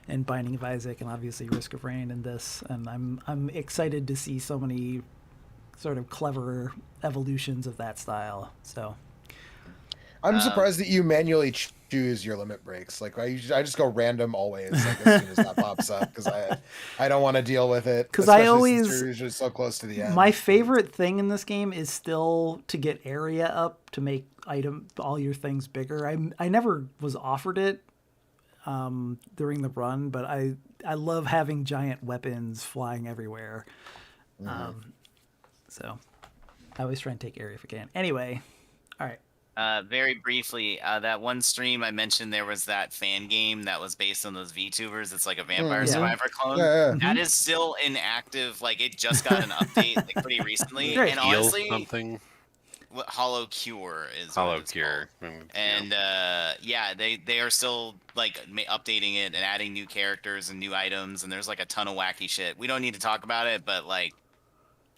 A: and Binding of Isaac, and obviously Risk of Rain in this. And I'm excited to see so many sort of clever evolutions of that style. So
C: I'm surprised that you manually choose your limit breaks. Like I just go random always, like as soon as that pops up, because I don't want to deal with it.
A: Because I
C: especially
A: always
C: since you're usually so close to the end.
A: My favorite thing in this game is still to get area up to make all your things bigger. I never was offered it during the run, but I love having giant weapons flying everywhere. So I always try and take area if I can. Anyway, all right.
D: Very briefly, that one stream I mentioned, there was that fan game that was based on those VTubers. It's like a Vampire Survivor clone.
C: Yeah.
D: That is still inactive. Like it just got an update like pretty recently.
A: Great.
D: And honestly,
E: Something.
D: Hollow Cure is
E: Hollow
D: what it's
E: Cure.
D: called. And yeah, they are still like updating it and adding new characters and new items. And there's like a ton of wacky shit. We don't need to talk about it, but like.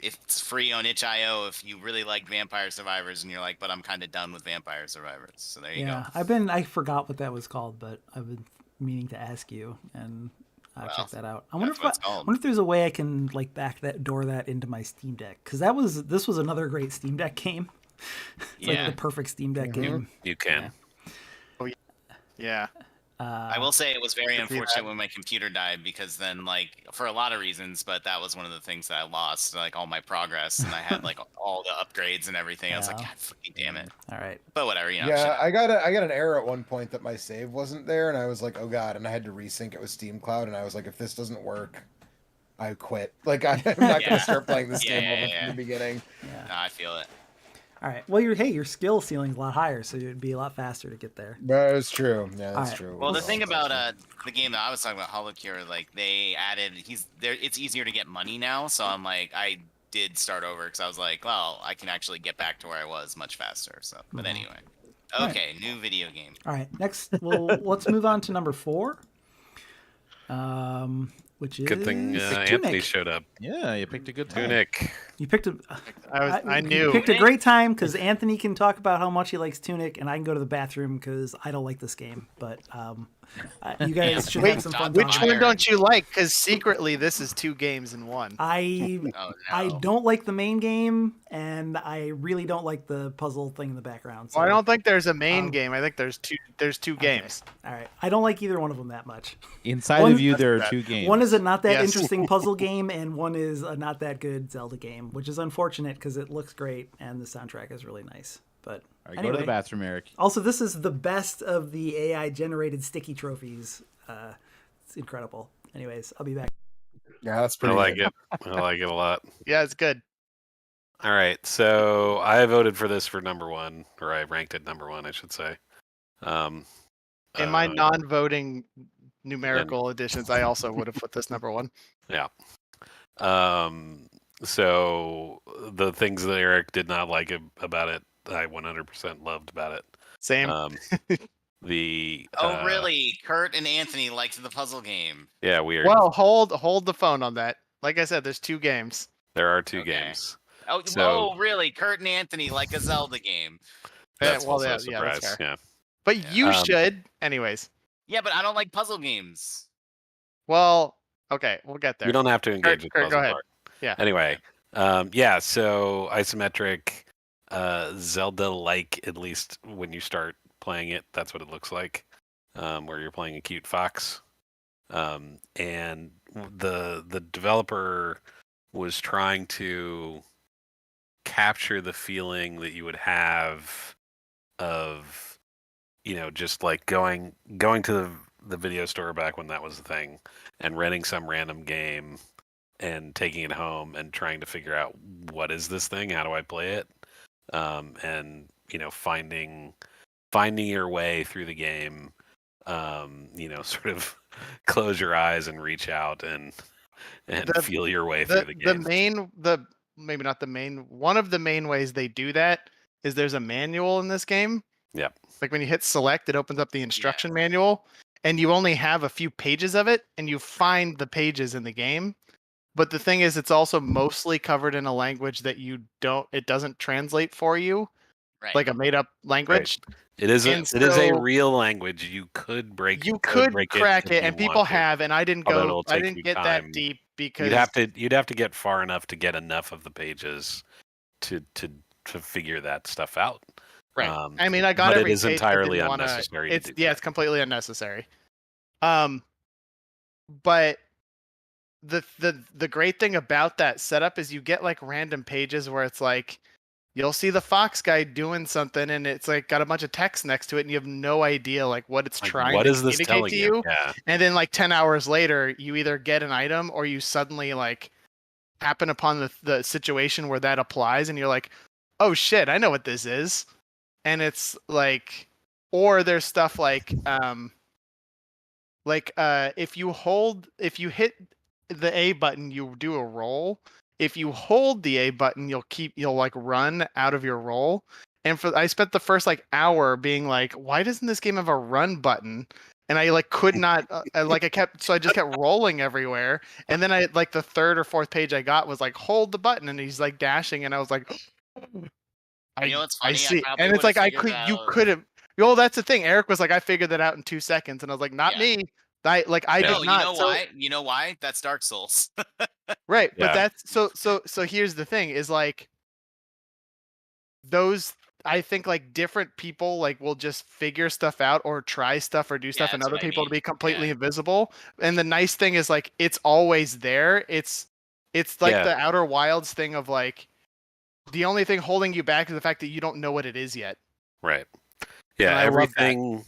D: It's free on itch.io if you really like Vampire Survivors and you're like, but I'm kind of done with Vampire Survivors. So there you go.
A: I forgot what that was called, but I've been meaning to ask you, and check that out. I wonder if there's a way I can like door that into my Steam Deck, because this was another great Steam Deck game. It's like the perfect Steam Deck game.
E: You can.
F: Yeah.
D: I will say it was very
F: Could be
D: unfortunate
F: that.
D: when my computer died because then, like, for a lot of reasons, but that was one of the things that I lost, like all my progress, and I had like all the upgrades and everything. I was like,
A: Yeah.
D: God, fucking damn it.
A: All right.
D: But whatever, you know.
C: Yeah,
D: shit
C: I got an error at one point that my save wasn't there, and I was like, oh god, and I had to resync it with Steam Cloud, and I was like, if this doesn't work, I quit. Like I'm not
D: Yeah.
C: gonna start playing this
D: Yeah,
C: game over
D: yeah.
C: from the beginning.
A: Yeah.
D: No, I feel it.
A: All right. Well, your skill ceiling's a lot higher, so it'd be a lot faster to get there.
C: That is true. Yeah, that's
A: Alright.
C: true.
D: Well, the
C: It's
D: thing
C: all
D: about
C: faster.
D: the game that I was talking about, Holocure, like they added, he's there. It's easier to get money now, so I'm like, I did start over because I was like, well, I can actually get back to where I was much faster. So, but anyway,
A: Alright.
D: okay, new video game.
A: All right. Next, let's move on to number 4. Which is
E: Good thing
A: Tunic.
E: Anthony showed up.
B: Yeah, you picked a good time.
E: Tunic.
A: You picked a.
F: I
A: You
F: knew.
A: picked a great time because Anthony can talk about how much he likes Tunic, and I can go to the bathroom because I don't like this game. But you guys should
F: Wait,
A: have some fun.
F: Which
A: talking.
F: one don't you like? Because secretly, this is 2 games in one.
A: I
D: Oh no.
A: I don't like the main game, and I really don't like the puzzle thing in the background. So,
F: Well, I don't think there's a main game. I think there's two games.
A: All right, I don't like either one of them that much.
B: Inside
A: One-
B: of you, there are 2 games.
A: One is a not that
F: Yes.
A: interesting puzzle game, and one is a not that good Zelda game, which is unfortunate because it looks great and the soundtrack is really nice. But
B: All right,
A: anyway,
B: go to the bathroom, Eric.
A: also this is the best of the AI generated sticky trophies. It's incredible. Anyways, I'll be back.
C: Yeah, that's
E: I
C: pretty
E: like
C: good.
E: it. I like it a lot.
F: Yeah, it's good.
E: All right, so I voted for this for number 1, or I ranked it number 1, I should say.
F: In my non-voting numerical editions, I also would have put this number 1.
E: Yeah. So the things that Eric did not like about it, I 100% loved about it.
F: Same.
E: The
D: Oh really? Kurt and Anthony liked the puzzle game.
E: yeah, weird.
F: Well, hold the phone on that. Like I said, there's 2 games.
E: There are 2
D: Okay.
E: games.
D: Oh,
E: So-
D: whoa, really? Kurt and Anthony like a Zelda game.
E: That's
F: well,
E: also
F: yeah,
E: a surprise.
F: that's fair.
E: Yeah.
F: But you should, anyways.
D: Yeah, but I don't like puzzle games.
F: Well, okay, we'll get there.
E: You don't have to engage with
F: Kurt,
E: puzzle
F: go ahead.
E: part.
F: Yeah.
E: Anyway, yeah. So isometric, Zelda-like, at least when you start playing it, that's what it looks like. Where you're playing a cute fox, and the developer was trying to capture the feeling that you would have of, just like going to the video store back when that was the thing, and renting some random game and taking it home and trying to figure out, what is this thing? How do I play it? And finding your way through the game. Sort of close your eyes and reach out and feel your way through the game.
F: Maybe not the main, one of the main ways they do that is there's a manual in this game.
E: Yep.
F: Like when you hit select, it opens up the instruction manual, and you only have a few pages of it, and you find the pages in the game. But the thing is, it's also mostly covered in a language that it doesn't translate for you,
D: Right.
F: like a made up language.
E: It is
F: And
E: it is a
F: so-
E: real language. You could break.
F: You could
E: break
F: crack
E: if
F: it,
E: you
F: and people
E: want to.
F: have, and I didn't
E: Although
F: go.
E: it'll
F: I
E: take
F: didn't
E: you
F: get
E: time.
F: that deep because
E: You'd have to get far enough to get enough of the pages to figure that stuff out.
F: Right. I mean, I got
E: but
F: every
E: it is
F: page, I
E: entirely
F: didn't wanna-
E: unnecessary.
F: It's
E: to do
F: yeah,
E: that.
F: it's completely unnecessary. But the great thing about that setup is you get like random pages where it's like you'll see the fox guy doing something, and it's like got a bunch of text next to it, and you have no idea like what it's
E: Like,
F: trying
E: what
F: to
E: is this
F: communicate
E: telling
F: to you.
E: Yeah.
F: And then like 10 hours later, you either get an item or you suddenly like happen upon the situation where that applies, and you're like, oh shit, I know what this is. And it's like, or there's stuff like if you hit the A button, you do a roll. If you hold the A button, you'll like run out of your roll. And I spent the first like hour being like, why doesn't this game have a run button? And I like could not I just kept rolling everywhere. And then I like the 3rd or 4th page I got was like, hold the button, and he's like dashing, and I was like,
D: You know what's funny?
F: I see.
D: probably
F: And it's
D: would've
F: like
D: figured
F: you
D: out-
F: could have. Well, that's the thing. Eric was like, I figured that out in 2 seconds, and I was like, not
D: Yeah.
F: me. I
D: No,
F: did not.
D: you know
F: So-
D: why? You know why? That's Dark Souls.
F: Right,
E: Yeah.
F: but that's so here's the thing is like those I think like different people like will just figure stuff out or try stuff or do stuff, and
D: that's
F: other
D: what I
F: people to
D: mean.
F: be completely
D: Yeah.
F: invisible. And the nice thing is like it's always there. It's like
E: Yeah.
F: the Outer Wilds thing of like the only thing holding you back is the fact that you don't know what it is yet.
E: Right. Yeah.
F: And I love that.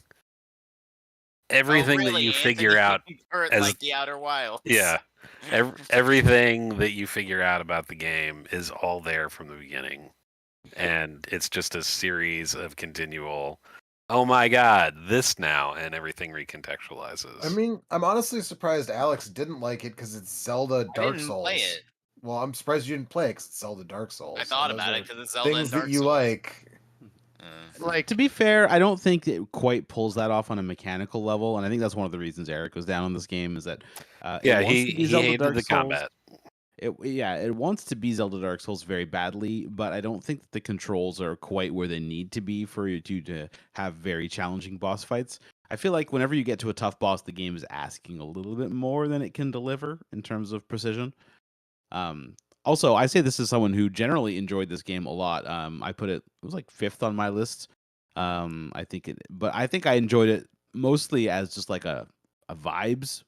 E: Everything
D: oh,
E: that
D: really,
E: you
D: Anthony?
E: figure out
D: Or
E: as
D: like the Outer Wilds.
E: yeah, everything that you figure out about the game is all there from the beginning, and it's just a series of continual. Oh my God! This now, and everything recontextualizes.
C: I mean, I'm honestly surprised Alex didn't like it because it's Zelda
D: I
C: Dark
D: didn't
C: Souls.
D: play it.
C: Well, I'm surprised you didn't play it because it's Zelda Dark Souls.
D: I
C: and
D: thought
C: those
D: about
C: are
D: it because it's Zelda
C: things
D: and Dark
C: that you
D: Souls.
C: like.
F: Like
B: To be fair, I don't think it quite pulls that off on a mechanical level, and I think that's one of the reasons Eric was down on this game is that
E: Yeah,
B: it wants to be
E: he
B: Zelda
E: hated
B: Dark
E: the
B: Souls.
E: combat.
B: It wants to be Zelda Dark Souls very badly, but I don't think that the controls are quite where they need to be for you to have very challenging boss fights. I feel like whenever you get to a tough boss, the game is asking a little bit more than it can deliver in terms of precision. Also, I say this as someone who generally enjoyed this game a lot. I put it was like 5th on my list. But I think I enjoyed it mostly as just like a vibes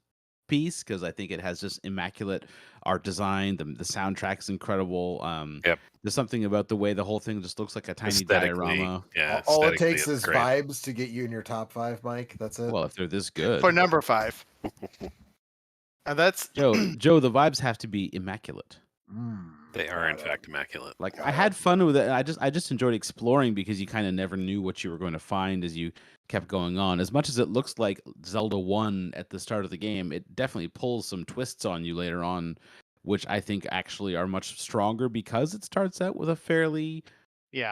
B: piece because I think it has just immaculate art design. The soundtrack is incredible.
E: Yep.
B: There's something about the way the whole thing just looks like a tiny
E: Aesthetically,
B: diorama.
E: yeah.
C: All it
E: aesthetically,
C: takes
E: it's
C: is
E: great.
C: vibes to get you in your top 5, Mike. That's it.
B: Well, if they're this good,
F: for number 5. That's
B: Joe, the vibes have to be immaculate.
E: They are in fact immaculate.
B: Like I had fun with it. I just enjoyed exploring because you kind of never knew what you were going to find as you kept going on. As much as it looks like Zelda 1 at the start of the game, it definitely pulls some twists on you later on, which I think actually are much stronger because it starts out with a fairly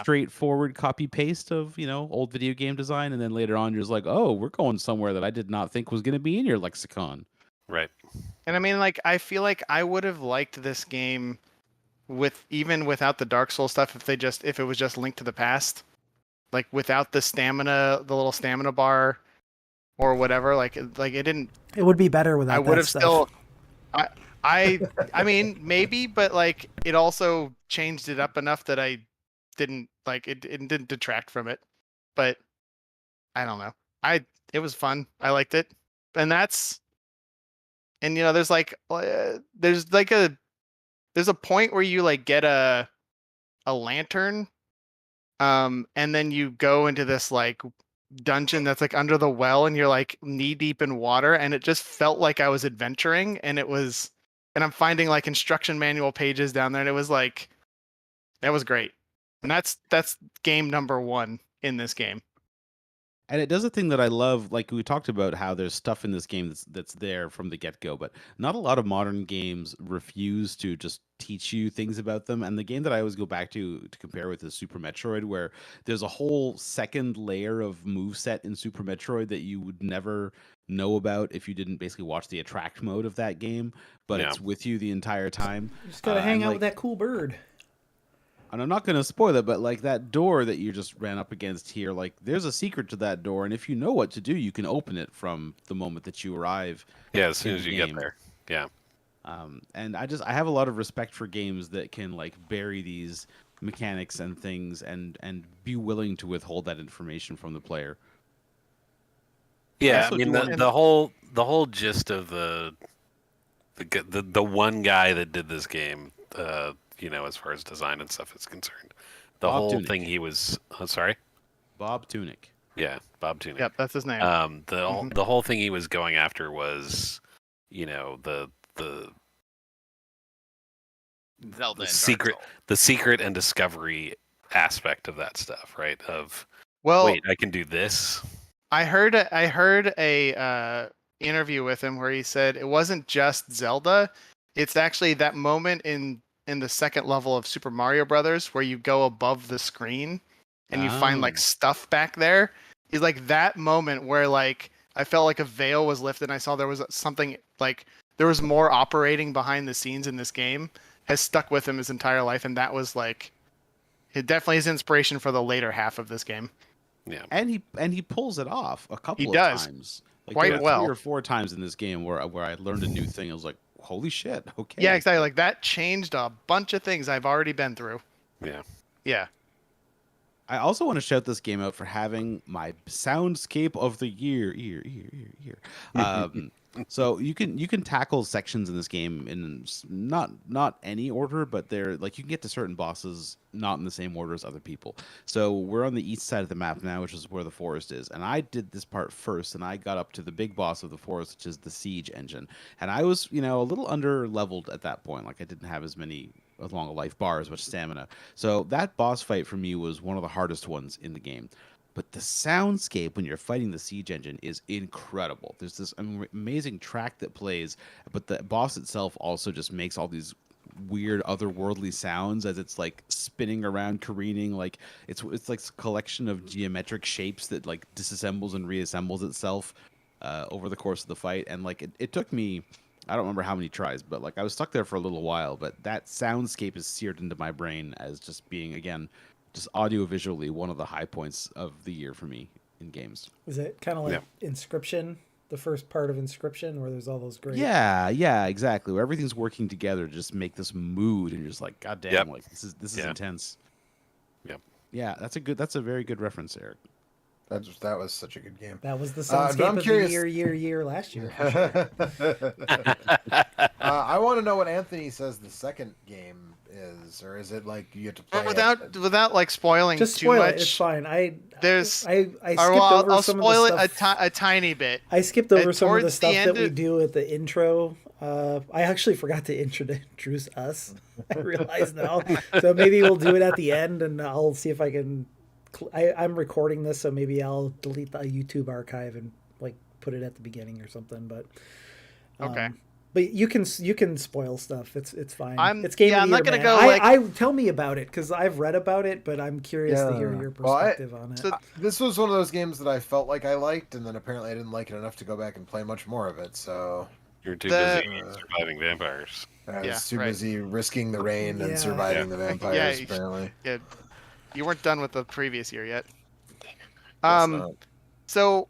B: straightforward copy paste of, old video game design, and then later on you're just like, "Oh, we're going somewhere that I did not think was going to be in your lexicon."
E: Right.
F: And I mean, like, I feel like I would have liked this game even without the Dark Souls stuff if it was just Link to the Past, like without the little stamina bar, or whatever. Like it didn't.
A: It would be better without.
F: I would have
A: stuff.
F: still. I mean, maybe, but like it also changed it up enough that I didn't like it. It didn't detract from it, but I don't know. It was fun. I liked it, and there's a point where you like get a lantern, and then you go into this like dungeon that's like under the well, and you're like knee deep in water, and it just felt like I was adventuring, and I'm finding like instruction manual pages down there, and it was like that was great, and that's game number 1 in this game.
B: And it does a thing that I love, like we talked about how there's stuff in this game that's there from the get-go, but not a lot of modern games refuse to just teach you things about them. And the game that I always go back to compare with is Super Metroid, where there's a whole second layer of moveset in Super Metroid that you would never know about if you didn't basically watch the attract mode of that game, but it's with you the entire time.
A: You just gotta hang out with that cool bird.
B: And I'm not going to spoil it, but like that door that you just ran up against here, like there's a secret to that door, and if you know what to do, you can open it from the moment that you arrive.
E: Yeah, as soon as you get there. Yeah.
B: And I have a lot of respect for games that can like bury these mechanics and things and be willing to withhold that information from the player.
E: Yeah, I mean the whole gist of the one guy that did this game, as far as design and stuff is concerned, Bob Tunick. Thing he was. Sorry,
B: Bob Tunick.
E: Yeah, Bob Tunick.
F: Yep, that's his name.
E: The whole thing he was going after was, the
D: Zelda
E: the secret and discovery aspect of that stuff, right? Wait, I can do this.
F: I heard a interview with him where he said it wasn't just Zelda. It's actually that moment in the second level of Super Mario Brothers where you go above the screen and you find like stuff back there. Is like that moment where like I felt like a veil was lifted and I saw there was something like there was more operating behind the scenes in this game has stuck with him his entire life, and that was like it definitely is inspiration for the later half of this game.
B: Yeah, and he pulls it off a couple of times. Like,
F: quite well.
B: 3 or 4 times in this game where I learned a new thing. I was like, holy shit, okay.
F: Yeah, exactly. Like that changed a bunch of things I've already been through.
E: Yeah.
F: Yeah.
B: I also want to shout this game out for having my soundscape of the year. So you can tackle sections in this game in not any order, but they're like you can get to certain bosses not in the same order as other people. So we're on the east side of the map now, which is where the forest is, and I did this part first, and I got up to the big boss of the forest, which is the siege engine, and I was a little under leveled at that point. Like I didn't have as long a life bar, as much stamina. So that boss fight for me was one of the hardest ones in the game. But the soundscape when you're fighting the siege engine is incredible. There's this amazing track that plays, but the boss itself also just makes all these weird otherworldly sounds as it's like spinning around, careening. Like it's like a collection of geometric shapes that like disassembles and reassembles itself over the course of the fight. And like it took me, I don't remember how many tries, but like I was stuck there for a little while. But that soundscape is seared into my brain as just being, again, just audio visually one of the high points of the year for me in games.
A: Is it kind of like Inscription, the first part of Inscription, where there's all those great...
B: Yeah, exactly. Where everything's working together to just make this mood, and you're just like, God damn, like this is intense.
E: Yep.
B: Yeah, that's a very good reference, Eric.
C: That was such a good game.
A: That was the soundscape of the year last year.
C: I want to know what Anthony says the second game is, or is it like you have to play
F: without like spoiling
A: Just
F: too
A: spoil
F: much?
A: It. It's fine. I skipped
F: I'll
A: over some
F: spoil
A: of the
F: it
A: stuff.
F: a tiny bit.
A: I skipped over some of the
F: towards
A: stuff
F: the
A: that
F: end
A: we
F: of-
A: do at the intro. I actually forgot to introduce us. I realize now. So maybe we'll do it at the end, and I'll see if I can. I'm recording this, so maybe I'll delete the YouTube archive and like put it at the beginning or something. But
F: Okay.
A: But you can spoil stuff. It's fine. It's game of the
F: I'm
A: year,
F: not gonna
A: man.
F: go like.
A: I tell me about it because I've read about it, but I'm curious to hear your perspective on it.
F: So-
C: This was one of those games that I felt like I liked, and then apparently I didn't like it enough to go back and play much more of it. So
E: You're too busy surviving vampires.
C: I was
F: Yeah,
C: too
F: right.
C: busy risking the rain
A: Yeah.
C: and surviving the vampires.
F: Yeah,
C: Apparently,
F: Yeah, you weren't done with the previous year yet.
C: Guess not.
F: So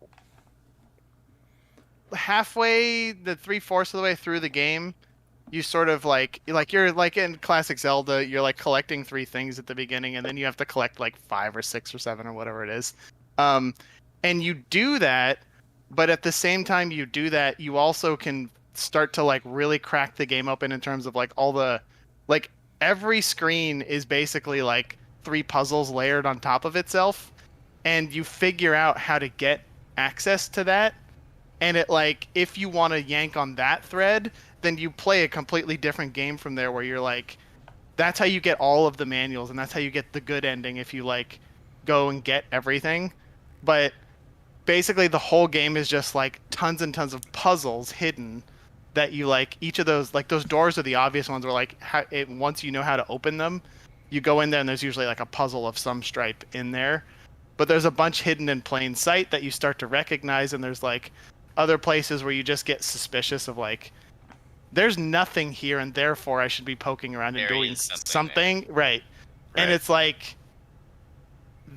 F: halfway, the 3/4 of the way through the game, you sort of you're like in classic Zelda, you're like collecting 3 things at the beginning, and then you have to collect like 5 or 6 or 7 or whatever it is. And you do that, but at the same time you do that, you also can start to like really crack the game open in terms of like all the like every screen is basically like 3 puzzles layered on top of itself, and you figure out how to get access to that. And it like if you want to yank on that thread, then you play a completely different game from there, where you're like, that's how you get all of the manuals, and that's how you get the good ending if you like go and get everything. But basically the whole game is just like tons and tons of puzzles hidden that you like. Each of those, like those doors are the obvious ones where like once you know how to open them, you go in there and there's usually like a puzzle of some stripe in there. But there's a bunch hidden in plain sight that you start to recognize, and there's like other places where you just get suspicious of like, there's nothing here, and therefore I should be poking around and
D: There
F: doing
D: is
F: something. Right. And
E: Right.
F: it's like,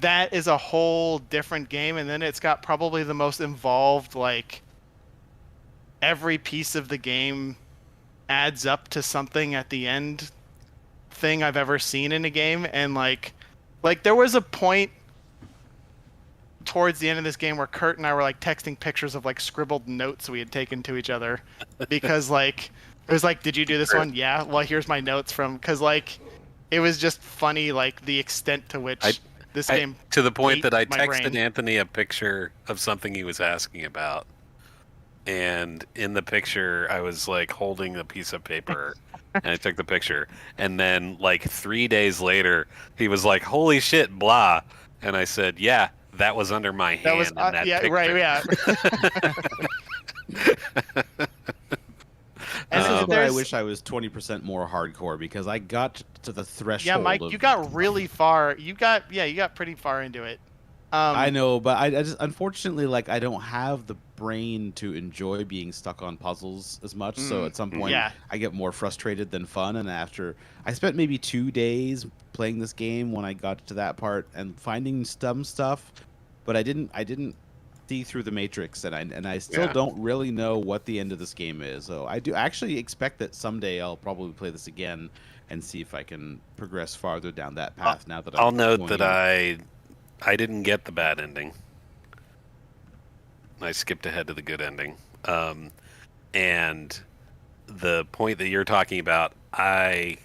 F: that is a whole different game. And then it's got probably the most involved, like every piece of the game adds up to something at the end thing I've ever seen in a game. And like there was a point towards the end of this game where Kurt and I were like texting pictures of like scribbled notes we had taken to each other, because like it was like, did you do this one? Yeah. Well, here's my notes from, because like it was just funny, like the extent to which this game
E: to the point
F: ate
E: that I
F: my
E: texted
F: brain.
E: Anthony a picture of something he was asking about, and in the picture I was like holding a piece of paper and I took the picture, and then like 3 days later he was like, holy shit, blah, and I said, yeah, that was under my hand
F: That was
E: in that
F: yeah,
E: picture.
F: right, yeah. And
B: This is
F: then
B: where I
F: there's-
B: wish I was 20% more hardcore, because I got to the threshold.
F: Yeah, Mike,
B: of,
F: you got really far. You got pretty far into it.
B: I know, but I just, unfortunately, like, I don't have the brain to enjoy being stuck on puzzles as much. So at some point,
F: yeah.
B: I get more frustrated than fun. And after I spent maybe 2 days playing this game when I got to that part and finding some stuff, but I didn't see through the matrix, and I still don't really know what the end of this game is. So I do actually expect that someday I'll probably play this again and see if I can progress farther down that path. Now that
E: I'll
B: I'm
E: note
B: going
E: that
B: in.
E: I I didn't get the bad ending. I skipped ahead to the good ending. And the point that you're talking about, I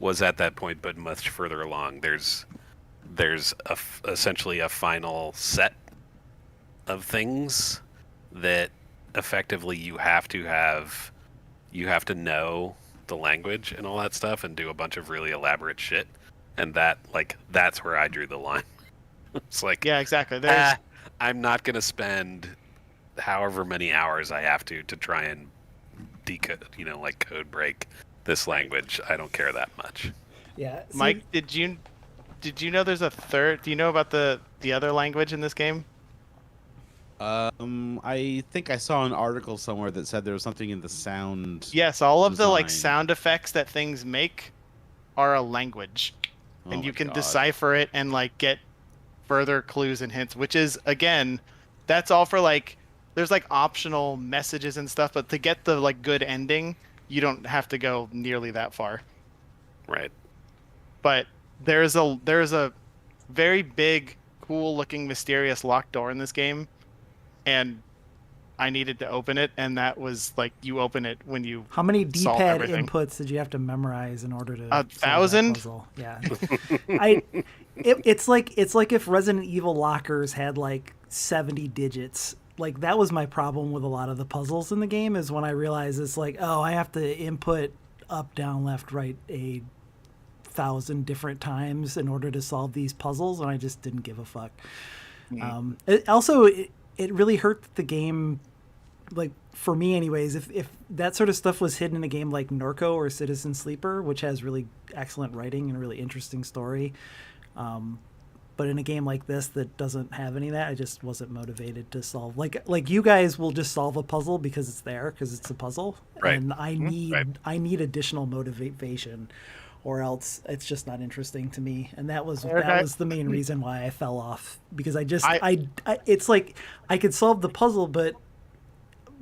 E: was at that point, but much further along. There's essentially a final set of things that effectively you have to know the language and all that stuff and do a bunch of really elaborate shit. And that's where I drew the line. It's like,
F: Yeah, exactly. There's
E: I'm not going to spend however many hours I have to try and decode, like code break this language. I don't care that much.
A: Yeah,
F: Mike, did you know there's a third? Do you know about the other language in this game?
B: I think I saw an article somewhere that said there was something in the sound.
F: Yes, all of the
B: design.
F: sound effects that things make are a language,
B: Oh
F: and you
B: my
F: can
B: God.
F: decipher it and get further clues and hints. Which is again, that's all for there's optional messages and stuff, but to get the good ending, you don't have to go nearly that far.
E: Right.
F: But there's a very big, cool looking, mysterious locked door in this game, and I needed to open it, and that was you open it when you
A: how many
F: solve
A: D-pad
F: everything.
A: inputs did you have to memorize in order to solve that
F: 1,000?
A: puzzle? Yeah, it's like if Resident Evil lockers had 70 digits. That was my problem with a lot of the puzzles in the game, is when I realized it's I have to input up, down, left, right 1,000 different times in order to solve these puzzles, and I just didn't give a fuck. It really hurt the game, for me anyways, if that sort of stuff was hidden in a game like Norco or Citizen Sleeper, which has really excellent writing and a really interesting story, but in a game like this that doesn't have any of that, I just wasn't motivated to solve. Like you guys will just solve a puzzle because it's there, because it's a puzzle,
E: Right.
A: and I need additional motivation, or else it's just not interesting to me. And that was the main reason why I fell off, because it's like I could solve the puzzle, but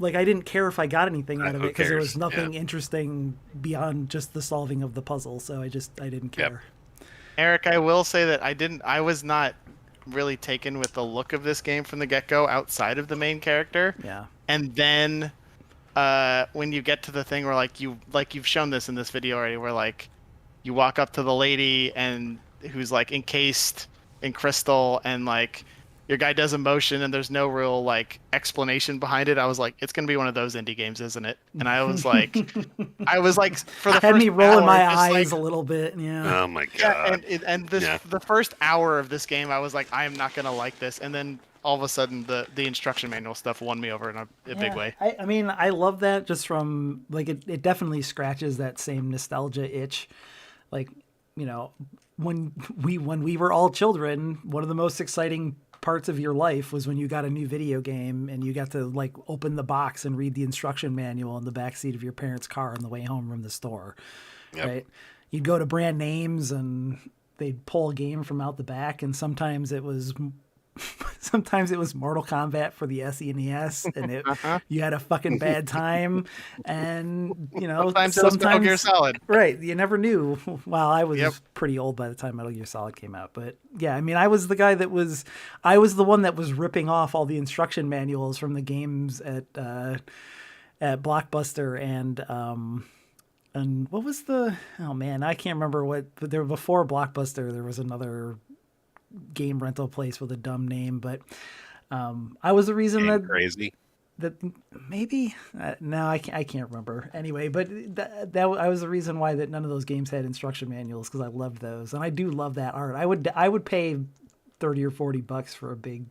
A: I didn't care if I got anything out of it, because there was nothing interesting beyond just the solving of the puzzle. So I didn't care.
E: Yep.
F: Eric, I will say that I was not really taken with the look of this game from the get-go outside of the main character.
A: Yeah.
F: And then when you get to the thing where you've shown this in this video already, where you walk up to the lady and who's encased in crystal, and your guy does a motion and there's no real explanation behind it. I was like, it's gonna be one of those indie games, isn't it? And I was like, for the
A: Had
F: first
A: me rolling
F: hour,
A: my
F: just,
A: eyes a little bit. Yeah.
E: Oh my
F: yeah,
E: God.
F: the first hour of this game, I was like, I am not gonna like this. And then all of a sudden, the instruction manual stuff won me over in a big way.
A: I mean, I love that, just from it definitely scratches that same nostalgia itch. When we were all children, one of the most exciting parts of your life was when you got a new video game and you got to open the box and read the instruction manual in the backseat of your parents' car on the way home from the store.
E: Yep.
A: Right? You'd go to Brand Names and they'd pull a game from out the back, and sometimes it was Mortal Kombat for the SNES, and you had a fucking bad time, and
F: Sometimes it was Metal Gear Solid.
A: Right, you never knew. Well, I was pretty old by the time Metal Gear Solid came out, but yeah, I mean, I was the one that was ripping off all the instruction manuals from the games at Blockbuster, and what was I can't remember but there before Blockbuster there was another game rental place with a dumb name, but I was the reason that maybe no, I can't remember anyway, but that I was the reason why that none of those games had instruction manuals, because I loved those, and I do love that art. I would pay $30 or $40 for a big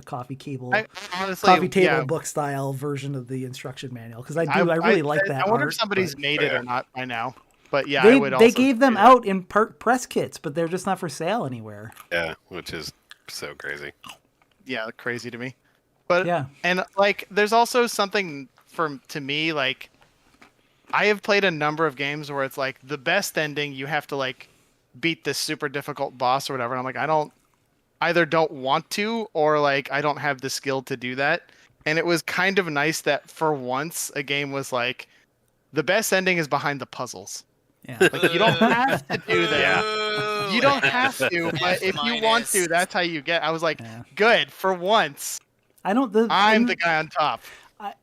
A: coffee table book style version of the instruction manual, because I really like that.
F: I wonder
A: art,
F: if somebody's made it or not by now. But yeah,
A: they gave them out in press kits, but they're just not for sale anywhere.
E: Yeah, which is so crazy.
F: Yeah, crazy to me. But
A: yeah,
F: and there's also something to me, I have played a number of games where it's the best ending, you have to beat this super difficult boss or whatever. And I'm I don't want to, or I don't have the skill to do that. And it was kind of nice that for once a game was the best ending is behind the puzzles.
A: Yeah.
F: Like you don't have to do that.
E: Yeah.
F: You don't have to, but if you want to, that's how you get. I was like,
A: Yeah.
F: good for once.
A: I don't.
F: I'm the guy on top.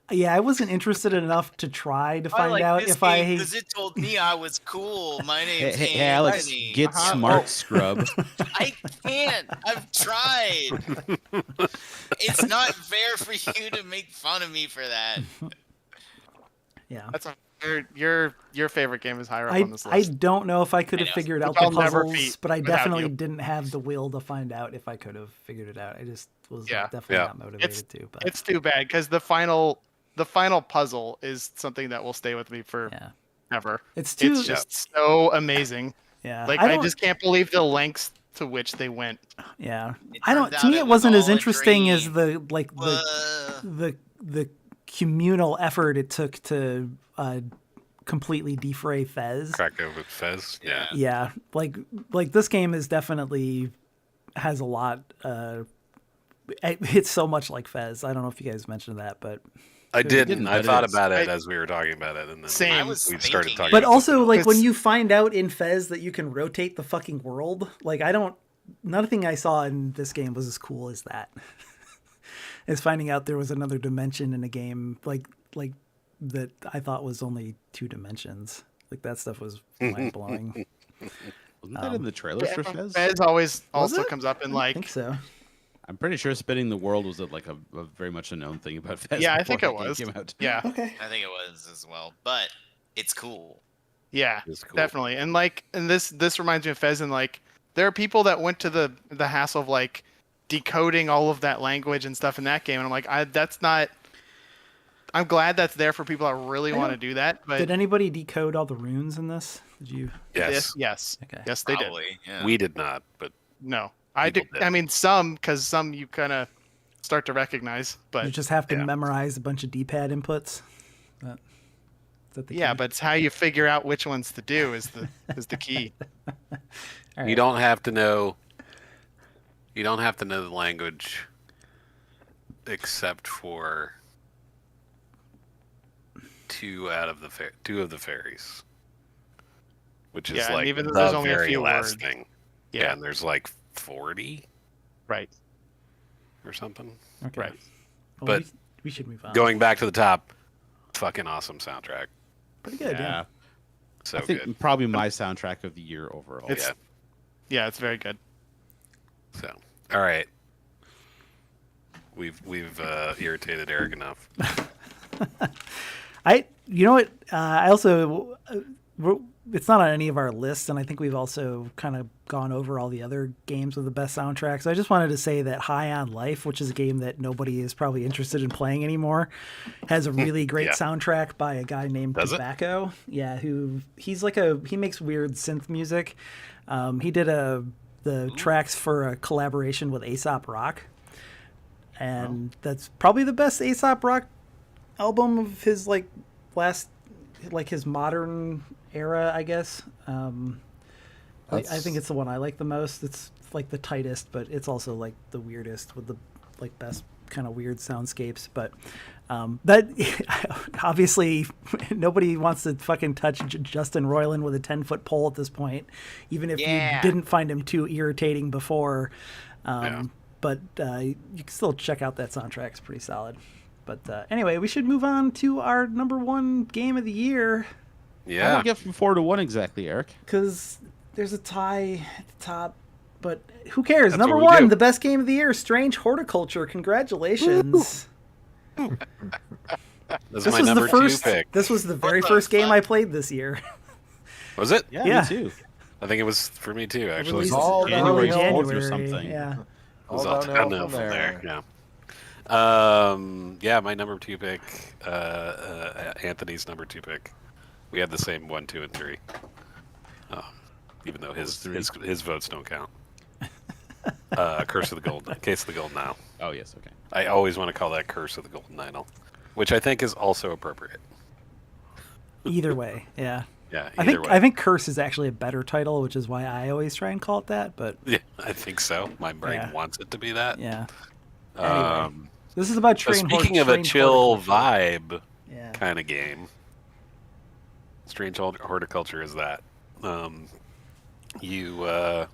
A: I wasn't interested enough to try to
D: I
A: find
D: like
A: out
D: this
A: if
D: game
A: I.
D: because it told me I was cool. My name's
B: Hey, Alex,
D: Anthony.
B: get smart, scrub.
D: I can't. I've tried. It's not fair for you to make fun of me for that.
A: Yeah.
F: That's your favorite game is higher up
A: I
F: on this list.
A: don't know if I could have
D: know.
A: figured out
F: Which
A: the
F: I'll never
A: puzzles,
F: beat
A: but I
F: without
A: definitely
F: you.
A: didn't have the will to find out if I could have figured it out. I just was
F: Yeah.
A: definitely
E: Yeah.
A: not motivated to. But
F: It's too bad because the final puzzle is something that will stay with me for
A: yeah,
F: ever.
A: it's too.
F: It's just so amazing.
A: yeah,
F: Like
A: I
F: I
A: don't.
F: just can't believe the lengths to which they went.
A: Yeah,
D: It
A: I don't.
D: turns
A: To
D: out
A: me,
D: it
A: it
D: was
A: wasn't as
D: all a
A: interesting as
D: dream.
A: the communal effort it took to completely defray Fez.
E: Crack over with Fez. Yeah.
A: Yeah, like this game is definitely has a lot. It's so much like Fez. I don't know if you guys mentioned that, but
E: I didn't. I
B: but
E: thought
B: it is.
E: about it as we were talking about it, and then
F: Same.
D: I was
E: we started
D: thinking
E: talking.
D: it.
A: but
E: about
A: also
E: something
A: like
E: else.
A: when you find out in Fez that you can rotate the fucking world, like nothing I saw in this game was as cool as that. Is finding out there was another dimension in a game like that I thought was only 2 dimensions. Like that stuff was mind blowing.
B: Wasn't that in the trailers for Fez?
F: Fez always also
A: it?
F: comes up in
A: I
F: like
A: think so.
B: I'm pretty sure spinning the world was like a very much a known thing about Fez.
F: Yeah, I
B: before
F: think it
B: the game
F: was.
B: came out.
F: Yeah.
A: Okay.
D: I think it was as well, but it's cool.
F: Yeah,
E: It's cool.
F: definitely. And this reminds me of Fez, and like there are people that went to the hassle of like decoding all of that language and stuff in that game, and I'm like, I'm glad that's there for people that really want to do that. But
A: Did anybody decode all the runes in this? Did you?
E: Yes,
F: yes,
A: Okay.
F: yes, they did.
D: Probably. Yeah.
E: we did not, but
F: No, I did.
E: People did.
F: I mean, because some you kind of start to recognize,
A: You
F: but
A: just have to
E: yeah.
A: memorize a bunch of D-pad inputs. Is that the
F: yeah,
A: key?
F: but it's how you figure out which ones to do is the key.
A: All
E: you
A: right.
E: don't have to know. You don't have to know the language, except for two of the fairies, which is
F: Yeah, and
E: like
F: even though
E: the
F: there's only a
E: very
F: few
E: last
F: words.
E: thing.
F: Yeah.
E: Yeah, and there's like 40
F: Right.
E: or something.
A: Okay.
F: Right.
A: Well,
E: But
A: we should move on.
E: Going back to the top, fucking awesome soundtrack.
A: Pretty good. Yeah.
E: So
B: I think
E: good.
B: probably my soundtrack of the year overall.
F: It's-
E: Yeah.
F: Yeah, it's very good.
E: So, all right. We've irritated Eric enough.
A: You know what? I also, it's not on any of our lists, and I think we've also kind of gone over all the other games with the best soundtracks. So I just wanted to say that High on Life, which is a game that nobody is probably interested in playing anymore, has a really great
E: Yeah.
A: soundtrack by a guy named
E: Does it?
A: Tobacco. Yeah, he makes weird synth music. He did the tracks for a collaboration with Aesop Rock, and that's probably the best Aesop Rock album of his his modern era, I guess. I think it's the one I like the most. It's like the tightest, but it's also like the weirdest with the like best kind of weird soundscapes. But that obviously nobody wants to fucking touch Justin Roiland with a 10-foot pole at this point, even if you didn't find him too irritating before. But you can still check out that soundtrack. It's pretty solid. But anyway, we should move on to our number 1 game of the year,
B: How do
E: Yeah.
B: we get from 4 to 1 exactly, Eric?
A: because there's a tie at the top. But who cares?
E: That's
A: Number
E: what we
A: 1,
E: do.
A: the best game of the year, Strange Horticulture. Congratulations.
E: This
A: This
E: is my
A: was
E: number
A: the first.
E: 2 pick.
A: This was the very
D: the
A: first game
D: fuck?
A: I played this year.
E: Was it?
B: Yeah,
A: Yeah.
B: me too.
E: I think it was for me too, actually.
A: Released
C: all
A: in
C: January
A: early
B: 4th or something.
A: Yeah.
E: It was
C: All
E: all
C: downhill
E: downhill
C: from
E: from there.
C: there.
E: Yeah, my number 2 pick, Anthony's number 2 pick. We had the same 1, 2, and 3. Even though his votes don't count. Curse of the Golden, Case of the Golden Isle.
B: Oh yes, okay.
E: I always want to call that Curse of the Golden Idol, which I think is also appropriate.
A: Either way, yeah.
E: Yeah,
A: I
E: either
A: think
E: way.
A: Curse is actually a better title, which is why I always try and call it that. But
E: Yeah, I think so. My brain
A: Yeah.
E: wants it to be that.
A: yeah, this is about
E: So speaking of a chill vibe
A: Yeah.
E: kind of game, strange horticulture is that. You
A: Do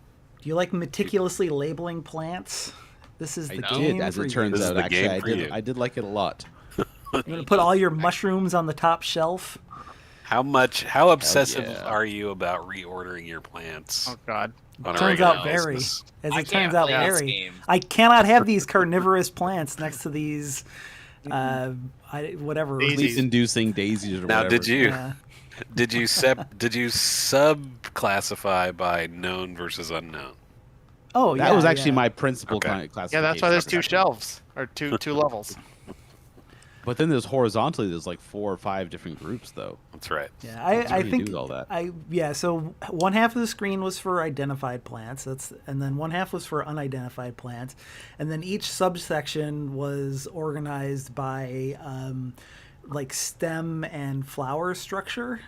A: you like meticulously labeling plants? This is
B: I
A: the
B: did,
A: game
B: as
A: for
B: it
A: you.
B: turns
E: This is
B: out.
E: the
B: Actually,
E: game for you.
B: I did like it a lot.
A: You're gonna put all your mushrooms on the top shelf.
E: how obsessive
B: yeah.
E: are you about reordering your plants?
F: Oh God.
E: On a
A: Turns
E: regular
A: out very.
E: basis?
A: As
D: I
A: it
D: can't
A: turns out,
D: play this
A: very.
D: game.
A: I cannot have these carnivorous plants next to these, whatever.
F: Daisies.
B: Sleep-inducing daisies or
E: Now,
B: whatever.
E: did you
A: Yeah.
E: did you sub-classify by known versus unknown?
A: Oh,
B: That
A: yeah,
B: was actually
A: yeah.
B: my principal
E: Okay.
B: classification.
F: Yeah, that's why there's two shelves or two levels.
B: But then there's horizontally, there's like 4 or 5 different groups, though.
A: Yeah,
E: That's right.
A: I
B: How do you
A: think
B: do all that?
A: So one half of the screen was for identified plants. And then one half was for unidentified plants, and then each subsection was organized by like stem and flower structure,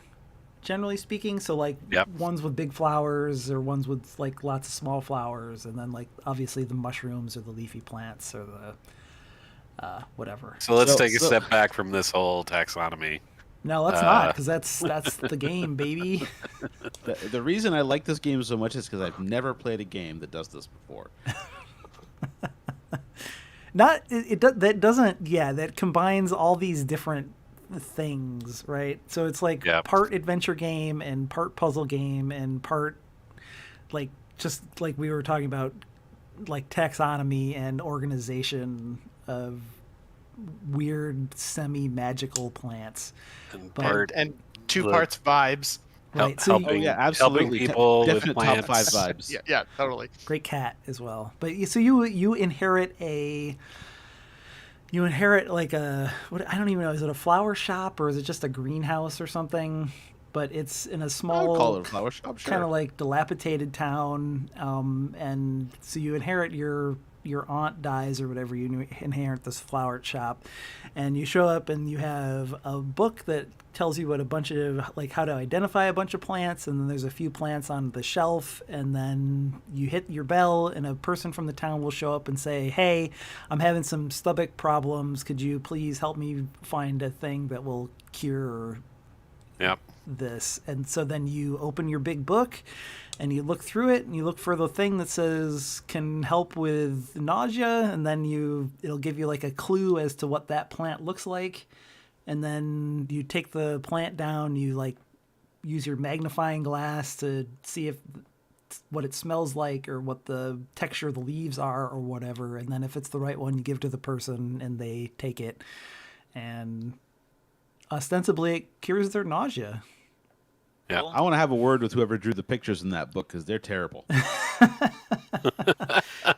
A: generally speaking. So like
E: Yep.
A: ones with big flowers or ones with like lots of small flowers, and then like obviously the mushrooms or the leafy plants or the whatever.
E: So let's take a
B: so-
E: step back from this whole taxonomy.
A: No, let's not, because that's the game, baby.
B: The reason I like this game so much is because I've never played a game that does this before.
A: That combines all these different things, right? So it's like
E: Yep.
A: part adventure game and part puzzle game and part like just like we were talking about, like taxonomy and organization of weird semi-magical plants.
E: And
A: But-
E: part
F: And two
E: Look.
F: parts vibes.
A: Right. So
E: helping,
B: Oh, yeah,
E: helping
B: absolutely.
E: people with
B: Definite top
E: plants.
B: 5 vibes.
F: Yeah, totally.
A: great cat as well. But so you inherit like a what, I don't even know, is it a flower shop or is it just a greenhouse or something? But it's in a
B: I would
A: small
B: call it a flower shop, sure.
A: kind of like dilapidated town, and so you inherit your aunt dies or whatever, you inherit this flower shop, and you show up and you have a book that tells you what a bunch of like how to identify a bunch of plants, and then there's a few plants on the shelf, and then you hit your bell and a person from the town will show up and say, hey, I'm having some stomach problems, could you please help me find a thing that will cure
E: Yep.
A: this. And so then you open your big book and you look through it and you look for the thing that says can help with nausea, and then it'll give you like a clue as to what that plant looks like, and then you take the plant down, you like use your magnifying glass to see if what it smells like or what the texture of the leaves are or whatever, and then if it's the right one you give to the person and they take it, and ostensibly it cures their nausea.
E: Yeah.
B: I want to have a word with whoever drew the pictures in that book because they're terrible.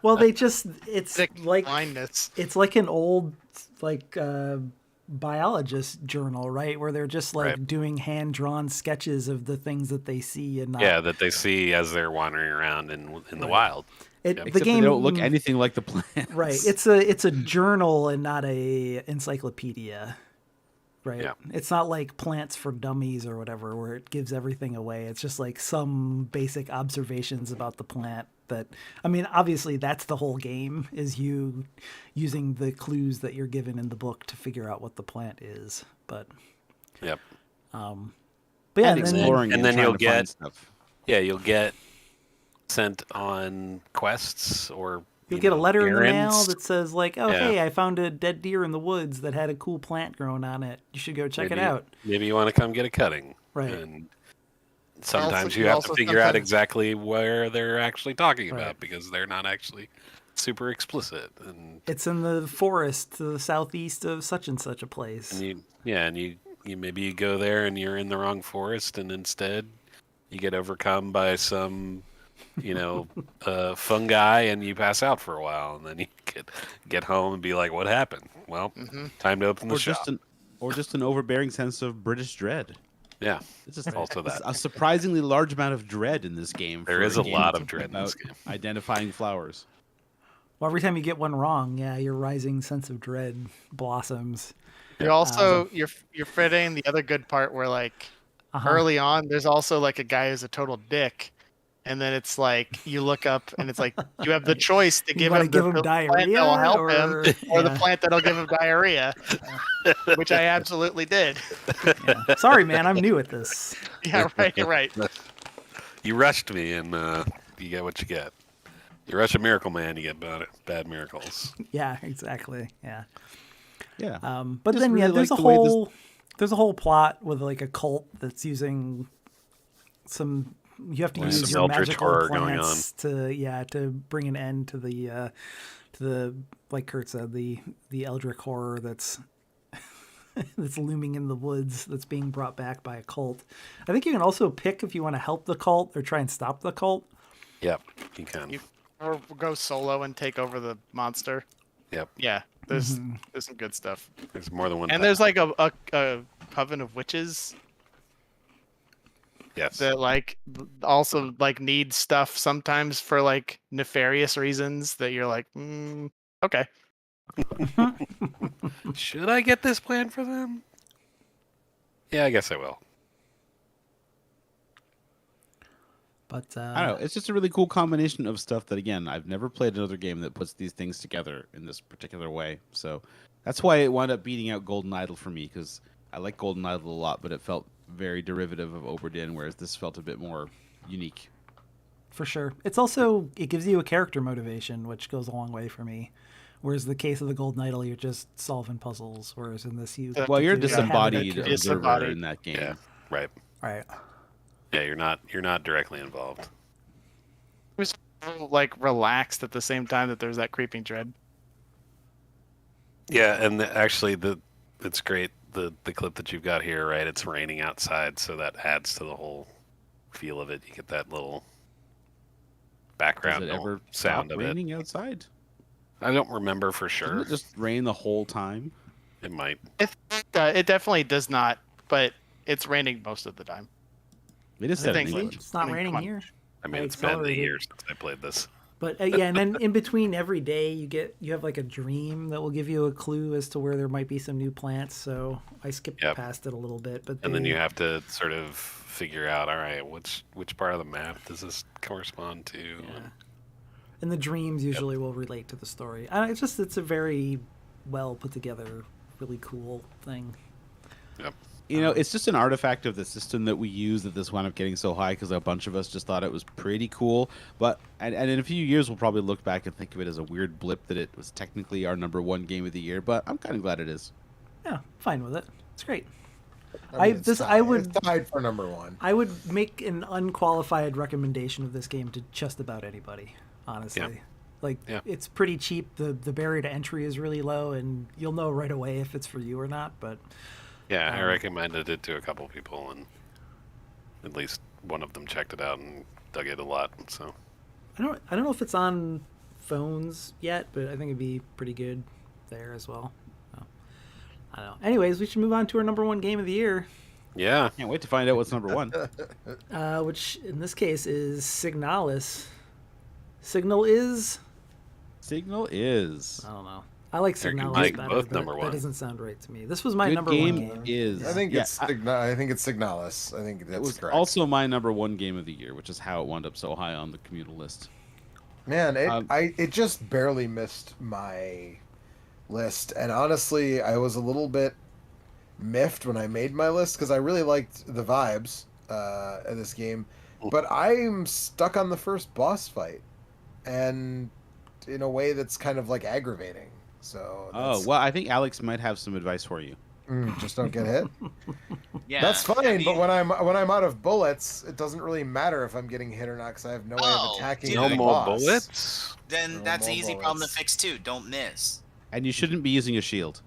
A: Well, it's
F: Sick
A: like
F: blindness.
A: it's like an old like biologist journal, right, where they're just like
E: Right.
A: doing hand drawn sketches of the things that they see and not
E: Yeah, that they see as they're wandering around in the wild.
A: it,
E: Yep.
A: the
B: Except
A: game
B: they don't look anything like the plants.
A: right. It's a journal and not a encyclopedia. Right.
E: Yeah.
A: It's not like Plants for Dummies or whatever, where it gives everything away. It's just like some basic observations about the plant that, I mean, obviously that's the whole game, is you using the clues that you're given in the book to figure out what the plant is. But,
E: Yep.
A: but yeah,
B: And
A: and then,
B: exploring
E: and then
B: trying
E: you'll
B: to find
E: get-
B: stuff.
E: Yeah, you'll get sent on quests or
A: you'll get a letter in the mail
E: errands.
A: that says like, oh,
E: Yeah.
A: hey, I found a dead deer in the woods that had a cool plant growing on it. You should go check it
E: Maybe-
A: out.
E: Maybe you want to come get a cutting.
A: Right.
E: And sometimes
F: you
E: you have
F: also
E: to figure out
F: sometimes-
E: exactly where they're actually talking
A: Right.
E: about because they're not actually super explicit. And
A: It's in the forest to the southeast of such and such a place.
E: and you maybe you go there and you're in the wrong forest, and instead you get overcome by some fungi and you pass out for a while, and then you get home and be like, what happened? Well, time to open the
B: Or
E: shop.
B: just an overbearing sense of British dread.
E: Yeah,
B: It's just
E: also
B: it's
E: that.
B: a surprisingly large amount of dread in this game.
E: There
B: for
E: is a
B: game
E: lot of dread in this
B: about
E: game.
B: Identifying flowers.
A: Well, every time you get one wrong, yeah, your rising sense of dread blossoms.
F: You're also you're fitting the other good part where like
A: Uh-huh.
F: early on there's also like a guy who's a total dick, and then it's like you look up and it's like you have the choice to
A: You
F: give
A: wanna
F: him
A: give
F: the
A: him
F: plant
A: diarrhea
F: that'll help
A: or-
F: him or the
A: yeah.
F: plant that'll give him diarrhea, which I absolutely did.
A: Yeah. Sorry, man, I'm new at this.
F: Yeah, right.
E: You rushed me, and you get what you get. You rush a miracle man, you get bad miracles.
A: Yeah, exactly. Yeah.
B: Yeah.
A: But
B: Just
A: then
B: really
A: there's
B: like
A: a
B: the way this-
A: whole there's a whole plot with like a cult that's using some. You have to
E: There's
A: use
E: some
A: your
E: eldritch
A: magical
E: horror going
A: plants to bring an end to the like Kurt said, the eldritch horror that's that's looming in the woods, that's being brought back by a cult. I think you can also pick if you want to help the cult or try and stop the cult.
E: Yep, you can.
F: Or go solo and take over the monster.
E: Yep,
F: Yeah, there's some good stuff.
E: there's more than one.
F: And
E: path.
F: there's like a coven of witches
E: yes,
F: that like also like need stuff sometimes for like nefarious reasons that you're like, okay.
E: should I get this plan for them? Yeah, I guess I will.
A: But
B: I don't know. It's just a really cool combination of stuff that, again, I've never played another game that puts these things together in this particular way. So that's why it wound up beating out Golden Idol for me, because I like Golden Idol a lot, but it felt very derivative of Oberdin, whereas this felt a bit more unique.
A: for sure, it's also it gives you a character motivation, which goes a long way for me. Whereas the case of the Golden Idol, you're just solving puzzles. Whereas in this, you
B: Well, you're a
A: get to have
B: disembodied
A: that
B: observer
F: Disembodied.
B: in that game.
E: Yeah, right.
A: right.
E: Yeah, you're not directly involved.
F: It was like relaxed at the same time that there's that creeping dread.
E: Yeah, and actually, it's great. The clip that you've got here, right? It's raining outside, so that adds to the whole feel of it. You get that little
B: Does
E: background
B: it ever
E: sound
B: stop
E: of it.
B: raining outside?
E: I don't remember for
B: Doesn't
E: sure.
B: it just rain the whole time?
E: It might.
F: It definitely does not, but it's raining most of the time.
B: It is
F: I
B: set in
F: think-
B: England.
A: It's not
F: I mean,
A: raining
F: come on.
A: here.
E: I mean,
A: I
E: it's been a
A: accelerated.
E: year since I played this.
A: But yeah, and then in between every day, you have like a dream that will give you a clue as to where there might be some new plants. So I skipped
E: Yep.
A: past it a little bit, but
E: And then you have to sort of figure out, all right, which part of the map does this correspond to?
A: Yeah. And the dreams usually will relate to the story. It's a very well put together, really cool thing.
E: Yep.
B: You know, it's just an artifact of the system that we use that this wound up getting so high because a bunch of us just thought it was pretty cool. But and in a few years, we'll probably look back and think of it as a weird blip that it was technically our #1 game of the year. But I'm kind of glad it is.
A: Yeah, fine with it. It's great.
C: It's tied for #1.
A: I would make an unqualified recommendation of this game to just about anybody, honestly.
E: Yeah.
A: Like,
E: Yeah.
A: it's pretty cheap. The barrier to entry is really low, and you'll know right away if it's for you or not. But
E: Yeah, I recommended it to a couple people, and at least one of them checked it out and dug it a lot. So
A: I don't know if it's on phones yet, but I think it'd be pretty good there as well. So, I don't know. Anyways, we should move on to our #1 game of the year,
E: yeah,
B: Can't wait to find out what's #1.
A: which in this case is Signalis. Signal is...
B: Signal is.
A: I don't know. I like
E: Eric and
A: Signalis
E: Mike
A: better,
E: both
A: but
E: #1.
A: that doesn't sound right to me. This was my
B: Good
A: #1
B: game
A: game.
B: is.
C: I think
B: yeah,
C: it's Signalis. I think
B: It
C: that's
B: was
C: correct.
B: also my #1 game of the year, which is how it wound up so high on the communal list.
C: Man,
B: Um,
C: it just barely missed my list, and honestly, I was a little bit miffed when I made my list because I really liked the vibes of this game, but I'm stuck on the first boss fight, and in a way that's kind of like aggravating. So
B: Oh, well, I think Alex might have some advice for you.
C: just don't get hit.
D: Yeah,
C: That's fine,
D: I mean,
C: but when I'm out of bullets, it doesn't really matter if I'm getting hit or not because I have no way
D: Oh,
C: of attacking
D: dude.
E: no
C: the
E: more
C: boss.
E: bullets.
D: then
C: No
D: that's an
C: more
D: easy problem to
C: bullets.
D: fix too. Don't miss.
B: And you shouldn't be using a shield.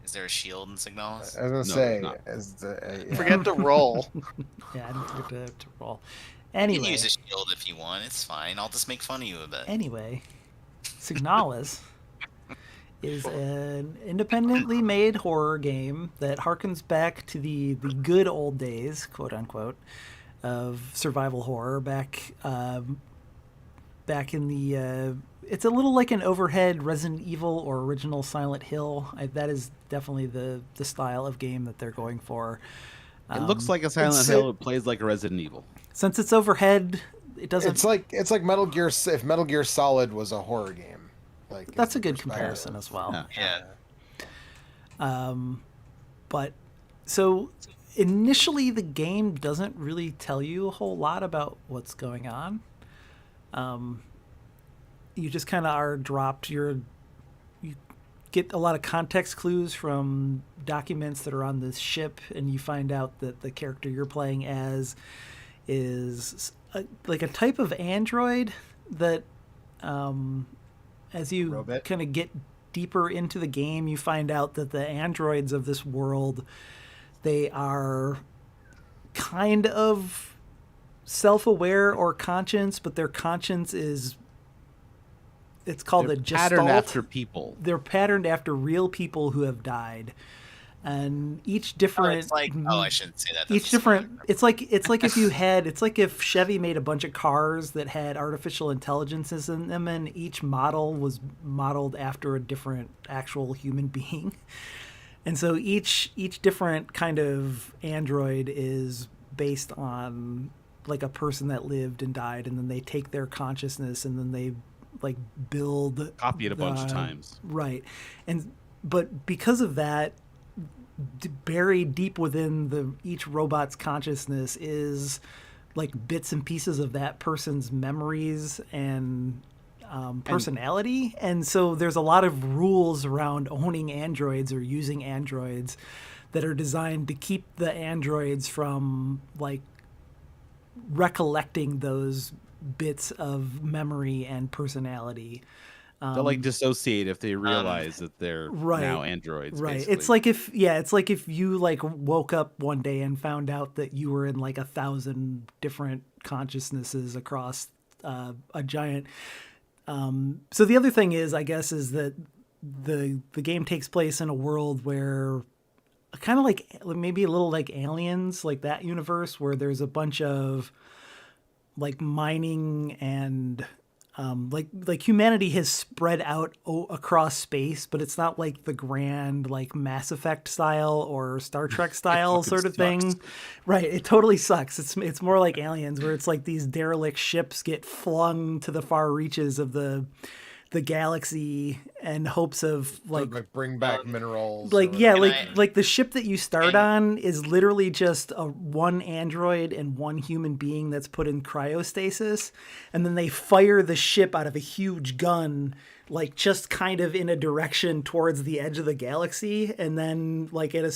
D: Is there a shield in Signalis?
C: I was gonna
B: No,
C: say,
B: it's not.
C: yeah.
F: Forget to roll.
A: Yeah, I didn't forget to roll.
D: You
A: Anyway,
D: can use a shield if you want. It's fine. I'll just make fun of you a bit.
A: anyway, Signalis is an independently made horror game that harkens back to the good old days, quote unquote, of survival horror back in the it's a little like an overhead Resident Evil or original Silent Hill. That is definitely the style of game that they're going for.
B: It looks like a Silent
C: it's-
B: Hill. It plays like a Resident Evil.
A: Since it's overhead, it doesn't.
C: It's like Metal Gear. If Metal Gear Solid was a horror game, like
A: That's a
C: in
A: good
C: perspective.
A: comparison as well.
B: Yeah.
D: Yeah.
A: But so initially the game doesn't really tell you a whole lot about what's going on. You just kind of are dropped. You get a lot of context clues from documents that are on this ship, and you find out that the character you're playing as is like a type of android that, as you
C: Robot?
A: kind of get deeper into the game, you find out that the androids of this world, they are kind of self-aware or conscious, but their conscience is, it's called
B: They're
A: a
B: patterned
A: gestalt.
B: after people.
A: They're patterned after real people who have died, and each
D: Oh,
A: different
D: it's like, oh, I shouldn't say that.
A: each
D: That's a spoiler.
A: different it's like if you had, it's like if Chevy made a bunch of cars that had artificial intelligences in them, and each model was modeled after a different actual human being. And so each different kind of android is based on like a person that lived and died, and then they take their consciousness and then they like build,
B: Copy it a bunch of times.
A: right. And but because of that, buried deep within each robot's consciousness is like bits and pieces of that person's memories and personality. And so there's a lot of rules around owning androids or using androids that are designed to keep the androids from like recollecting those bits of memory and personality.
B: They'll like dissociate if they realize that they're
A: Right.
B: now androids.
A: Right.
B: Basically.
A: It's like if you like woke up one day and found out that you were in like 1,000 different consciousnesses across a giant. So the other thing is, I guess, is that the game takes place in a world where kind of like maybe a little like Aliens, like that universe where there's a bunch of like mining and like humanity has spread out across space, but it's not like the grand like Mass Effect style or Star Trek style sort of thing. Right, it totally sucks. It's more like Aliens, where it's like these derelict ships get flung to the far reaches of the galaxy in hopes of like
C: bring back minerals.
A: like
C: or
A: yeah
C: whatever.
A: like the ship that you start on is literally just one android and one human being that's put in cryostasis, and then they fire the ship out of a huge gun like just kind of in a direction towards the edge of the galaxy, and then like at a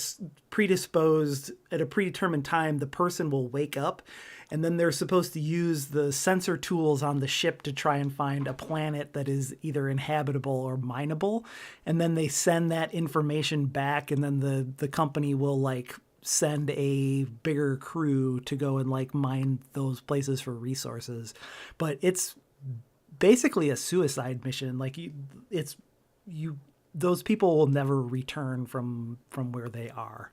A: predetermined time the person will wake up, and then they're supposed to use the sensor tools on the ship to try and find a planet that is either inhabitable or mineable. And then they send that information back, and then the company will like send a bigger crew to go and like mine those places for resources. But it's basically a suicide mission. Like those people will never return from where they are.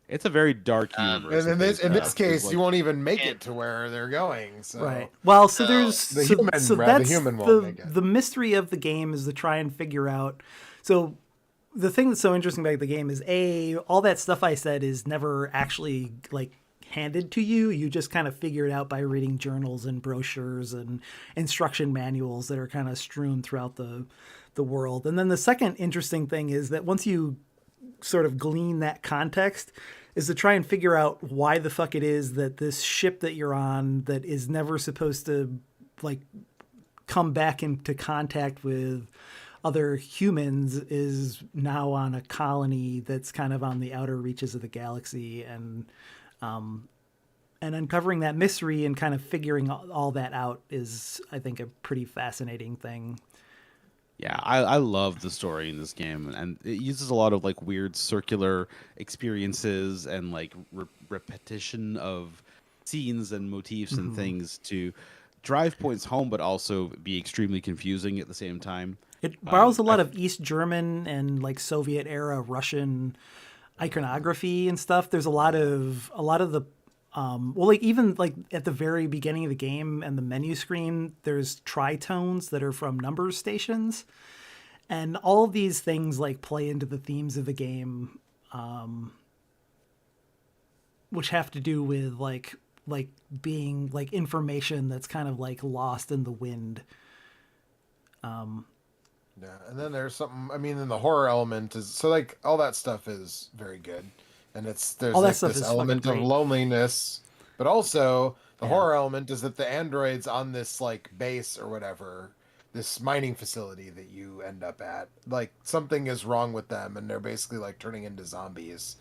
B: It's a very dark universe.
C: And in this case,
B: like,
C: you won't even make it to where they're going. So.
A: Right. Well, so there's
C: The
A: so,
C: human-
A: so
C: rather, the
A: that's
C: human won't make it.
A: the mystery of the game is to try and figure out. So the thing that's so interesting about the game is all that stuff I said is never actually like handed to you. You just kind of figure it out by reading journals and brochures and instruction manuals that are kind of strewn throughout the world. And then the second interesting thing is that once you sort of glean that context, is to try and figure out why the fuck it is that this ship that you're on that is never supposed to like come back into contact with other humans is now on a colony that's kind of on the outer reaches of the galaxy, and uncovering that mystery and kind of figuring all that out is, I think, a pretty fascinating thing.
B: Yeah, I love the story in this game, and it uses a lot of like weird circular experiences and like repetition of scenes and motifs and things to drive points home, but also be extremely confusing at the same time.
A: It borrows a lot of East German and like Soviet era Russian iconography and stuff. There's a lot of the well, like even like at the very beginning of the game and the menu screen, there's tritones that are from number stations, and all of these things like play into the themes of the game, which have to do with like being like information that's kind of like lost in the wind.
C: Yeah, and then there's something. I mean, then the horror element is so like all that stuff is very good. and there's
A: All that
C: like
A: stuff
C: this
A: is fucking
C: element of
A: great.
C: loneliness, but also the
A: Yeah.
C: horror element is that the androids on this like base or whatever, this mining facility that you end up at, like something is wrong with them, and they're basically like turning into zombies.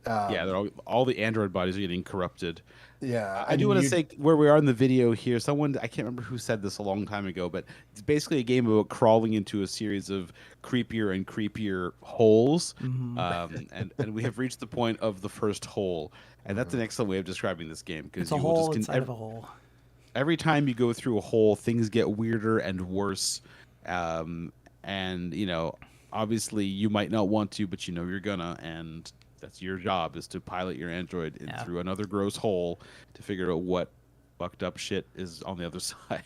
B: Yeah, they're all the android bodies are getting corrupted.
C: Yeah,
B: I do
C: and
B: want to
C: you
B: say where we are in the video here. Someone, I can't remember who said this a long time ago, but it's basically a game about crawling into a series of creepier and creepier holes, and we have reached the point of the first hole, and that's an excellent way of describing this game because
A: It's a
B: you will
A: hole
B: just
A: inside of a hole.
B: every time you go through a hole, things get weirder and worse, and obviously you might not want to, but you're gonna, and that's your job is to pilot your android through another gross hole to figure out what fucked up shit is on the other side.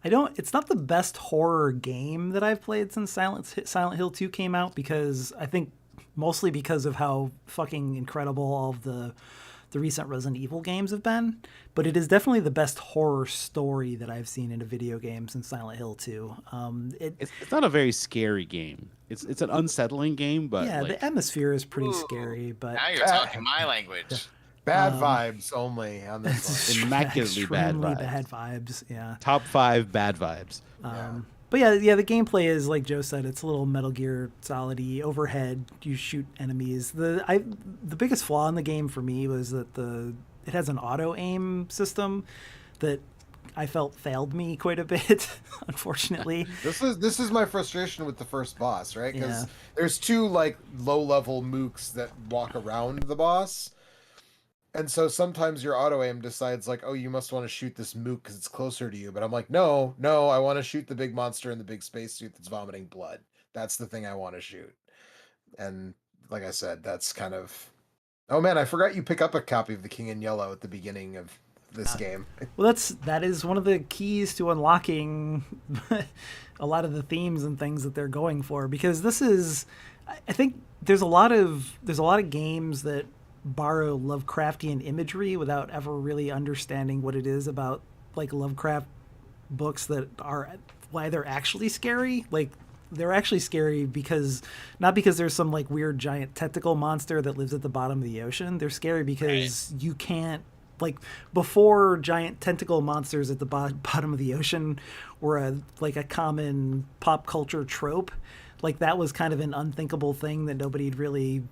A: It's not the best horror game that I've played since Silent Hill 2 came out, because I think mostly because of how fucking incredible all of the recent Resident Evil games have been, but it is definitely the best horror story that I've seen in a video game since Silent Hill 2.
B: It's not a very scary game. It's an unsettling game, but
A: yeah, the atmosphere is pretty scary, but
D: Now you're talking my language.
C: bad vibes only on this one.
B: Immaculately bad
A: extremely
B: vibes.
A: bad vibes. Yeah.
B: Top 5 bad vibes.
A: But yeah, the gameplay is like Joe said. It's a little Metal Gear Solid-y. Overhead, you shoot enemies. The biggest flaw in the game for me was that it has an auto aim system that I felt failed me quite a bit, unfortunately.
C: This is my frustration with the first boss, right? Because
A: Yeah.
C: there's two like low level mooks that walk around the boss. And so sometimes your auto aim decides like, oh, you must want to shoot this mook because it's closer to you. But I'm like, no, I want to shoot the big monster in the big spacesuit that's vomiting blood. That's the thing I want to shoot. And like I said, that's kind of. Oh man, I forgot you pick up a copy of The King in Yellow at the beginning of this game.
A: Well, that is one of the keys to unlocking a lot of the themes and things that they're going for, because I think there's a lot of games that borrow Lovecraftian imagery without ever really understanding what it is about like Lovecraft books that are why they're actually scary. Like they're actually scary because not because there's some like weird giant tentacle monster that lives at the bottom of the ocean. They're scary because you can't, like, before giant tentacle monsters at the bottom of the ocean were a common pop culture trope. Like that was kind of an unthinkable thing that nobody had really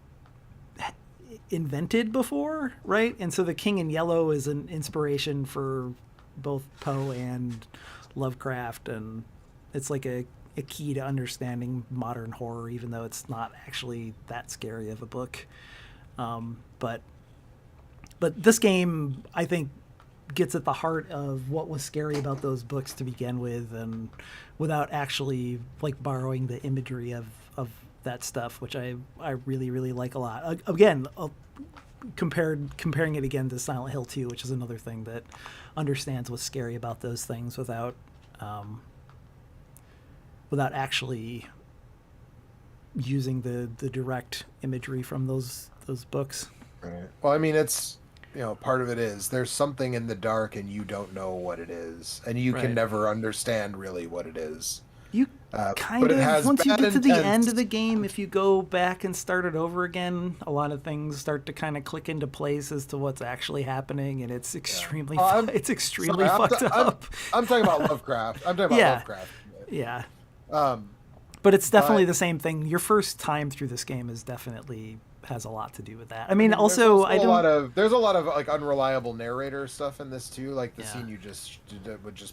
A: invented before, right? And so The King in Yellow is an inspiration for both Poe and Lovecraft, and it's like a key to understanding modern horror, even though it's not actually that scary of a book. But this game, I think, gets at the heart of what was scary about those books to begin with, and without actually like borrowing the imagery of that stuff, which I really, really like a lot. Again, comparing it again to Silent Hill 2, which is another thing that understands what's scary about those things without actually using the direct imagery from those books.
C: Right. Well, I mean, it's, part of it is there's something in the dark and you don't know what it is, and you can never understand really what it is.
A: You
C: but it has
A: once you
C: bad
A: get to the
C: intent.
A: end of the game, if you go back and start it over again, a lot of things start to kind of click into place as to what's actually happening, and it's extremely fucked up.
C: I'm talking about Lovecraft. I'm talking about Lovecraft.
A: Yeah. But it's definitely the same thing. Your first time through this game has a lot to do with that. I mean, also
C: there's a lot of like unreliable narrator stuff in this too, like the scene you just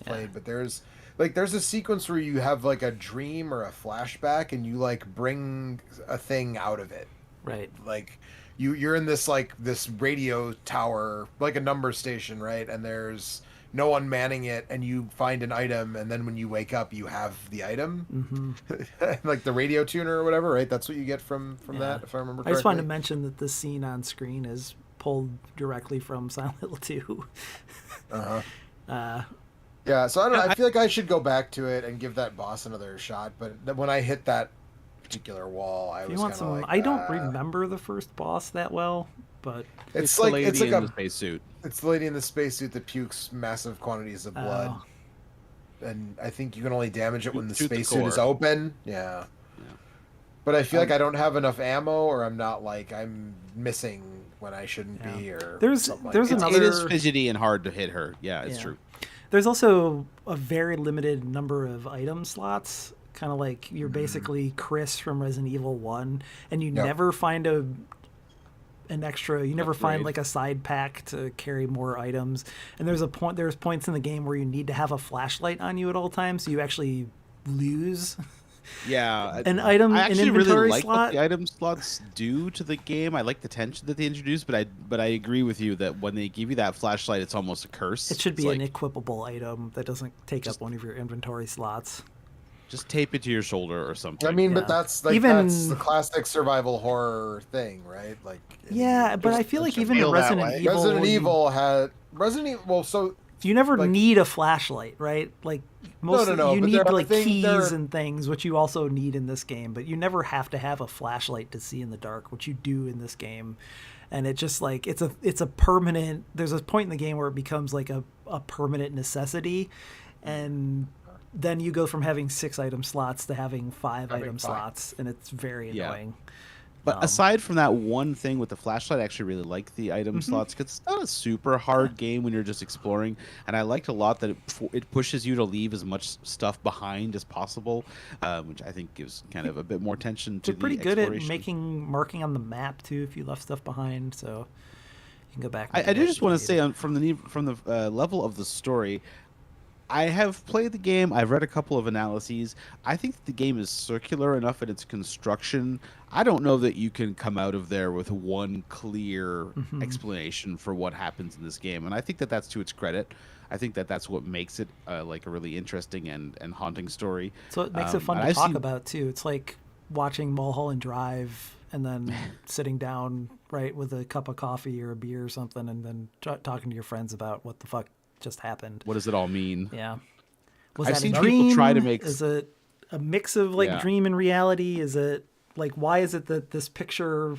C: played. But there's a sequence where you have like a dream or a flashback, and you like bring a thing out of it.
A: Right.
C: Like you're in this radio tower, like a number station, right? And there's no one manning it, and you find an item, and then when you wake up, you have the item, like the radio tuner or whatever, right? That's what you get from that, if I remember correctly.
A: I just wanted to mention that this scene on screen is pulled directly from Silent Hill 2.
C: Yeah, so I don't know. I feel like I should go back to it and give that boss another shot, but when I hit that particular wall, I was kind of like,
A: I don't remember the first boss that well, but
C: it's
B: the
C: like
B: lady
C: in
B: the spacesuit.
C: It's the lady in the spacesuit that pukes massive quantities of blood, and I think you can only damage it when the
B: Shoot the
C: spacesuit is
B: core.
C: open. Yeah. but I feel like I don't have enough ammo, or I'm missing when I shouldn't
A: Yeah.
C: be, or
A: There's
C: something like
A: there's
C: that.
A: another
B: It is fidgety and hard to hit her. Yeah, it's
A: Yeah.
B: true.
A: There's also a very limited number of item slots, kind of like you're basically Chris from Resident Evil 1, and you
C: Yep.
A: never find an extra, you never find
B: Upgrade.
A: like a side pack to carry more items. And there's points in the game where you need to have a flashlight on you at all times, so you actually lose
B: Yeah,
A: an item,
B: I
A: an
B: actually
A: inventory
B: really like what
A: slot.
B: the item slots do to the game. I like the tension that they introduced, but I agree with you that when they give you that flashlight, it's almost a curse.
A: It should
B: It's
A: be
B: like,
A: an equipable item that doesn't take up one of your inventory slots.
B: just tape it to your shoulder or something.
C: I mean,
A: Yeah.
C: but that's like
A: Even-
C: that's the classic survival horror thing, right? Like,
A: Yeah, but I feel like even in
F: feel that
A: Resident
F: way.
A: Evil,
C: Resident Evil had Resident Evil. Well, so
A: you never
C: like-
A: need a flashlight, right? Like most,
C: no,
A: you
C: but
A: need
C: there are
A: like
C: things- there
A: keys
C: are-
A: and things, which you also need in this game. But you never have to have a flashlight to see in the dark, which you do in this game. And it just like it's a permanent. There's a point in the game where it becomes like a permanent necessity, and then you go from having 6 item slots to having 5 item
C: 5.
A: slots, and it's very
B: Yeah.
A: annoying.
B: But aside from that one thing with the flashlight, I actually really like the item slots because it's not a super hard game when you're just exploring. And I liked a lot that it pushes you to leave as much stuff behind as possible, which I think gives kind of a bit more tension to
A: They're pretty
B: the
A: good at
B: exploration.
A: marking on the map too if you left stuff behind, so you can go back. And
B: I
A: do
B: do
A: that
B: just
A: if you
B: want to
A: need
B: say
A: it.
B: from the level of the story, I have played the game. I've read a couple of analyses. I think the game is circular enough in its construction. I don't know that you can come out of there with one clear explanation for what happens in this game, and I think that that's to its credit. I think that that's what makes it like a really interesting and haunting story.
A: So it makes it fun
B: and
A: to
B: I've
A: talk
B: seen-
A: about too. It's like watching Mulholland Drive and then sitting down right with a cup of coffee or a beer or something, and then talking to your friends about what the fuck just happened.
B: What does it all mean?
A: Yeah. Was
B: I've
A: that
B: seen
A: a
B: people
A: dream?
B: try to make-
A: Is it a mix of like
B: Yeah.
A: dream and reality? Is it like why is it that this picture,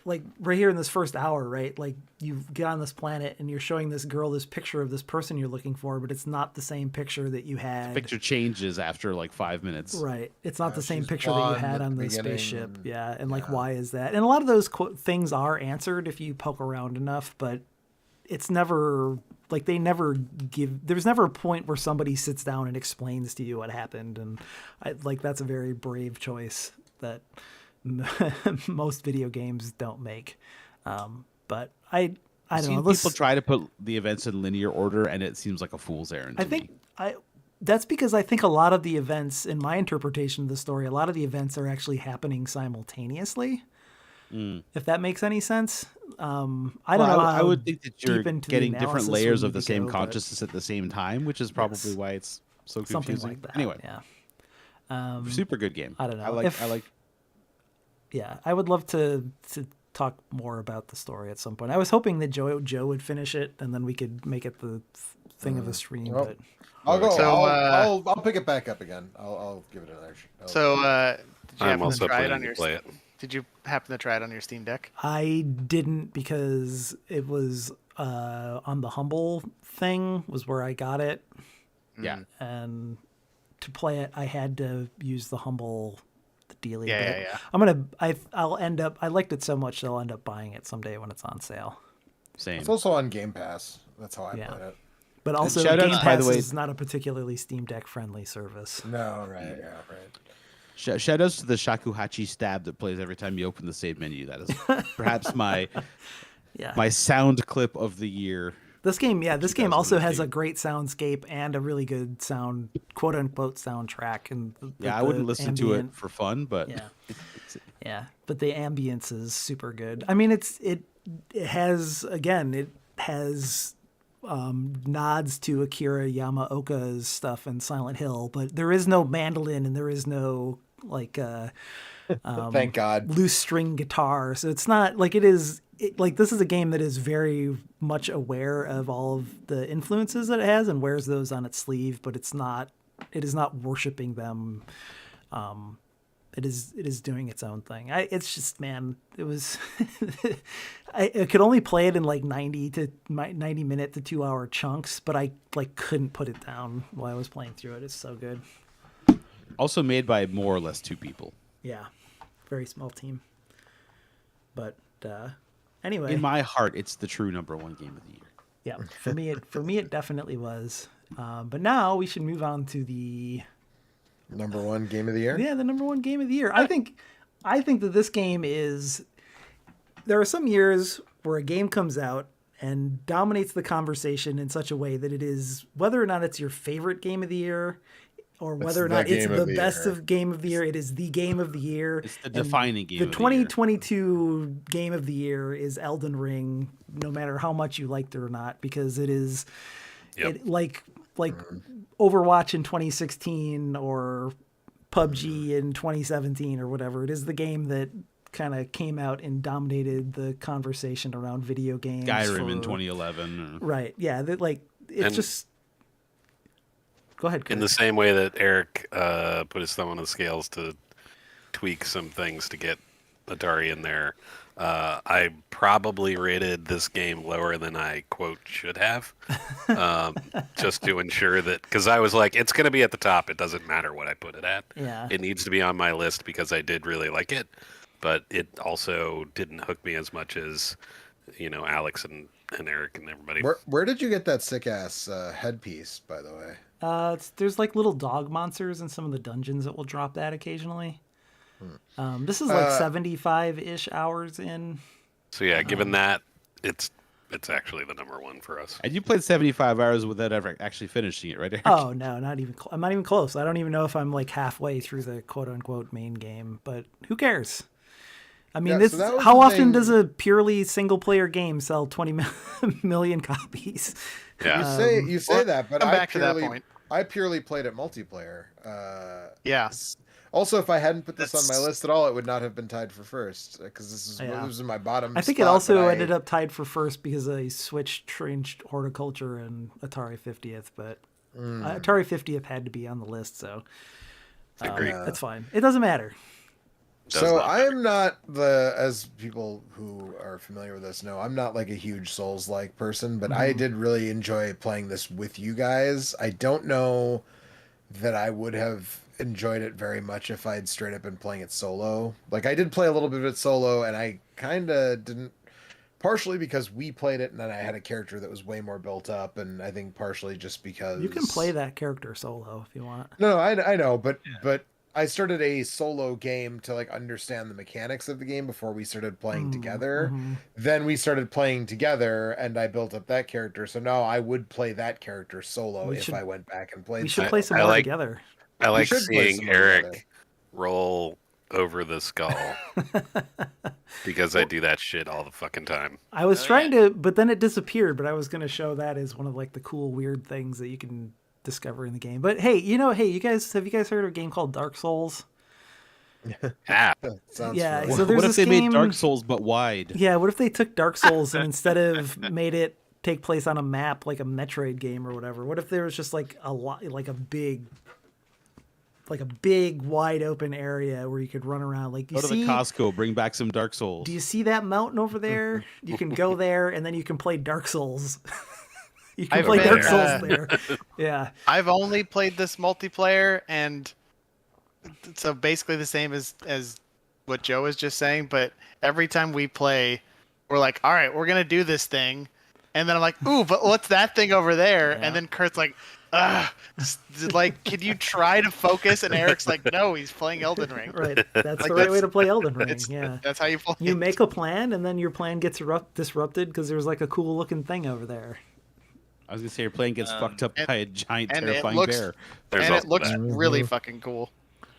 A: like right here in this first hour, right? Like you get on this planet and you're showing this girl this picture of this person you're looking for, but it's not the same picture that you had.
B: Picture changes after like 5 minutes.
A: Right. It's not the same
C: she's
A: picture that you
C: blonde
A: had
C: at
A: on
C: the
A: the
C: beginning
A: spaceship.
C: and-
A: Yeah. And like, why is that? And a lot of those things are answered if you poke around enough, but it's never like there's never a point where somebody sits down and explains to you what happened. And that's a very brave choice that most video games don't make. But I don't
B: I've
A: know.
B: seen
A: Let's-
B: people try to put the events in linear order, and it seems like a fool's errand.
A: I
B: to
A: think
B: me.
A: that's because I think a lot of the events, in my interpretation of the story, a lot of the events are actually happening simultaneously. If that makes any sense. I don't know.
B: I
A: how
B: would think that you're
A: deep into the
B: getting different
A: analysis
B: layers
A: we
B: of the
A: need to
B: same
A: go, but
B: consciousness at the same time, which is probably
A: Yes.
B: why it's so
A: something
B: confusing.
A: like that.
B: Anyway,
A: Yeah.
B: super good game.
A: I don't know.
B: I like.
A: Yeah, I would love to talk more about the story at some point. I was hoping that Joe would finish it, and then we could make it the thing of a stream.
C: Well,
A: But
C: I'll go.
F: So,
C: I'll pick it back up again. I'll give it another.
F: So, did you
E: I'm
F: happen to
E: also
F: try it
E: planning
F: on
E: to
F: your?
E: play it.
F: Did you happen to try it on your Steam Deck?
A: I didn't because it was on the Humble thing was where I got it,
B: Yeah,
A: and to play it I had to use the Humble dealie.
F: Yeah.
A: I'll end up. I liked it so much that I'll end up buying it someday when it's on sale.
B: same.
C: It's also on Game Pass. That's how I
A: Yeah.
C: played it.
A: But also,
B: shout out,
A: Game
B: by the
A: Pass
B: way-
A: is not a particularly Steam Deck friendly service.
C: No, right, yeah, right.
B: Shout outs to the shakuhachi stab that plays every time you open the save menu. That is perhaps my
A: Yeah.
B: sound clip of the year.
A: This game also has
B: 2018.
A: a great soundscape and a really good sound, quote unquote soundtrack. And
B: Yeah, I wouldn't listen to it
A: ambient-
B: for fun, but
A: Yeah, yeah, but the ambience is super good. I mean, it has nods to Akira Yamaoka's stuff in Silent Hill, but there is no mandolin and there is no like
C: Thank God.
A: loose string guitar. So it's not like this is a game that is very much aware of all of the influences that it has and wears those on its sleeve, but it is not worshiping them. It is doing its own thing. It's just, man, it was, I could only play it in like 90 minute to 2 hour chunks, but I couldn't put it down while I was playing through it. It's so good.
B: also made by more or less two people.
A: Yeah. very small team. But anyway,
G: In my heart, it's the true number one game of the year.
A: yeah, for me it definitely was. But now we should move on to the
C: Number one game of the year.
A: the number one game of the year. I think that this game is. There are some years where a game comes out and dominates the conversation in such a way that it is, whether or not it's your favorite game of the year, or whether or
C: the
A: not it's
C: game
A: the
C: of the
A: best
C: year.
A: of game of the year, it is the game of the year.
G: It's the
A: And
G: defining game
A: The
G: of the year.
A: 2022 game of the year is Elden Ring, no matter how much you liked it or not, because it is it, like Overwatch in 2016 or PUBG in 2017 or whatever. It is the game that kind of came out and dominated the conversation around video games.
G: Skyrim in 2011.
A: Right. Yeah. That, like, it's
E: And-
A: just. Go ahead, Kurt.
E: In the same way that Eric put his thumb on the scales to tweak some things to get Atari in there, I probably rated this game lower than I, quote, should have, just to ensure that, because I was like, it's going to be at the top. It doesn't matter what I put it at.
A: Yeah.
E: It needs to be on my list because I did really like it, but it also didn't hook me as much as, Alex and Eric and everybody.
C: Where did you get that sick ass headpiece, by the way?
A: There's like little dog monsters in some of the dungeons that will drop that occasionally. This is
C: Uh,
A: like 75-ish hours in.
E: So yeah, given that, it's actually the number one for us.
G: And you played 75 hours without ever actually finishing it, right, Eric?
A: Oh no, not even. I'm not even close. I don't even know if I'm like halfway through the quote unquote main game. But who cares? I mean,
C: Yeah,
A: this.
C: so that was
A: How
C: the
A: often
C: thing-
A: does a purely single player game sell 20 million copies?
E: Yeah.
C: You say
F: well,
C: that, but
F: come
C: I
F: back to that
C: purely,
F: point.
C: I purely played it multiplayer.
F: Yeah.
C: Also, if I hadn't put this on my
D: That's-
C: list at all, it would not have been tied for first because this
A: Yeah.
C: was in my bottom.
A: I think it
C: spot,
A: also
C: but
A: ended up tied for first because I switched Trenched Horticulture and Atari 50th, but Atari 50th had to be on the list, so
E: Agreed.
A: that's fine. It doesn't matter.
E: Does
C: So
E: not
C: I'm not as people who are familiar with this know, I'm not like a huge Souls-like person, but I did really enjoy playing this with you guys. I don't know that I would have enjoyed it very much if I'd straight up been playing it solo. Like I did play a little bit of it solo, and I kind of didn't. Partially because we played it, and then I had a character that was way more built up, and I think partially just because
A: You can play that character solo if you want.
C: No, I know, but I started a solo game to like understand the mechanics of the game before we started playing together. Then we started playing together, and I built up that character. So now I would play that character solo
A: We
C: if
A: should-
C: I went back and played.
A: We should
E: I-
A: play some
E: I
A: more
E: like-
A: together.
E: I like
C: should play
E: seeing
C: some more
E: Eric
C: together.
E: roll over the skull because I do that shit all the fucking time.
A: I was
D: Oh,
A: trying to, but then it disappeared. But I was going to show that as one of like the cool, weird things that you can discover in the game. But hey, have you guys heard of a game called Dark Souls?
E: Ah,
C: Sounds
A: Yeah,
C: familiar.
A: so there's
G: what if
A: this
G: they
A: game-
G: made Dark Souls but wide?
A: Yeah, what if they took Dark Souls and instead of made it take place on a map like a Metroid game or whatever? What if there was just like a big wide open area where you could run around? Like you
G: Go to
A: see,
G: the Costco, bring back some Dark Souls.
A: do you see that mountain over there? You can go there and then you can play Dark Souls. You can
F: I've
A: play
F: been,
A: Dark Souls there. Yeah.
F: I've only played this multiplayer, and so basically the same as what Joe was just saying. But every time we play, we're like, all right, we're gonna do this thing, and then I'm like, ooh, but what's that thing over there?
A: Yeah.
F: And then Kurt's like, like, can you try to focus? And Eric's like, no, he's playing Elden Ring.
A: Right. That's
F: Like,
A: the right way
F: that's-
A: to play Elden Ring.
F: It's,
A: Yeah.
F: that's how you play.
A: You
F: it.
A: make a plan and then your plan gets disrupted because there's like a cool looking thing over there.
G: I was gonna say your plane gets fucked up by a giant,
F: and it
G: terrifying
F: looks-
G: bear.
E: there's
F: and
E: also
F: it looks
E: that.
F: really fucking cool.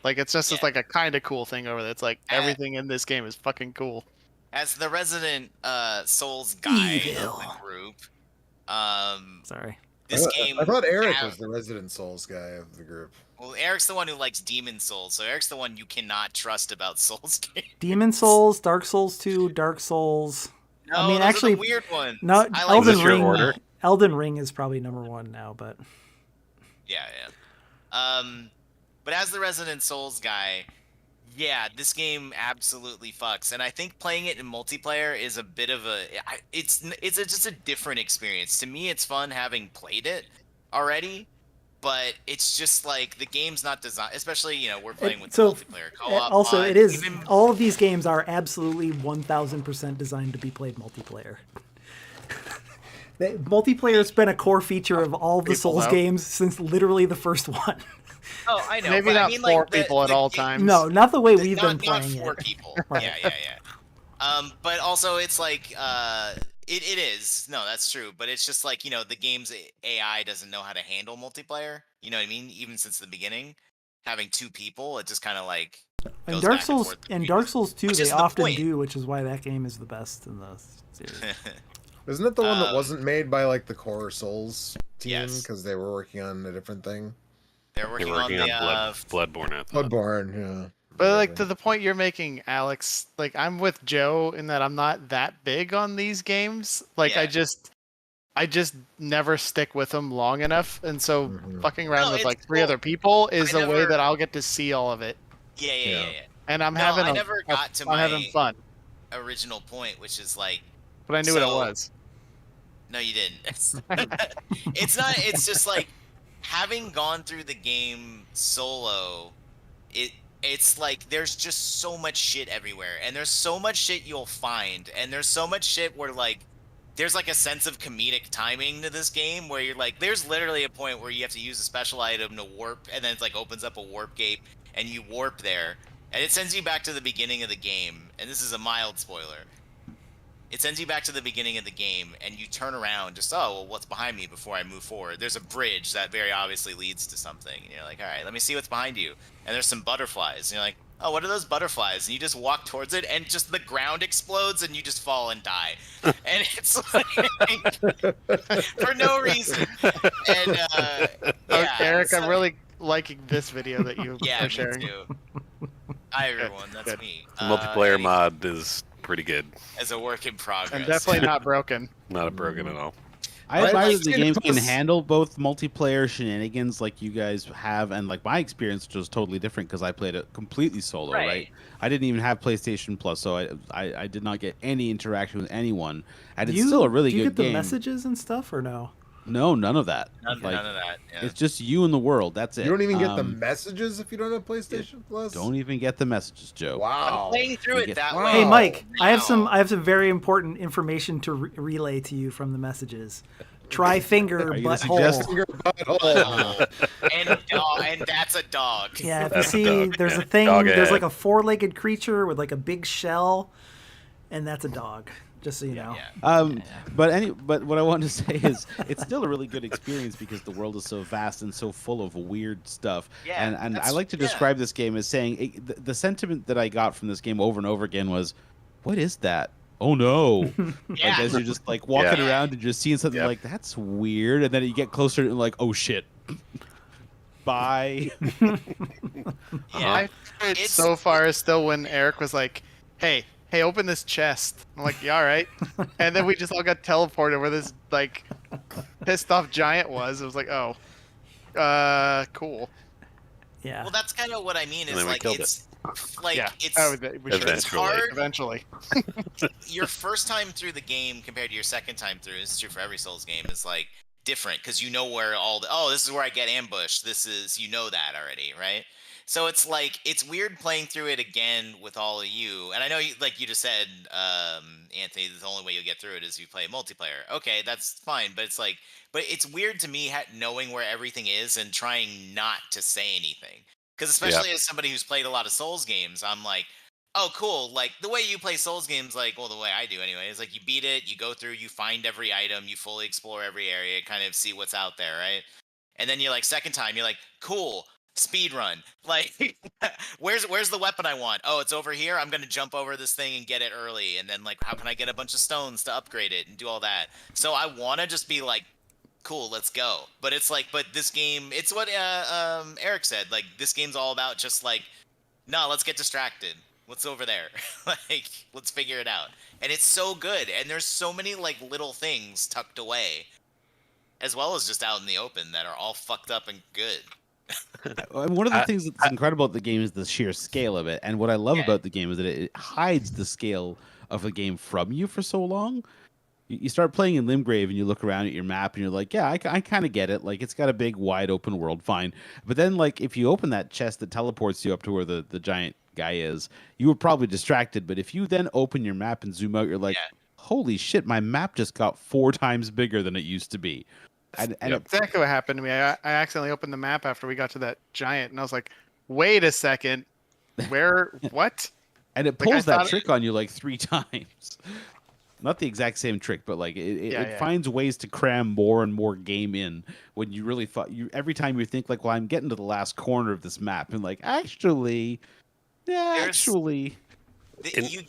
F: Like it's just
D: Yeah.
F: like a kind of cool thing over there. It's like everything in this game is fucking cool.
D: As the resident Souls guy
A: Evil.
D: of the group,
A: Sorry.
D: this game.
C: I thought Eric
D: have-
C: was the resident Souls guy of the group.
D: Well, Eric's the one who likes Demon Souls, so Eric's the one you cannot trust about Souls games.
A: Demon Souls, Dark Souls 2, Dark Souls.
D: No,
A: I mean,
D: those
A: actually,
D: are the weird ones.
A: No,
D: I like
A: Elden
E: Is this your
A: Ring.
E: order?
A: Elden Ring is probably number one now, but
D: Yeah. But as the resident Souls guy, yeah, this game absolutely fucks, and I think playing it in multiplayer is a bit of it's just a different experience. To me, it's fun having played it already, but it's just like the game's not designed, especially we're playing with the
A: So
D: multiplayer co-op
A: also,
D: mod,
A: it is
D: even-
A: all of these games are absolutely 1000% designed to be played multiplayer. Multiplayer has been a core feature of all the
F: People,
A: Souls
F: though.
A: games since literally the first one.
D: Oh, I know.
F: Maybe
D: but
F: not
D: I mean,
F: 4
D: like,
F: people at all times.
A: No, not the way we've been
D: not
A: playing
D: 4
A: it.
D: people.
A: Right.
D: Yeah. But also it's like it is. No, that's true. But it's just like, the game's AI doesn't know how to handle multiplayer. You know what I mean? Even since the beginning, having 2 people, it just kind of like
A: And
D: goes
A: Dark
D: back
A: Souls
D: forth
A: and
D: between
A: Dark
D: us.
A: Souls 2
D: Which
A: they
D: is the
A: often
D: point.
A: do, which is why that game is the best in the series.
C: Isn't it the one that wasn't made by like the Core Souls team
D: Yes.
C: because they were working on a different thing?
D: They're
E: You're
D: working on
E: working
D: the
E: on Bloodborne. I thought.
C: Bloodborne, yeah.
F: But like to the point you're making, Alex, like I'm with Joe in that I'm not that big on these games. Like
D: Yeah.
F: I just never stick with them long enough, and so
C: Mhm.
F: fucking around
D: No,
F: with
D: it's
F: like 3
D: cool.
F: other people is
D: I
F: a way
D: never-
F: that I'll get to see all of it,
D: Yeah.
F: and I'm
D: No,
F: having
D: I
F: a,
D: never
F: a-
D: got to
F: I'm having
D: my
F: fun.
D: original point, which is like,
F: But I knew what it
D: so-
F: was.
D: no, you didn't. It's not. It's just like having gone through the game solo. It's like there's just so much shit everywhere, and there's so much shit you'll find, and there's so much shit where like there's like a sense of comedic timing to this game where you're like, there's literally a point where you have to use a special item to warp, and then it's like opens up a warp gate, and you warp there, and it sends you back to the beginning of the game, and this is a mild spoiler. It sends you back to the beginning of the game, and you turn around just, oh, well, what's behind me before I move forward? There's a bridge that very obviously leads to something. And you're like, all right, let me see what's behind you. And there's some butterflies. And you're like, oh, what are those butterflies? And you just walk towards it, and just the ground explodes, and you just fall and die. And it's like, for no reason. And, yeah,
F: Eric,
D: so-
F: I'm really liking this video that you
D: yeah,
F: are
D: me
F: sharing.
D: too. Hi, everyone. That's
F: Good.
D: me.
E: The multiplayer
D: Anyway,
E: mod is pretty good.
D: as a work in progress.
F: And definitely not broken.
E: Not broken at all.
G: I
C: Right,
G: admire
C: like,
G: that the game can
C: plus-
G: handle both multiplayer shenanigans like you guys have, and like my experience was totally different because I played it completely solo. Right. I didn't even have PlayStation Plus, so I did not get any interaction with anyone. And it's still a really
A: do you
G: good
A: get the
G: game.
A: messages and stuff or no?
G: No, none of that.
D: None
G: Like,
D: of that. Yeah.
G: it's just you and the world. That's it.
C: You don't even get the
G: Um,
C: messages if you don't have PlayStation Plus.
G: Don't even get the messages, Joe.
C: Wow.
D: I'm playing through
G: You
D: it
G: get-
D: that
C: Wow.
D: way.
A: Hey Mike, I have
D: now.
A: some very important information to relay to you from the messages. Try finger
G: Are you gonna suggest-
A: butthole.
C: Finger butthole.
D: And that's a dog.
A: Yeah, if you
E: That's a
A: see,
E: dog,
A: there's
E: yeah.
A: a thing.
E: Dog
A: There's
E: head.
A: like a 4-legged creature with like a big shell, and that's a dog. Just so you know.
D: Yeah.
G: But what I wanted to say is it's still a really good experience because the world is so vast and so full of weird stuff.
D: Yeah,
G: and I
D: that's-
G: like to
D: yeah.
G: describe this game as saying the sentiment that I got from this game over and over again was, "What is that? Oh no!" Like
D: Yeah.
G: as you're just like walking
D: Yeah.
G: around and just seeing something
E: Yep.
G: like that's weird, and then you get closer and like, "Oh shit." Bye.
D: Yeah.
F: My favorite
D: It's-
F: so far is still when Eric was like, hey, open this chest. I'm like, yeah, all right. And then we just all got teleported where this like pissed off giant was. It was like, oh, cool.
A: Yeah.
D: Well, that's kind of what I mean.
E: And
D: Is
E: then we
D: like
E: killed
D: it's like
F: Yeah.
D: it's
F: Oh, we should.
D: it's
E: Eventually.
D: hard.
F: Eventually.
D: Your first time through the game compared to your second time through, this is true for every Souls game, is like different because you know where all the this is where I get ambushed. This is that already, right? So it's like it's weird playing through it again with all of you. And I know you like you just said, Anthony, the only way you'll get through it is you play multiplayer. Okay, that's fine, but it's like it's weird to me knowing where everything is and trying not to say anything. Because especially as somebody who's played a lot of Souls games, I'm like, oh, cool. Like the way you play Souls games, like, well, the way I do anyway, is like you beat it, you go through, you find every item, you fully explore every area, kind of see what's out there, right? And then you're like, second time, you're like, cool, speed run. Like, where's the weapon I want? Oh, it's over here. I'm gonna jump over this thing and get it early. And then like, how can I get a bunch of stones to upgrade it and do all that? So I want to just be like, cool, let's go. But it's like, but this game, it's what Eric said. Like, this game's all about just like, no, let's get distracted. What's over there? Like, let's figure it out. And it's so good. And there's so many like little things tucked away, as well as just out in the open that are all fucked up and good.
G: And one of the things that's incredible about the game is the sheer scale of it. And what I love
D: Yeah.
G: about the game is that it hides the scale of the game from you for so long. you start playing in Limgrave and you look around at your map and you're like, yeah, I kind of get it. Like, it's got a big, wide open world, fine. But then, like, if you open that chest that teleports you up to where the giant guy is, you were probably distracted. But if you then open your map and zoom out, you're like, holy shit, my map just got 4 times bigger than it used to be. And
F: Exactly what happened to me. I accidentally opened the map after we got to that giant, and I was like, wait a second, what?
G: And it pulls that trick on you like 3 times. Not the exact same trick, but like it finds ways to cram more and more game in when you really thought every time you think like, well, I'm getting to the last corner of this map, and like actually.
D: You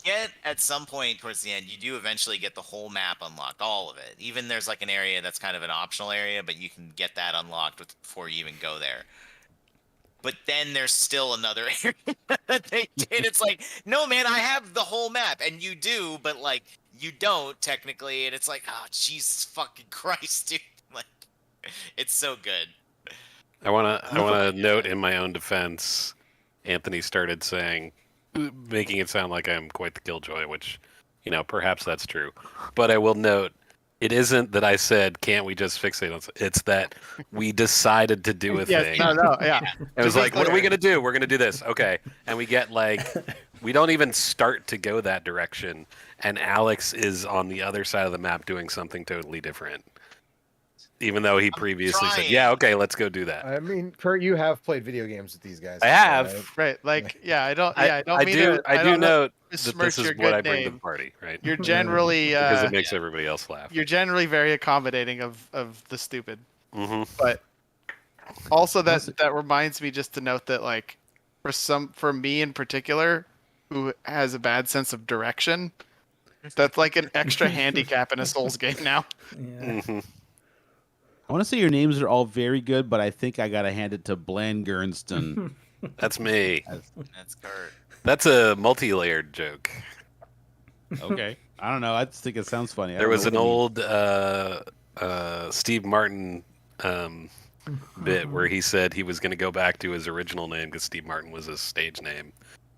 D: get at some point towards the end, you do eventually get the whole map unlocked, all of it. Even there's like an area that's kind of an optional area, but you can get that unlocked before you even go there. But then there's still another area that they did. It's like, no, man, I have the whole map, and you do, but like you don't technically, and it's like, oh, Jesus fucking Christ, dude! Like, it's so good.
E: I wanna note in my own defense, Anthony started making it sound like I'm quite the killjoy, which, perhaps that's true. But I will note, it isn't that I said, can't we just fixate on it? It's that we decided to do a thing. It was like, what are we going to do? We're going to do this. Okay. And we get we don't even start to go that direction. And Alex is on the other side of the map doing something totally different. Even though he previously said, yeah, okay, let's go do that.
C: I mean, Kurt, you have played video games with these guys.
E: I have.
F: Right. Like, I do
E: note that this is what I bring to the party, right?
F: You're generally...
E: because it makes everybody else laugh.
F: You're generally very accommodating of the stupid.
E: Mm-hmm.
F: But also that reminds me just to note that, like, for me in particular, who has a bad sense of direction, that's like an extra handicap in a Souls game now.
A: Yeah.
E: Mm-hmm.
G: I want to say your names are all very good, but I think I got to hand it to Bland Gernston.
E: That's me.
D: That's Kurt.
E: That's a multi-layered joke.
G: Okay. I don't know. I just think it sounds funny.
E: There was an old Steve Martin bit where he said he was going to go back to his original name because Steve Martin was his stage name.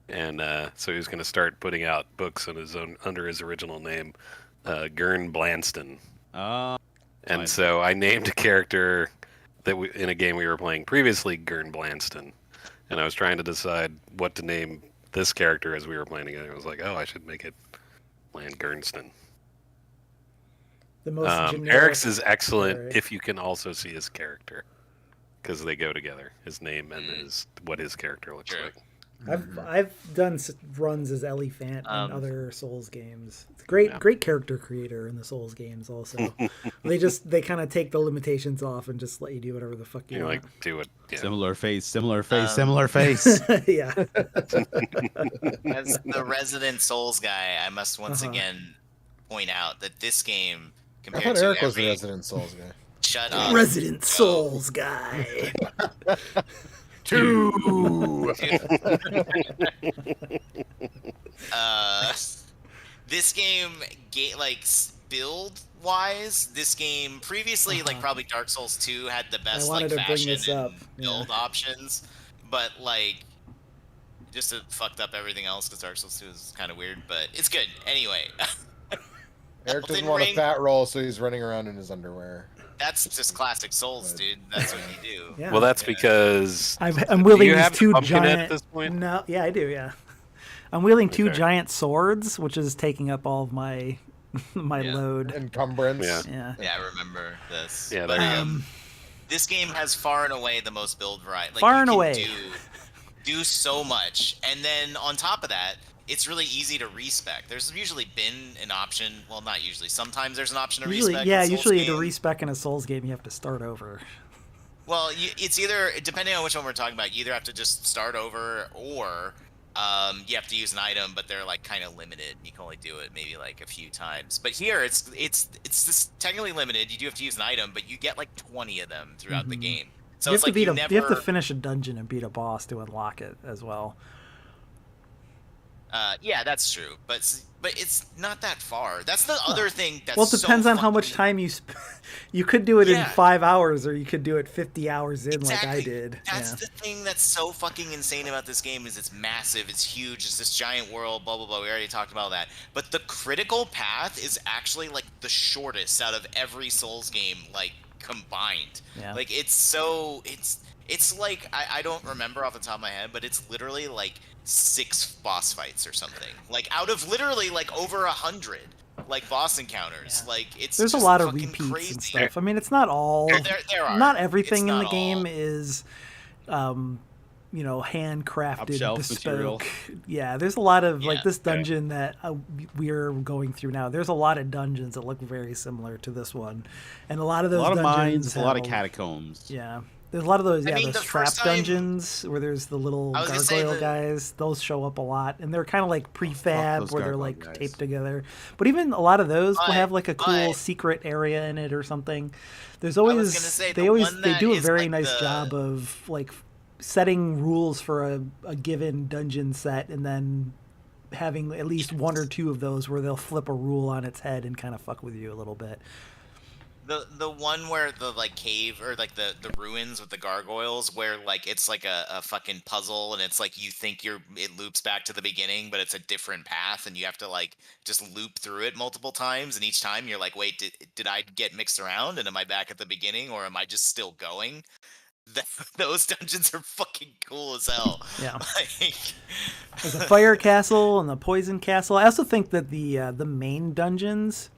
E: And so he was going to start putting out books under his original name, Gern Blanston. And so I named a character in a game we were playing previously, Gern Blanston. And I was trying to decide what to name this character as we were playing together. I was like, I should make it Bland Gernston.
A: The most generic
E: Eric's is excellent if you can also see his character. Because they go together, his name and what his character looks like.
A: I've done runs as Elephant in other Souls games. It's great character creator in the Souls games. Also, they kind of take the limitations off and just let you do whatever the fuck you want.
E: Like do it. Yeah.
G: Similar face, similar face.
A: Yeah.
D: As the resident Souls guy, I must once again point out that this game compared
C: I thought
D: to
C: Eric was the resident Souls guy.
D: Shut up.
A: Resident Souls guy.
C: 2.
D: This game, like build wise, this game previously, like probably Dark Souls 2 had the best like fashion and build options, but like just it fucked up everything else because Dark Souls 2 is kind of weird, but it's good anyway.
C: Eric doesn't want a fat roll, so he's running around in his underwear.
D: That's just classic Souls, dude. That's what you do.
A: Yeah.
E: Well, that's because
A: I'm wielding these 2 giant.
E: At this point?
A: No, yeah, I do. Yeah, I'm wielding 2 giant swords, which is taking up all of my load.
C: Encumbrance.
A: Yeah.
D: Yeah, I remember this.
E: Yeah,
D: but this game has far and away the most build variety. Like,
A: far and away.
D: Do so much, and then on top of that, it's really easy to respec. There's usually been an option. Well, not usually. Sometimes there's an option to respec.
A: Yeah, usually to respec in a Souls game, you have to start over.
D: Well, it's either, depending on which one we're talking about, you either have to just start over or you have to use an item, but they're like kind of limited. You can only do it maybe like a few times. But here, it's just technically limited. You do have to use an item, but you get like 20 of them throughout the game. So it's like you
A: have to finish a dungeon and beat a boss to unlock it as well.
D: Yeah, that's true, but it's not that far. That's the other thing. That's
A: Well, it depends
D: so
A: on how much
D: fucking-
A: time you could do it in
D: Yeah.
A: 5 hours, or you could do it 50 hours in like I
D: Exactly.
A: did.
D: That's
A: Yeah.
D: the thing that's so fucking insane about this game is it's massive, it's huge, it's this giant world, blah blah blah. We already talked about that. But the critical path is actually like the shortest out of every Souls game, like combined.
A: Yeah.
D: Like it's like I don't remember off the top of my head, but it's literally like 6 boss fights or something. Like out of literally like over 100 like boss encounters.
A: Yeah.
D: like it's
A: There's a
D: just
A: lot of
D: fucking
A: repeats
D: crazy.
A: and stuff. I mean, it's not all.
D: There are.
A: Not everything
D: It's
A: in the
D: not
A: game
D: all.
A: is, handcrafted,
G: Top-shelf material.
A: bespoke. Yeah, there's a lot of like
D: Yeah.
A: this dungeon that we're going through now. There's a lot of dungeons that look very similar to this one, and a lot of
G: A
A: those
G: lot of
A: dungeons
G: mines, a lot of
A: have-
G: catacombs.
A: Yeah. There's a lot of those,
D: I mean,
A: those
D: the
A: trap
D: first time-
A: dungeons where there's the little
D: I was gonna say
A: gargoyle
D: the-
A: guys. Those show up a lot, and they're kind of like prefab
G: those
A: where they're
G: gargoyle
A: like
G: guys.
A: taped together. But even a lot of those will
D: But-
A: have like a cool
D: but-
A: secret area in it or something. There's
D: was
A: always
D: gonna say,
A: they
D: the
A: always
D: one
A: they
D: that
A: do a
D: is,
A: very
D: like,
A: nice
D: the-
A: job of like setting rules for a given dungeon set, and then having at least one or two of those where they'll flip a rule on its head and kind of fuck with you a little bit.
D: The one where the like cave or like the ruins with the gargoyles where like it's like a fucking puzzle and it's like you think it loops back to the beginning but it's a different path and you have to like just loop through it multiple times and each time you're like, wait, did I get mixed around and am I back at the beginning or am I just still going? Those dungeons are fucking cool as hell.
A: Yeah.
D: Like,
A: There's a fire castle and the poison castle. I also think that the main dungeons,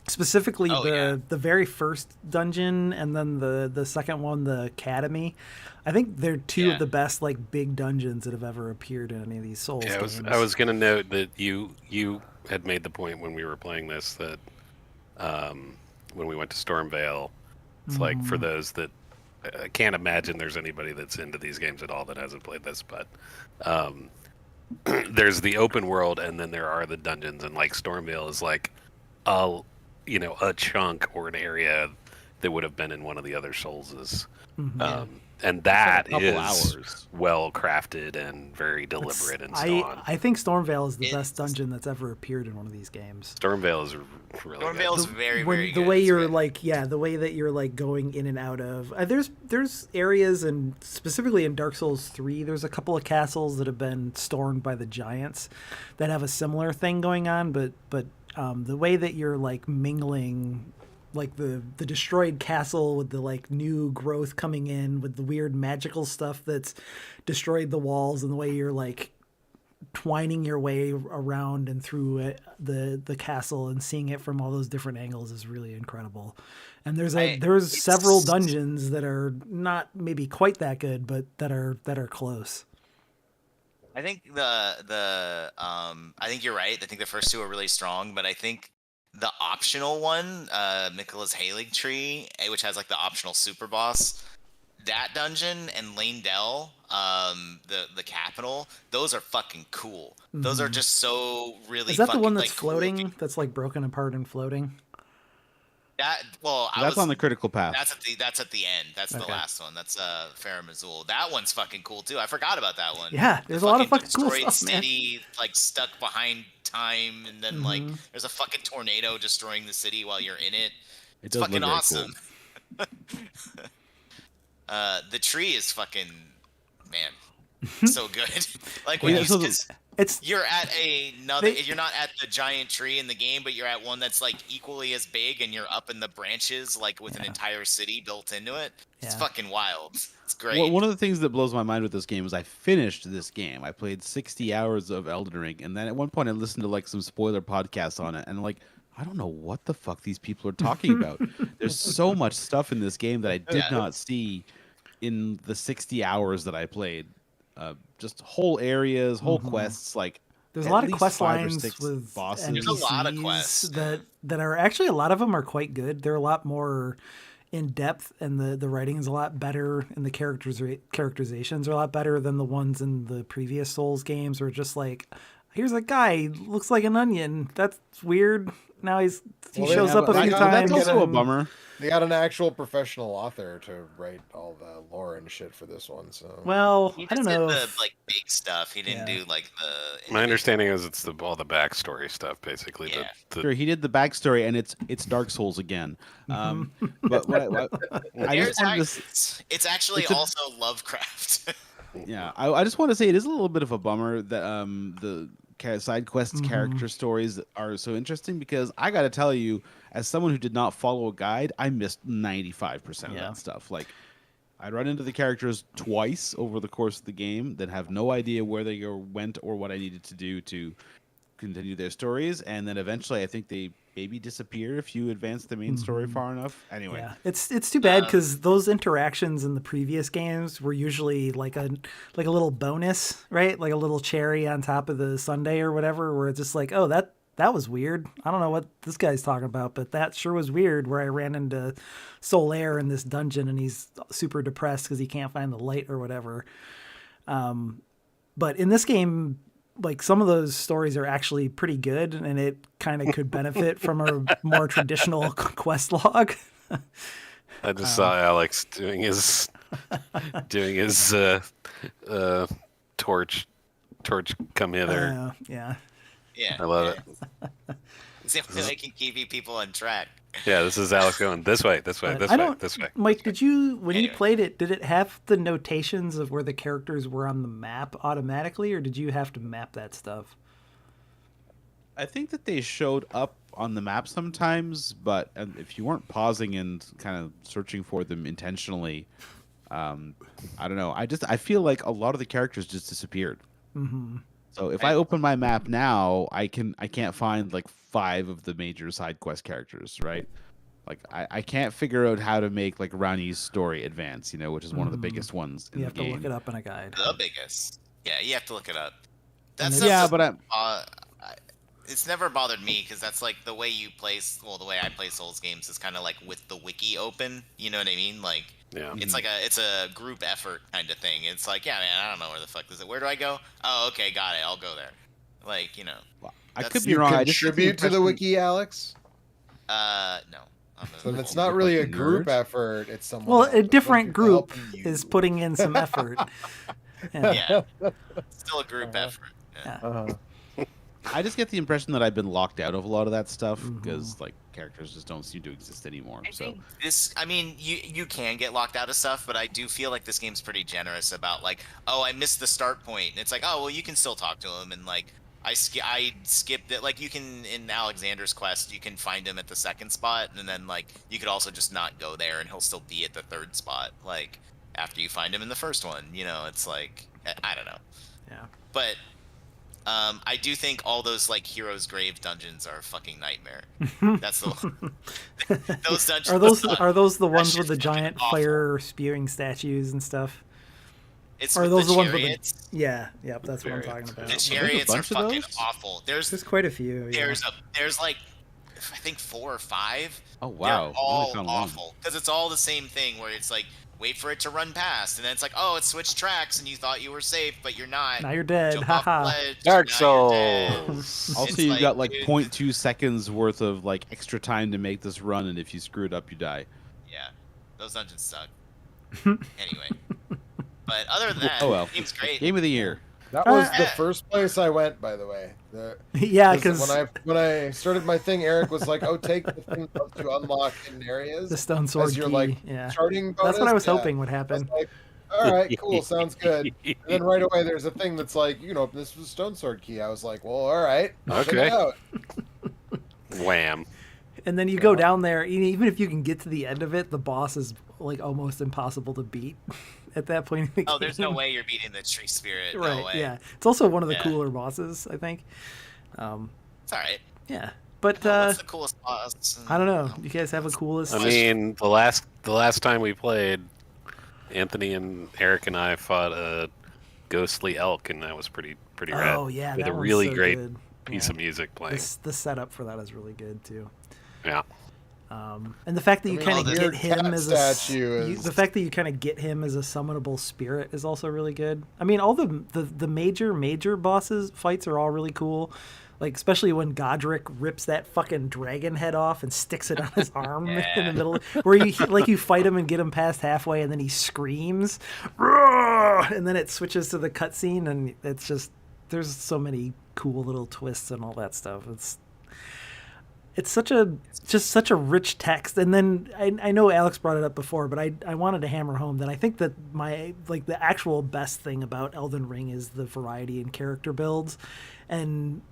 A: specifically
D: Oh, yeah.
A: the very first dungeon and then the second one, the academy, I think they're two
D: Yeah.
A: of the best like big dungeons that have ever appeared in any of these Souls
E: Yeah,
A: games.
E: I was gonna note that you had made the point when we were playing this that when we went to Stormvale, it's like for those that I can't imagine there's anybody that's into these games at all that hasn't played this, but there's the open world and then there are the dungeons, and like Stormvale is like a chunk or an area that would have been in one of the other Soulses. And that
G: couple
E: is
G: hours.
E: well crafted and very deliberate and so on.
A: I think Stormvale is the
D: It's-
A: best dungeon that's ever appeared in one of these games.
E: Stormvale is really
D: Stormvale's
E: good.
D: very,
A: When
D: very
A: the
D: good.
A: way
D: It's
A: you're
D: good.
A: like, yeah, the way that you're like going in and out of there's areas, and specifically in Dark Souls 3 there's a couple of castles that have been stormed by the giants that have a similar thing going on, but the way that you're like mingling like the destroyed castle with the like new growth coming in with the weird magical stuff that's destroyed the walls, and the way you're like twining your way around and through the castle and seeing it from all those different angles is really incredible. And there's
D: It's-
A: several dungeons that are not maybe quite that good, but that are close.
D: I think I think you're right. I think the first two are really strong, but I think the optional one, Michaela's Halig Tree, which has like the optional super boss, that dungeon and Lane Dell, the capital, those are fucking cool. Those are just so really.
A: Is that the
D: fucking,
A: one that's
D: like, cool
A: floating?
D: looking.
A: That's like broken apart and floating?
G: That's on the critical path.
D: That's at the end. That's the
A: Okay.
D: last one. That's Farum Azul. That one's fucking cool too. I forgot about that one.
A: Yeah, there's a lot of fucking cool
D: destroyed
A: stuff, man.
D: city, like stuck behind time, and then like there's a fucking tornado destroying the city while you're in it.
G: It
D: It's
G: does
D: fucking
G: look very
D: awesome. The tree is fucking so good. Like when
G: Yeah,
D: you
G: so the-
D: just
A: It's
D: you're at another.
A: They-
D: You're not at the giant tree in the game, but you're at one that's like equally as big, and you're up in the branches, like with an entire city built into it. It's
A: Yeah.
D: fucking wild. It's great.
G: Well, one of the things that blows my mind with this game is I finished this game. I played 60 hours of Elden Ring, and then at one point I listened to like some spoiler podcasts on it, and like I don't know what the fuck these people are talking about. There's so much stuff in this game that I did
D: Yeah.
G: not see in the 60 hours that I played. Just whole areas, whole quests, like
A: there's a
G: at
A: lot of
G: least
A: quest
G: 5 or
A: lines
G: 6
A: with
G: bosses.
D: There's a lot of
A: NPCs
D: quests.
A: that are actually, a lot of them are quite good. They're a lot more in depth, and the writing is a lot better, and the characterizations are a lot better than the ones in the previous Souls games, where just like here's a guy, he looks like an onion. That's weird. Now he
C: Well, they
A: shows
C: have
A: up a
C: a-
A: few
C: they-
A: times.
G: That's also a
A: and-
G: bummer.
C: They got an actual professional author to write all the lore and shit for this one. So
A: Well,
D: He
A: I don't
D: just did
A: know.
D: the
A: if-
D: like big stuff. He didn't
A: Yeah.
D: do like the.
E: My understanding is it's all the backstory stuff, basically.
D: Yeah.
G: Sure, he did the backstory, and it's Dark Souls again. But what I
D: There's
G: just wanted to,
D: it's actually
G: it's a-
D: also Lovecraft.
G: yeah, I just want to say it is a little bit of a bummer that the side quests character stories are so interesting, because I got to tell you, as someone who did not follow a guide, I missed 95% of
A: Yeah.
G: that stuff. Like, I'd run into the characters twice over the course of the game that have no idea where they went or what I needed to do to continue their stories, and then eventually I think they maybe disappear if you advance the main story far enough. Anyway,
A: Yeah, it's too bad because those interactions in the previous games were usually like a little bonus, right? Like a little cherry on top of the sundae or whatever, where it's just like, oh, that was weird. I don't know what this guy's talking about, but that sure was weird. Where I ran into Solaire in this dungeon and he's super depressed because he can't find the light or whatever. But in this game, like some of those stories are actually pretty good, and it kind of could benefit from a more traditional quest log.
E: I just saw Alex doing his torch come hither.
A: Yeah.
D: Yeah,
E: I love it.
D: See if I can keep you people on track.
E: Yeah, this is Alex going this way, this way,
A: But
E: this
A: I
E: way,
A: don't-
E: this way.
A: Mike, when you
D: Anyway.
A: played it, did it have the notations of where the characters were on the map automatically, or did you have to map that stuff?
G: I think that they showed up on the map sometimes, but if you weren't pausing and kind of searching for them intentionally, I don't know. I feel like a lot of the characters just disappeared.
A: Mm-hmm.
G: So if I open my map now, I can't find like 5 of the major side quest characters, right? Like I can't figure out how to make like Rani's story advance, which is one of the biggest ones in
A: You
G: the
A: have to
G: game.
A: look it up in a guide.
D: The biggest. Yeah, you have to look it up.
A: And
D: That's
A: then-
G: Yeah,
D: just-
G: but
D: it's never bothered me because that's like the way you play. Well, the way I play Souls games is kind of like with the wiki open. You know what I mean? Like
E: Yeah.
D: it's like it's a group effort kind of thing. It's like, yeah, man, I don't know where the fuck is it. Where do I go? Oh, okay, got it. I'll go there. Like,
G: I
D: That's-
G: could be
C: you
G: wrong. I just get
C: contribute to the
G: impression-
C: wiki, Alex.
D: no.
C: So it's not really a
G: fucking
C: group
G: nerd.
C: effort. It's someone.
A: Well,
C: else.
A: a different
C: People
A: group
C: helping you.
A: is putting in some effort. Yeah.
D: Yeah, still a group effort. Yeah.
C: Uh-huh.
G: I just get the impression that I've been locked out of a lot of that stuff
A: Mm-hmm.
G: because like characters just don't seem to exist anymore. So
D: I mean, you can get locked out of stuff, but I do feel like this game's pretty generous about like, oh, I missed the start point, and it's like, oh, well, you can still talk to him, and like, I skipped it. Like, you can in Alexander's quest, you can find him at the second spot, and then like, you could also just not go there, and he'll still be at the third spot, like after you find him in the first one. It's like, I don't know,
A: Yeah.
D: but. I do think all those like Heroes Grave dungeons are a fucking nightmare. That's the those dungeons.
A: Are those the ones
D: shit's
A: with the
D: fucking
A: giant
D: awful.
A: fire spewing statues and stuff?
D: It's
A: Are
D: with
A: those
D: the
A: the ones with the?
D: chariots.
A: Yeah. Yep. That's what I'm talking about.
D: The chariots are
G: bunch of
D: fucking
G: those?
D: awful.
A: There's quite a few. Yeah.
D: There's like I think 4 or 5.
G: oh wow,
D: They're
G: I only
D: all
G: found one.
D: awful because it's all the same thing where it's like wait for it to run past and then it's like oh it switched tracks and you thought you were safe but you're not.
A: Now you're dead.
D: Jump off the
A: Haha.
D: ledge,
E: Dark
D: now you're dead.
E: Souls.
G: Also,
D: It's
G: you've
D: like,
G: got like
D: dude,
G: 0.2 seconds worth of like extra time to make this run, and if you screw it up, you die.
D: Yeah, those dungeons suck. Anyway, but other than that,
G: Oh well,
D: the game's great.
G: Game of the year.
C: That was
A: Uh,
C: the first place I went, by the way.
A: Yeah,
C: 'Cause
A: because
C: when I started my thing, Eric was like, "Oh, take the thing up to unlock hidden areas."
A: the stone sword
C: as your
A: key.
C: like
A: Yeah.
C: starting bonus.
A: That's what I was
C: Yeah.
A: hoping would
C: I was
A: happen.
C: like, all right, cool, sounds good. And then right away, there's a thing that's like, this was stone sword key. I was like, well, all right, check
E: Okay.
C: it out.
E: Wham.
A: And then you go down there, even if you can get to the end of it, the boss is like almost impossible to beat at that point in the game.
D: Oh, there's no way you're beating the tree spirit.
A: Right,
D: No way.
A: yeah. It's also one of the
D: Yeah.
A: cooler bosses, I think.
D: It's all right.
A: Yeah. But
D: What's the coolest boss?
A: I don't know. You guys have a coolest...
E: I mean, the last time we played, Anthony and Eric and I fought a ghostly elk, and that was pretty rad.
A: Oh, yeah.
E: with
A: that
E: a
A: one's
E: really
A: so
E: great
A: good.
E: piece
A: Yeah.
E: of music playing.
A: The setup for that is really good, too.
E: Yeah.
A: And the fact that you
C: mean,
A: kind of
C: the
A: get
C: weird
A: him
C: cat
A: as
C: statue is-
A: the fact that you kind of get him as a summonable spirit is also really good. I mean, all the major bosses fights are all really cool. Like, especially when Godric rips that fucking dragon head off and sticks it on his arm in the middle, where you fight him and get him past halfway, and then he screams, "Roar!" And then it switches to the cutscene, and it's just, there's so many cool little twists and all that stuff. It's such a rich text. And then I know Alex brought it up before, but I wanted to hammer home that I think that the actual best thing about Elden Ring is the variety in character builds. And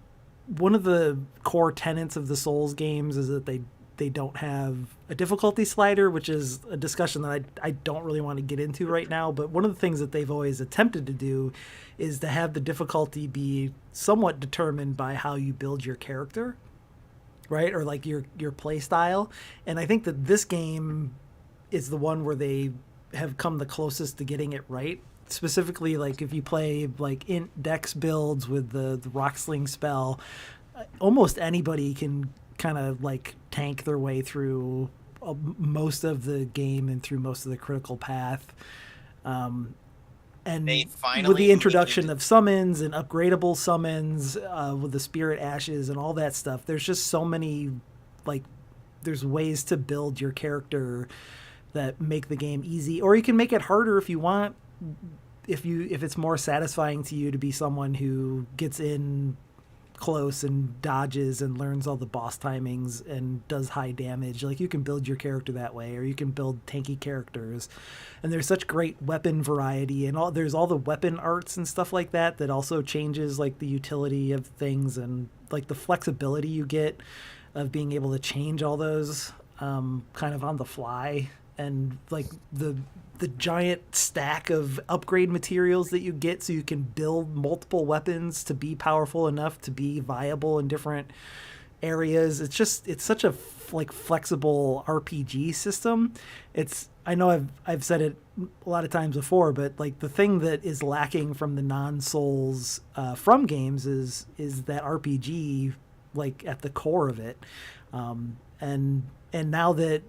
A: one of the core tenets of the Souls games is that they don't have a difficulty slider, which is a discussion that I don't really want to get into right now. But one of the things that they've always attempted to do is to have the difficulty be somewhat determined by how you build your character, right? Or like your play style. And I think that this game is the one where they have come the closest to getting it right. Specifically, like if you play like int dex builds with the rock sling spell, almost anybody can kind of like tank their way through most of the game and through most of the critical path. And
D: They
A: with
D: finally
A: the introduction of summons and upgradable summons, with the spirit ashes and all that stuff, there's just so many, like, there's ways to build your character that make the game easy, or you can make it harder if you want. If it's more satisfying to you to be someone who gets in close and dodges and learns all the boss timings and does high damage, like, you can build your character that way, or you can build tanky characters. And there's such great weapon variety, and there's all the weapon arts and stuff like that also changes like the utility of things, and like the flexibility you get of being able to change all those kind of on the fly. And like the giant stack of upgrade materials that you get so you can build multiple weapons to be powerful enough to be viable in different areas. It's such a flexible RPG system. I know I've said it a lot of times before, but like the thing that is lacking from the non-Souls from games is that RPG, like, at the core of it. And now that,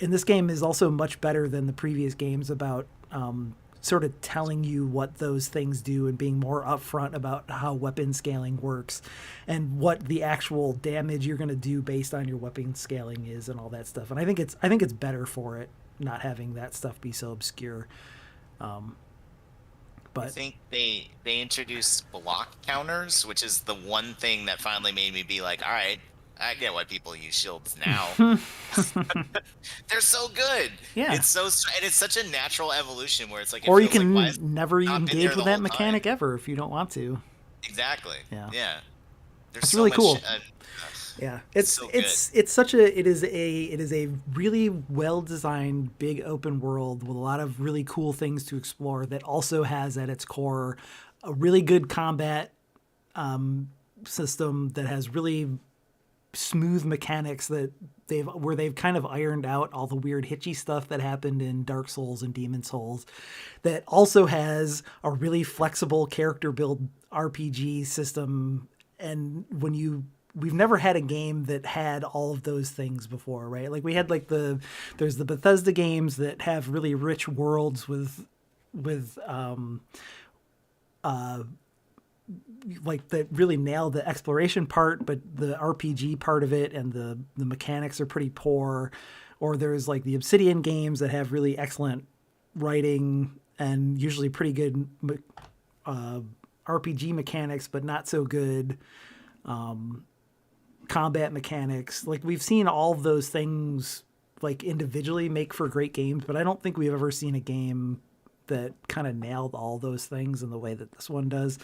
A: and this game is also much better than the previous games about sort of telling you what those things do and being more upfront about how weapon scaling works and what the actual damage you're going to do based on your weapon scaling is and all that stuff. And I think it's better for it not having that stuff be so obscure.
D: I
A: But
D: think they introduced block counters, which is the one thing that finally made me be like, all right, I get why people use shields now. They're so good.
A: Yeah.
D: It's such a natural evolution where it's like, it
A: or you
D: feels
A: can
D: like, why is
A: never
D: not been
A: engage
D: there
A: with
D: the
A: that
D: whole
A: mechanic
D: time?
A: ever if you don't want to.
D: Exactly.
A: Yeah.
D: There's
A: It's
D: so
A: really
D: much,
A: cool. Yeah,
D: so good.
A: it is a really well designed big open world with a lot of really cool things to explore that also has at its core a really good combat system that has really smooth mechanics that they've kind of ironed out all the weird hitchy stuff that happened in Dark Souls and Demon Souls, that also has a really flexible character build RPG system. And we've never had a game that had all of those things before, right? Like, we had like there's the Bethesda games that have really rich worlds with like, that really nailed the exploration part, but the RPG part of it and the mechanics are pretty poor. Or there's like the Obsidian games that have really excellent writing and usually pretty good RPG mechanics, but not so good combat mechanics. Like, we've seen all of those things like individually make for great games, but I don't think we've ever seen a game that kind of nailed all those things in the way that this one does.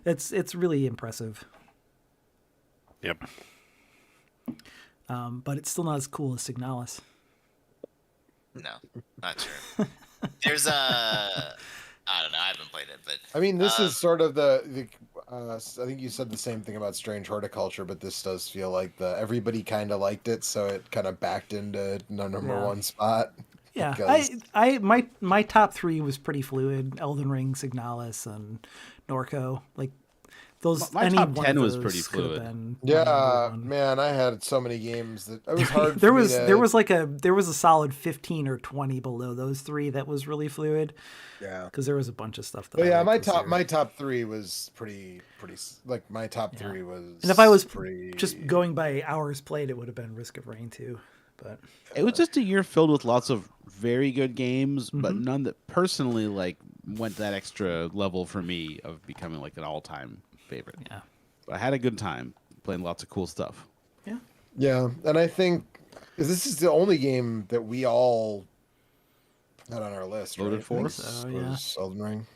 A: It's really impressive.
E: Yep.
A: But it's still not as cool as Signalis.
D: No, not true. There's I don't know. I haven't played it, but
C: I mean, this is sort of the I think you said the same thing about Strange Horticulture, but this does feel like everybody kind of liked it, so it kind of backed into the number one spot.
A: Yeah,
C: because-
A: my top three was pretty fluid: Elden Ring, Signalis, and Norco. Like, those
G: My
A: any
G: top
A: one
G: 10
A: of
G: was
A: those
G: pretty
A: could have
G: fluid.
A: been
C: Yeah,
A: my number one.
C: man, I had so many games that it was hard.
A: there
C: for me
A: was
C: to,
A: there was a solid 15 or 20 below those three that was really fluid
C: yeah.
A: because there was a bunch of stuff that
C: But
A: I
C: yeah,
A: liked this year.
C: my top three was pretty like my top
A: Yeah.
C: three was.
A: And if I was
C: pretty,
A: just going by hours played, it would have been Risk of Rain 2. But
G: It was just a year filled with lots of very good games, but
A: Mhm.
G: none that personally like went that extra level for me of becoming like an all-time favorite.
A: yeah,
G: But I had a good time playing lots of cool stuff.
C: yeah, and I think this is the only game that we all had on our list.
G: Voted
C: right?
G: for?
A: So, yeah.
C: Was Elden Ring.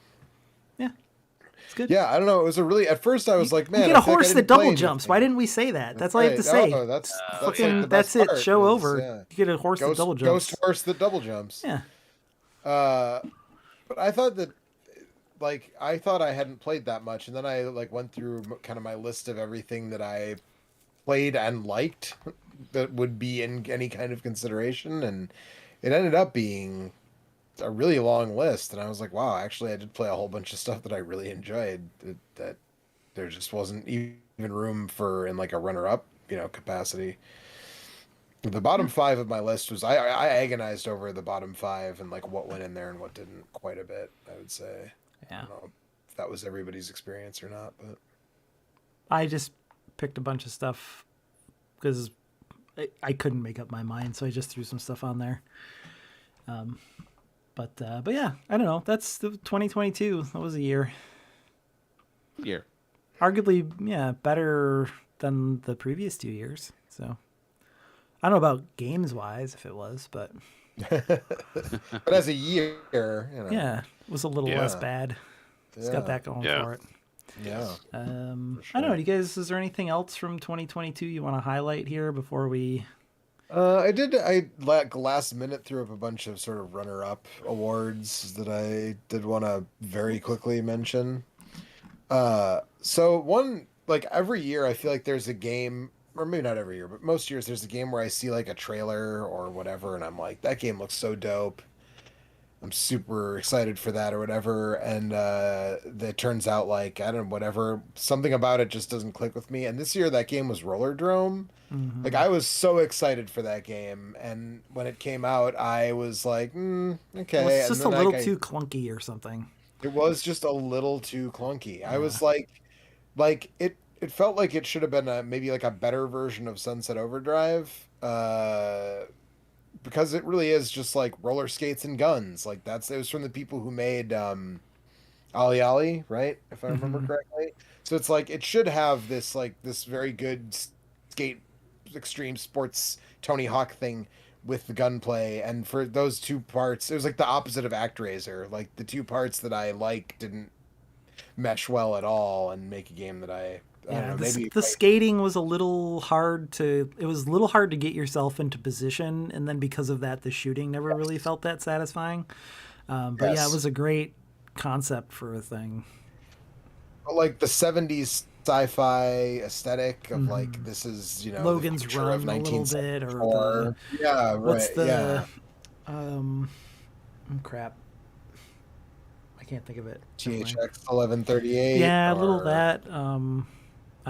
A: it's good.
C: Yeah, I don't know. It was a really. At first, I was like, man,
A: you get
C: I
A: a
C: feel like I
A: horse
C: didn't
A: that
C: play
A: double
C: anything.
A: jumps. Why didn't we say that? That's all you have to
C: Right.
A: say.
C: Oh, that's
A: Fucking,
C: like the
A: that's
C: best
A: it.
C: part
A: Show
C: is,
A: over.
C: yeah.
A: You get a horse that double jumps.
C: Ghost horse that double jumps.
A: Yeah.
C: But I thought that, like, I thought I hadn't played that much, and then I like went through kind of my list of everything that I played and liked that would be in any kind of consideration, and it ended up being a really long list. And I was like, wow, actually, I did play a whole bunch of stuff that I really enjoyed. That there just wasn't even room for in like a runner-up, capacity. The bottom five of my list was I agonized over the bottom five and like what went in there and what didn't quite a bit. I would say. I
A: Yeah.
C: don't know if that was everybody's experience or not, but
A: I just picked a bunch of stuff because I couldn't make up my mind, so I just threw some stuff on there. But yeah, I don't know. That's the 2022. That was a year.
G: Year.
A: Arguably, yeah, better than the previous 2 years. So I don't know about games wise if it was, but
C: but as a year,
A: yeah, it was a little
E: Yeah.
A: less bad. It's got that going
E: Yeah.
A: for it.
C: yeah.
A: I don't
C: sure.
A: know. Do you guys? Is there anything else from 2022 you want to highlight here before we?
C: I like last minute threw up a bunch of sort of runner-up awards that I did want to very quickly mention. So one, like every year I feel like there's a game, or maybe not every year, but most years there's a game where I see like a trailer or whatever and I'm like, that game looks so dope. I'm super excited for that or whatever, and that turns out like I don't know, whatever, something about it just doesn't click with me. And this year that game was Roller Drome.
A: Mhm.
C: Like I was so excited for that game, and when it came out, I was like, okay.
A: Well, it's
C: And
A: just a
C: then,
A: little
C: like,
A: too clunky or something.
C: It was just a little too clunky. I was like it. It felt like it should have been maybe like a better version of Sunset Overdrive, because it really is just like roller skates and guns. Like it was from the people who made Ali Ali, right? If I remember
A: Mhm.
C: correctly. So it's like it should have this very good skate extreme sports Tony Hawk thing with the gunplay, and for those two parts, it was like the opposite of ActRaiser. Like the two parts that I like didn't mesh well at all, and make a game that I don't
A: Yeah,
C: know,
A: the,
C: maybe
A: the skating was a little hard to. It was a little hard to get yourself into position, and then because of that, the shooting never really felt that satisfying. But yeah,
C: Yes.
A: it was a great concept for a thing.
C: like the 70s sci-fi aesthetic of like this is the
A: Logan's
C: future
A: Run
C: of
A: a little bit, or
C: 1974. Yeah, right.
A: what's the
C: yeah.
A: crap? I can't think of it.
C: THX 1138.
A: Yeah, a little
C: or
A: that. I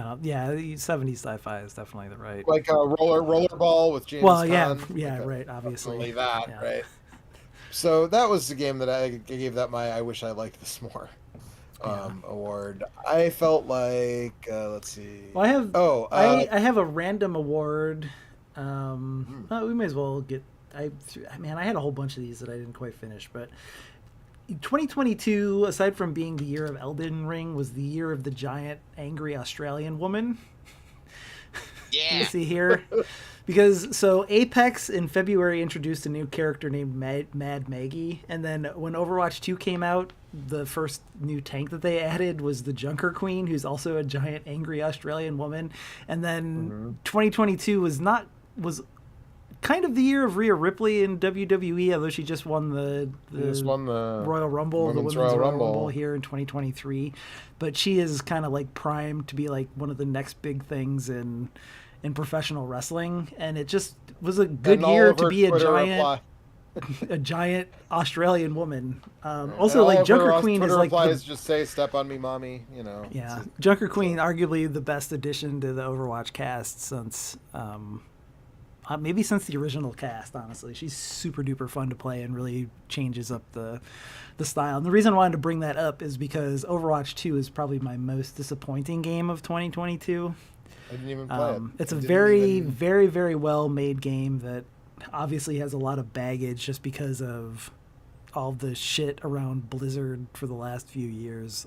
A: don't. Yeah, the 70s sci-fi is definitely the right.
C: like a rollerball with James
A: Well, yeah,
C: Caan.
A: yeah,
C: Like a-
A: right. Obviously,
C: Definitely that,
A: yeah.
C: right? So that was the game that I gave that my I wish I liked this more award. I felt like let's see.
A: Well, I have.
C: Oh,
A: I have a random award.
C: Hmm.
A: We may as well get. I had a whole bunch of these that I didn't quite finish, but 2022, aside from being the year of Elden Ring, was the year of the giant angry Australian woman. You
D: Yeah.
A: see here, because so Apex in February introduced a new character named Mad Maggie, and then when Overwatch 2 came out, the first new tank that they added was the Junker Queen, who's also a giant angry Australian woman. And then 2022 was kind of the year of Rhea Ripley in WWE, although she just won the
C: just won the
A: Royal Rumble, the
C: Women's
A: Women's
C: Royal
A: Royal
C: Rumble.
A: Rumble here in 2023. But she is kind of like primed to be like one of the next big things in professional wrestling, and it just was a good
C: And all
A: year
C: of
A: to
C: her
A: be a
C: Twitter
A: giant.
C: reply-
A: a giant Australian woman. Also,
C: And
A: like
C: all of
A: Junker
C: her
A: Queen is
C: Twitter
A: like
C: replies just say "Step on me, mommy." You know.
A: yeah, Junker Queen, arguably the best addition to the Overwatch cast since maybe since the original cast. Honestly, she's super duper fun to play and really changes up the style. And the reason I wanted to bring that up is because Overwatch 2 is probably my most disappointing game of 2022.
C: I didn't even play it.
A: It's a
C: I didn't
A: very,
C: even-
A: very, very well made game that obviously has a lot of baggage just because of all the shit around Blizzard for the last few years.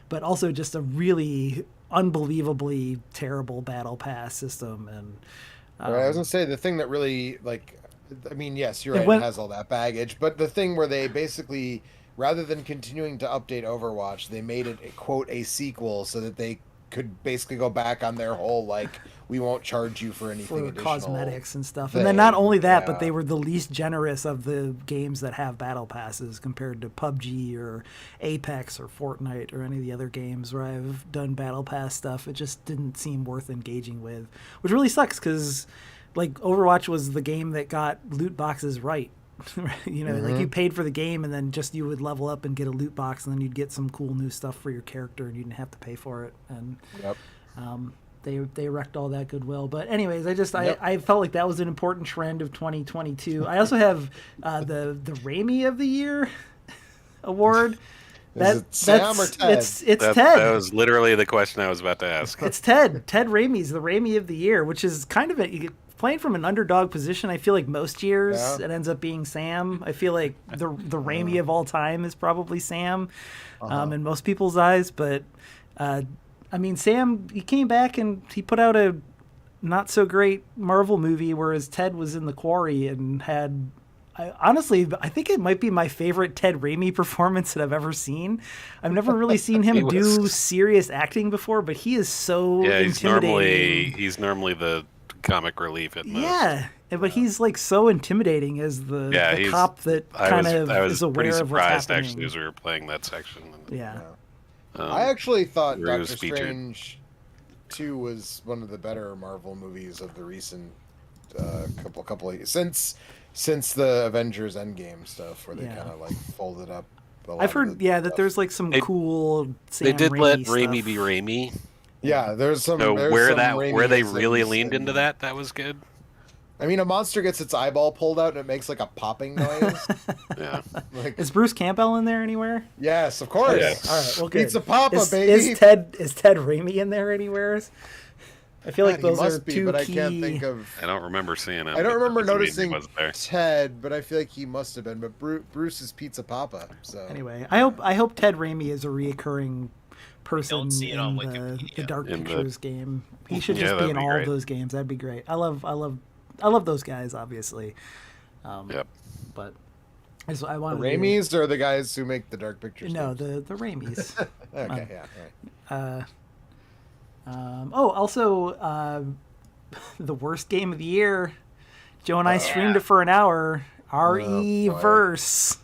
A: But also just a really unbelievably terrible battle pass system. And
C: Right, I was gonna say the thing that really I mean, yes, you're
A: It
C: right.
A: went-
C: It has all that baggage, but the thing where they basically, rather than continuing to update Overwatch, they made it a sequel so that they could basically go back on their whole we won't charge you for anything
A: for
C: additional.
A: cosmetics and stuff. And then not
C: thing,
A: only that, but
C: yeah.
A: they were the least generous of the games that have battle passes compared to PUBG or Apex or Fortnite or any of the other games where I've done battle pass stuff. It just didn't seem worth engaging with, which really sucks because Overwatch was the game that got loot boxes right. You know, you paid for the game and then just you would level up and get a loot box and then you'd get some cool new stuff for your character and you didn't have to pay for it. And
C: Yep.
A: they wrecked all that goodwill. But anyways,
C: Yep.
A: I felt like that was an important trend of 2022. I also have the Raimi of the Year award.
C: Is it Sam or Ted?
A: It's Ted.
E: That was literally the question I was about to ask.
A: It's Ted. Ted Raimi's the Raimi of the Year, which is kind of playing from an underdog position. I feel like most years
C: Yeah.
A: it ends up being Sam. I feel like the Raimi of all time is probably Sam, in most people's eyes. But I mean, Sam, he came back and he put out a not so great Marvel movie, whereas Ted was in The Quarry and had. Honestly, I think it might be my favorite Ted Raimi performance that I've ever seen. I've never really seen him do serious acting before, but he is so intimidating.
E: he's normally the comic relief at most.
A: Yeah, but he's so intimidating as the cop that kind of
E: I was
A: is aware
E: pretty
A: of what's
E: surprised
A: happening.
E: actually as we were playing that section.
A: Yeah.
C: I actually thought
E: where he was
C: Doctor
E: featured.
C: Strange 2 was one of the better Marvel movies of the recent couple of since the Avengers Endgame stuff, where they
A: Yeah.
C: kind of folded up. A lot
A: I've
C: of
A: heard,
C: the
A: that
C: stuff.
A: there's some cool Sam
E: They did let
A: stuff.
E: Raimi be Raimi.
C: Yeah, there's some.
E: So
C: there's
E: where
C: some
E: where they
C: Raimiisms
E: really leaned
C: in-
E: into that was good.
C: I mean, a monster gets its eyeball pulled out and it makes a popping noise.
E: Yeah.
A: Is Bruce Campbell in there anywhere?
C: Yes, of course.
E: Yes.
A: All right, well, good.
C: Pizza Papa,
A: is,
C: baby.
A: Is Ted Raimi in there anywhere? I feel like
C: God, he
A: those
C: must
A: are
C: be,
A: two
C: but
A: key.
C: I can't think of.
E: I don't remember seeing him.
C: I don't
E: but
C: remember
E: that doesn't mean he
C: noticing
E: wasn't there.
C: Ted, but I feel like he must have been. But Bruce is Pizza Papa. So
A: Anyway, I hope Ted Raimi is a reoccurring person
D: Don't see it
A: in
D: on
A: the
D: Wikipedia.
A: Dark
E: In the-
A: Pictures game. He should
E: Yeah,
A: just be
E: that'd
A: in
E: be
A: all of
E: great.
A: those games. That'd be great. I love those guys, obviously.
E: Yep.
A: But I
C: the
A: wanted
C: Raimis are the guys who make the Dark Pictures.
A: No,
C: games?
A: the Raimis.
C: Okay, yeah, right.
A: Also, the worst game of the year. Joe and I streamed
D: Yeah.
A: it for an hour. RE
C: boy.
A: Verse.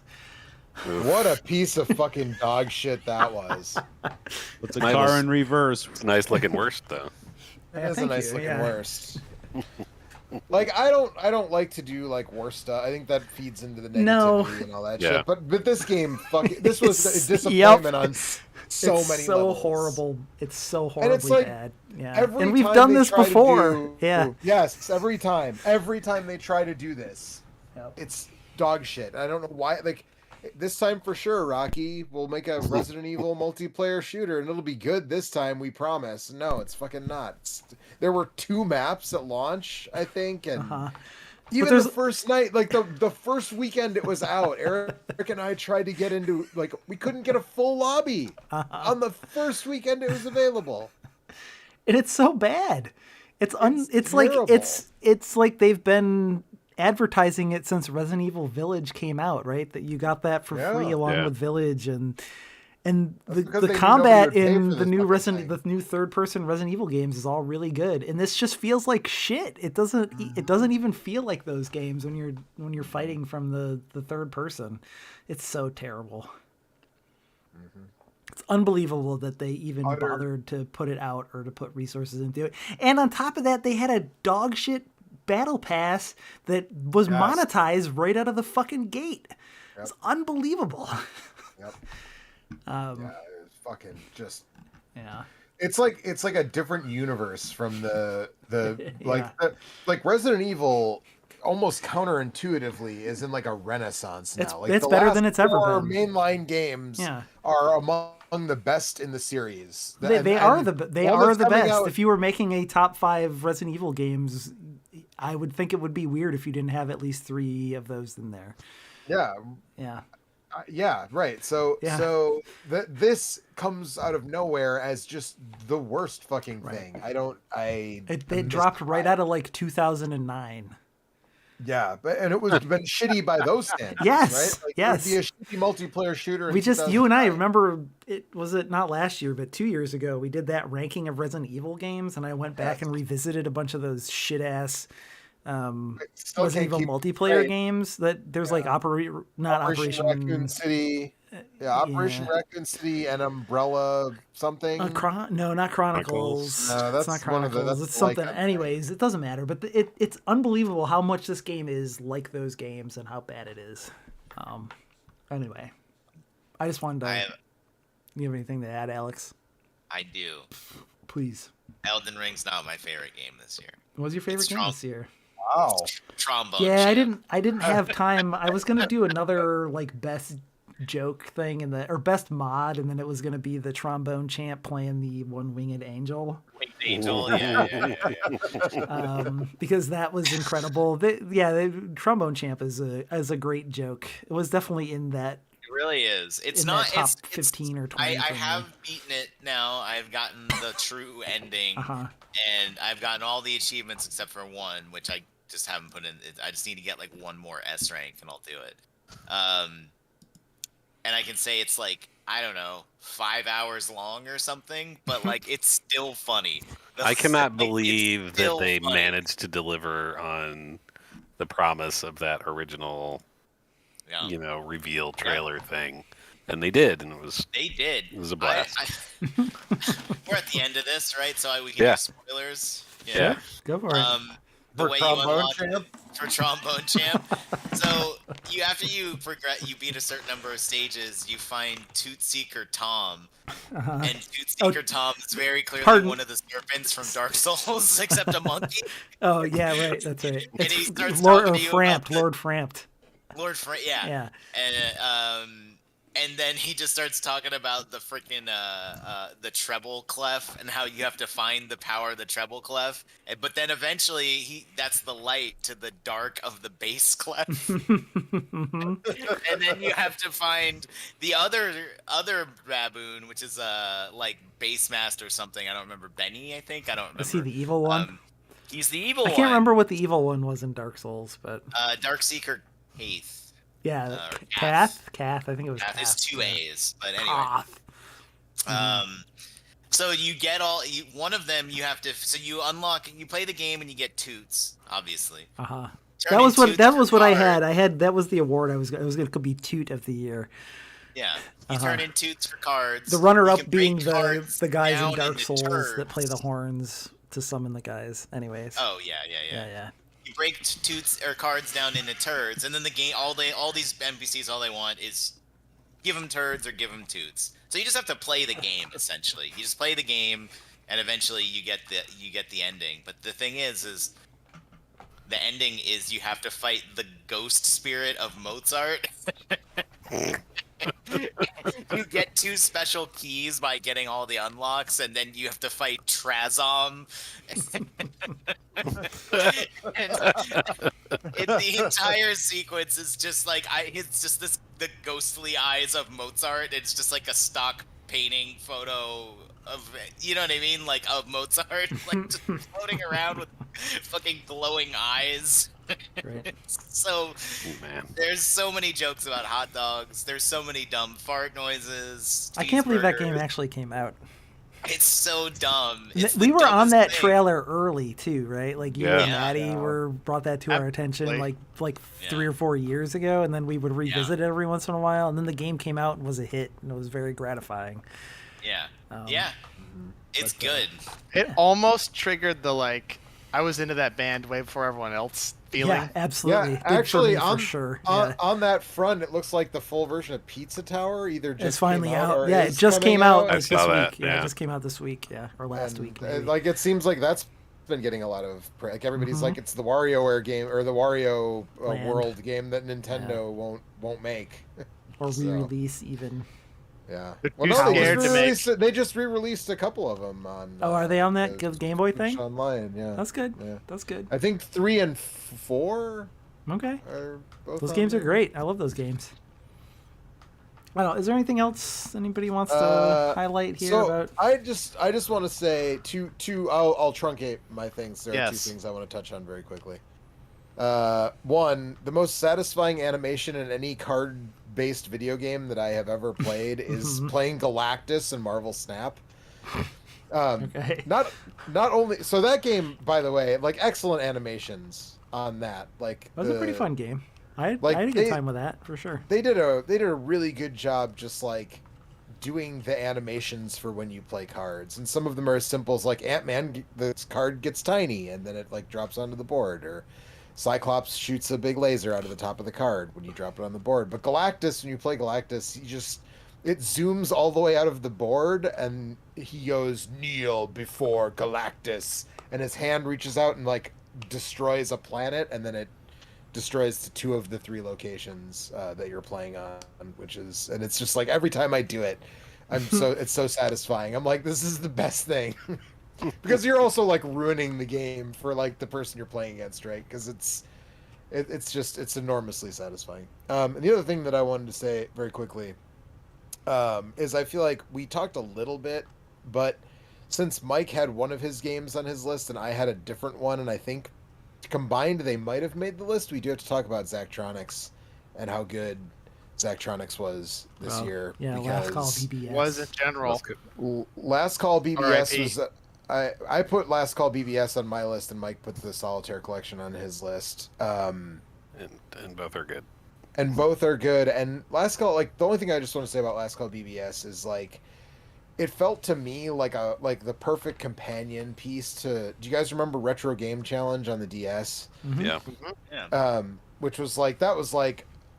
C: What a piece of fucking dog shit that was.
G: It's a
E: Mine
G: car
E: was-
G: in reverse.
E: It's a nice looking worst though.
C: It
A: Yeah,
C: is a
A: thank
C: nice
A: you,
C: looking
A: yeah.
C: worst. I don't like to do worst stuff. I think that feeds into the negativity
A: No.
C: and all that
E: Yeah.
C: shit. But this game, this was a
A: It's-
C: disappointment on so
A: It's
C: many
A: so
C: levels.
A: horrible. It's so
C: And
A: horribly
C: it's
A: bad. Yeah.
C: Every
A: And we've
C: time
A: done
C: they
A: this
C: try to
A: before.
C: do-
A: Yeah.
C: Yes, every time they try to do this,
A: Yep.
C: it's dog shit. I don't know why. This time for sure, Rocky, we'll make a Resident Evil multiplayer shooter, and it'll be good this time. We promise. No, it's fucking not. There were 2 maps at launch, I think, and
A: Uh-huh.
C: even
A: there's-
C: the first night, the first weekend it was out, Eric and I tried to get into we couldn't get a full lobby on the first weekend it was available.
A: And it's so bad. It's
C: terrible.
A: it's like they've been advertising it since Resident Evil Village came out, right? That you got that for free
C: Yeah.
A: along
E: Yeah.
A: with Village and
C: That's because
A: the
C: they knew
A: combat
C: nobody would pay
A: in
C: for
A: the
C: this
A: new
C: fucking
A: the new third person Resident Evil games is all really good. And this just feels like shit. It doesn't even feel like those games when you're fighting from the third person. It's so terrible. It's unbelievable that they even bothered to put it out or to put resources into it. And on top of that, they had a dog shit battle pass that was
C: Yes.
A: monetized right out of the fucking gate. It's unbelievable.
C: Yep.
A: Um,
C: Yeah, it was fucking just.
A: yeah.
C: It's like a different universe from the
A: Yeah.
C: like Resident Evil. Almost counterintuitively is in like a renaissance now.
A: It's
C: the
A: better
C: last
A: than it's ever
C: 4
A: been.
C: mainline games
A: Yeah.
C: are among the best in the series.
A: They are the
C: coming
A: best.
C: out-
A: If you were making a top 5 Resident Evil games, I would think it would be weird if you didn't have at least 3 of those in there.
C: Yeah,
A: Yeah.
C: yeah, right. So
A: Yeah.
C: so this comes out of nowhere as just the worst fucking thing.
A: It dropped right out of like 2009.
C: Yeah, but and it was been shitty by those standards.
A: Yes,
C: right? Like,
A: yes.
C: It would be a shitty multiplayer shooter.
A: We
C: in
A: just, you and I
C: 2009.
A: remember it was it not last year, but 2 years ago, we did that ranking of Resident Evil games, and I went back and revisited a bunch of those shit ass
C: Still
A: Resident
C: can't
A: Evil
C: keep
A: multiplayer
C: straight.
A: games. That there's like
C: Operation Raccoon City. Yeah, Operation
A: yeah.
C: Raccoon City and Umbrella something.
A: No, not Chronicles.
C: No, that's
A: it's not
C: one of the-
A: Chronicles.
C: that's
A: It's
C: like
A: something.
C: that.
A: Anyways, it doesn't matter. But it's unbelievable how much this game is like those games and how bad it is. Anyway, I just wanted to. You have anything to add, Alex?
D: I do.
A: Please.
D: Elden Ring's not my favorite game this year.
A: What was your favorite
D: It's
A: game this year?
C: Wow.
D: Trombone.
A: Yeah,
D: Champ.
A: I didn't have time. I was gonna do another like best joke thing or best mod, and then it was gonna be the trombone champ playing the one-winged angel.
D: Winged Angel. Yeah.
A: Because that was incredible. The trombone champ is a great joke. It was definitely in that.
D: It really is. It's
A: in
D: not
A: that top
D: it's
A: 15 or 20.
D: I
A: for me.
D: have beaten it now. I've gotten the true ending, and I've gotten all the achievements except for one, which I just haven't put in. I just need to get like one more S rank, and I'll do it. And I can say it's like, I don't know, 5 hours long or something, but like it's still funny.
E: I cannot
D: It's
E: believe that
D: still
E: they
D: funny.
E: managed to deliver on the promise of that original,
D: Yeah.
E: reveal trailer thing, and they did, and
D: They did.
E: It was a blast.
D: We're at the end of this, right? So we can
E: Yeah.
D: do spoilers.
E: Yeah.
A: Go for it.
D: The
C: For
D: way
C: Trombone
D: you unlock
C: Champ?
D: for Trombone Champ. So after you progress, you beat a certain number of stages, you find Toot Seeker Tom, and Toot Seeker Tom is very clearly
A: Pardon.
D: one of the serpents from Dark Souls, except a monkey.
A: Oh yeah, right. That's right.
D: And he
A: It's
D: starts
A: Lord
D: talking to you
A: Framped.
D: about the-
A: Lord Framped.
D: Lord Frank, yeah.
A: Yeah.
D: And then he just starts talking about the freaking the treble clef and how you have to find the power of the treble clef. But then eventually that's the light to the dark of the bass clef. And then you have to find the other baboon, which is like bass master or something. I don't remember. Benny, I think. I don't remember.
A: Is he the evil one?
D: He's the evil
A: I
D: one.
A: can't remember what the evil one was in Dark Souls, but
D: Dark Seeker Hath.
A: yeah,
D: or
A: Kath. I think it was
D: Kath is
A: Kath.
D: 2 A's, but anyway.
A: Kath.
D: So you get one of them. You have to. So you unlock. You play the game and you get toots, obviously.
A: That
D: Turning
A: was what
D: toots
A: that
D: for
A: was what I
D: card.
A: had. That was the award I was going to be Toot of the Year.
D: Yeah, you turn in toots for cards.
A: The
D: You
A: runner-up
D: can break
A: being
D: cards
A: the guys
D: down
A: in Dark
D: into
A: Souls that play the
D: turds.
A: horns to summon the guys. Anyways.
D: Oh yeah.
A: Yeah.
D: You break toots or cards down into turds, and then the game. All these NPCs, all they want is give them turds or give them toots. So you just have to play the game essentially. You just play the game, and eventually you get the ending. But the thing is the ending is you have to fight the ghost spirit of Mozart. You get 2 special keys by getting all the unlocks, and then you have to fight Trazom. The entire sequence is just like it's just the ghostly eyes of Mozart. It's just like a stock painting photo of, you know what I mean, like of Mozart, like just floating around with fucking glowing eyes.
A: Right.
D: So
E: man.
D: there's so many jokes about hot dogs. There's so many dumb fart noises.
A: I can't believe that game
D: cheeseburgers.
A: actually came out.
D: It's so dumb.
A: We
D: It's the
A: were on
D: dumbest
A: that
D: thing.
A: trailer early too, right? Like you
E: Yeah.
A: and Maddie brought that to our attention like 3 or 4 years ago, and then we would revisit it every once in a while. And then the game came out and was a hit, and it was very gratifying.
D: Yeah.
A: Um,
D: Yeah. It's good.
F: It almost triggered the like I was into that band way before everyone else. Feeling.
A: Yeah, absolutely.
C: Yeah,
A: Big
C: actually,
A: for me, for sure. Yeah.
C: on that front, it looks like the full version of Pizza Tower either just
A: It's finally
C: came out.
A: out.
C: Or
A: Yeah, it
C: is
A: just
C: coming
A: came out
E: I
A: like
E: saw
A: this
E: that,
A: week. Yeah,
E: yeah.
A: it just came out this week. Yeah, or last
C: And,
A: week maybe.
C: like it seems like that's been getting a lot of like everybody's
A: Mhm.
C: like it's the WarioWare game or the Wario
A: Land.
C: World game that Nintendo won't make.
A: Or
C: so-
A: re-release even.
C: Yeah.
F: They're
C: Well,
F: too
C: no,
F: scared to make.
C: they just re-released a couple of them on.
A: Oh, are they on that
C: the
A: Game Boy
C: Switch
A: thing?
C: Online? Yeah.
A: That's good.
C: Yeah.
A: That's good.
C: I think 3 and 4
A: Okay.
C: are both.
A: Those
C: on
A: games are
C: there.
A: great. I love those games. I don't know. Is there anything else anybody wants to highlight here
C: So
A: about?
C: I just want to say two. I'll truncate my things. There are two
F: Yes.
C: things I want to touch on very quickly. One, the most satisfying animation in any card-based video game that I have ever played is playing Galactus and Marvel Snap.
A: Okay.
C: Not only so that game, by the way, like excellent animations on that. Like
A: That was a pretty fun game. I had
C: like,
A: a good
C: they-
A: time with that for sure.
C: They did a really good job just like doing the animations for when you play cards, and some of them are as simple as like Ant-Man, this card gets tiny and then it like drops onto the board, or Cyclops shoots a big laser out of the top of the card when you drop it on the board. But Galactus, when you play Galactus, it zooms all the way out of the board and he goes, "Kneel before Galactus," and his hand reaches out and like destroys a planet, and then it destroys to 2 of the 3 locations that you're playing on, and it's just like every time I do it, it's so satisfying. I'm like, this is the best thing. Because you're also like ruining the game for like the person you're playing against, right? Because it's enormously satisfying. And the other thing that I wanted to say very quickly is I feel like we talked a little bit, but since Mike had one of his games on his list and I had a different one, and I think combined they might have made the list, we do have to talk about Zachtronics and how good Zachtronics was this year.
A: Yeah, Last Call BBS.
F: Was in general.
C: Last Call BBS
F: R.I.P.
C: was I put Last Call BBS on my list, and Mike put the Solitaire Collection on his list.
E: And both are good.
C: And both are good. And Last Call, like the only thing I just want to say about Last Call BBS is like it felt to me like the perfect companion piece to. Do you guys remember Retro Game Challenge on the DS?
A: Mhm.
E: Yeah.
D: Yeah.
C: Which was like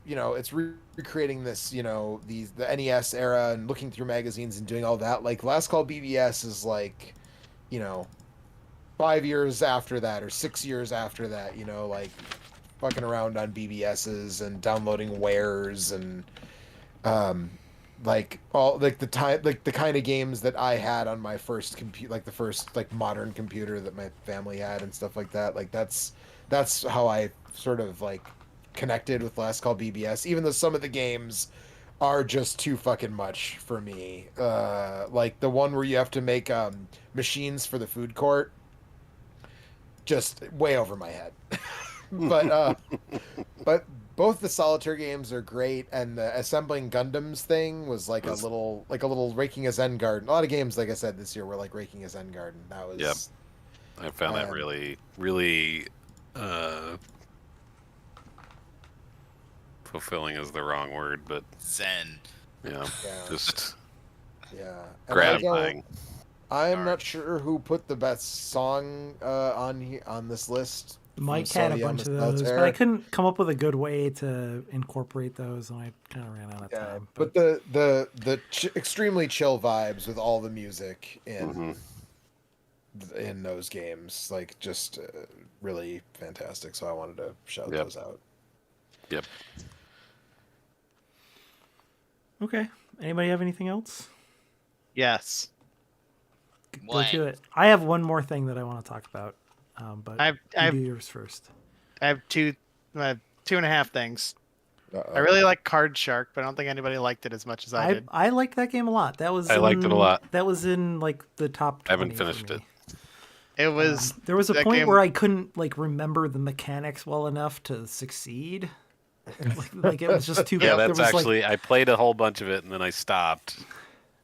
C: it's recreating this, the NES era and looking through magazines and doing all that. Like Last Call BBS is like, 5 years after that or 6 years after that, like fucking around on BBSs and downloading wares and like all like the time like the kind of games that I had on my first the first like modern computer that my family had and stuff like that. Like that's how I sort of like connected with Last Call BBS, even though some of the games are just too fucking much for me. Like the one where you have to make machines for the food court, just way over my head. But both the Solitaire games are great, and the assembling Gundams thing was like a little Raking a Zen Garden. A lot of games, like I said, this year were like Raking a Zen Garden. That was
E: Yep. I found that really, really fulfilling is the wrong word, but
D: Zen.
C: Yeah.
E: just
C: Yeah.
E: gratifying.
C: I'm not sure who put the best song on this list.
A: Mike
C: from
A: had a
C: Sony on
A: bunch
C: the
A: of those,
C: Solitaire.
A: but I couldn't come up with a good way to incorporate those, and I kind of ran out of
C: Yeah,
A: time.
C: but the extremely chill vibes with all the music in those games, like just really fantastic. So I wanted to shout those out.
E: Yep.
A: Okay. Anybody have anything else?
F: Yes.
A: Go
D: What?
A: to it. I have one more thing that I want to talk about, but
F: I've
A: you do yours first.
F: I have two and a half things.
C: Uh-oh.
F: I really like Card Shark, but I don't think anybody liked it as much as I did.
A: I liked that game a lot. That was
E: I liked it a lot.
A: That was in like the top 20
E: I haven't
A: for
E: finished
A: me.
E: it.
F: It was
A: There was a
F: that
A: point
F: game-
A: where I couldn't like remember the mechanics well enough to succeed. like it was just too.
E: Yeah,
A: there
E: that's
A: was,
E: actually. I played a whole bunch of it and then I stopped,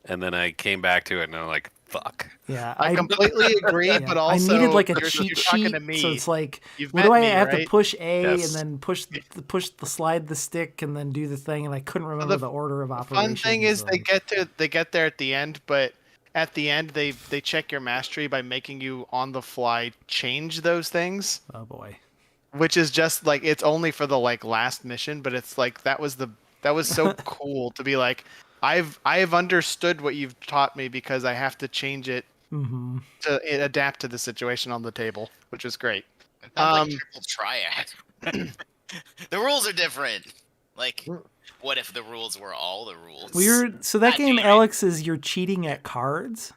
E: and then I came back to it and I'm like, "Fuck."
A: Yeah,
F: I completely agree,
A: yeah,
F: but also
A: I needed like a
F: you're
A: cheat
F: talking
A: sheet.
F: to me.
A: So it's like,
F: You've
A: what do
F: met
A: I
F: me,
A: have
F: right?
A: to push A
E: Yes.
A: and then push the slide the stick and then do the thing, and I couldn't remember the order of operations.
F: Fun thing is
A: and-
F: they get there at the end, but at the end they check your mastery by making you on the fly change those things,
A: Oh boy.
F: which is just like it's only for the like last mission, but it's like that was so cool to be like I've understood what you've taught me because I have to change it
A: Mm-hmm.
F: to adapt to the situation on the table, which is great.
D: That's like triple triad. The rules are different. Like, what if the rules were all the rules?
A: So that
D: Not
A: game,
D: doing it.
A: Alex, is you're cheating at cards.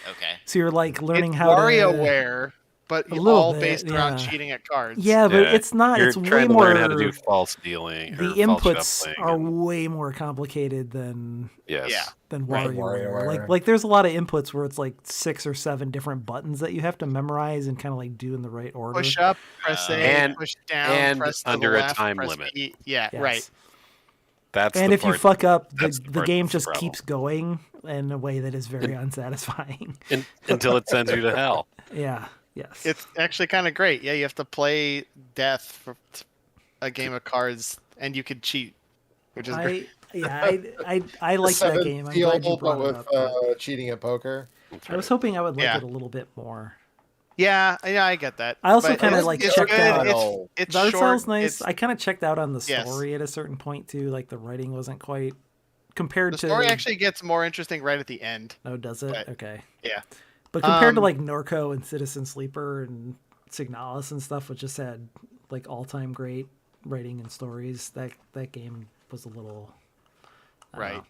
D: Okay.
A: So you're like learning
F: It's
A: how to
F: WarioWare, but
A: A little
F: all
A: bit,
F: based around
A: yeah.
F: cheating at cards.
A: Yeah, but
E: Yeah,
A: it's not.
E: You're
A: It's way
E: trying to
A: more.
E: learn how to do false dealing.
A: The
E: or false
A: inputs
E: shuffling
A: are
E: and-
A: way more complicated than
E: yes.
F: Yeah.
C: Right,
A: WarioWare.
C: WarioWare.
A: Like there's a lot of inputs where it's like 6 or 7 different buttons that you have to memorize and kind of like do in the right order.
F: Push up, press A,
E: And-
F: push down,
E: and
F: press to the
E: under a
F: left,
E: time
F: press
E: limit.
F: E. Yeah,
A: Yes.
F: right.
E: That's
A: And
E: the
A: if you
E: part-
A: fuck up,
E: that's
A: the
E: part
A: game
E: that's the
A: just
E: problem.
A: keeps going in a way that is very unsatisfying.
E: until it sends you to hell.
A: Yeah. Yes.
F: It's actually kind of great. Yeah, you have to play death for a game of cards, and you could cheat, which is great.
A: I like that game. I'm glad you
C: but
A: brought it
C: with
A: up. but
C: cheating at poker.
A: I was hoping I would like
F: Yeah.
A: it a little bit more.
F: Yeah, I get that.
A: I also
F: But
A: kinda,
F: it's-
A: like,
F: it's
A: checked
F: good.
A: out-
F: It's
A: The art
F: short.
A: style's nice.
F: It's,
A: I kind of checked out on the
F: Yes.
A: story at a certain point too. Like the writing wasn't quite compared
F: the
A: to.
F: story actually gets more interesting right at the end.
A: Oh, does it?
F: but-
A: Okay.
F: Yeah.
A: But compared to
F: Um,
A: like Norco and Citizen Sleeper and Signalis and stuff, which just had like all-time great writing and stories, that game was a little I don't
F: Right.
A: know.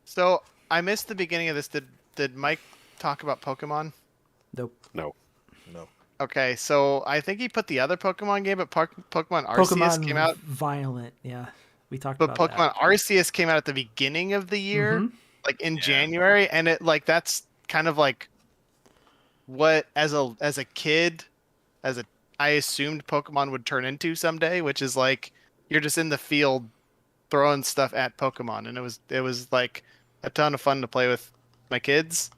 F: So I missed the beginning of this. Did Mike talk about Pokemon?
A: Nope.
E: No.
C: No.
F: Okay, so I think he put the other Pokemon game, but Pokemon Arceus
A: Pokemon
F: came out.
A: Violent, yeah. We talked
F: But
A: about
F: Pokemon Arceus came out at the beginning of the year,
A: Mhm.
F: like in
D: Yeah.
F: January, and it like that's kind of like what as a kid, I assumed Pokemon would turn into someday, which is like you're just in the field throwing stuff at Pokemon, and it was like a ton of fun to play with my kids.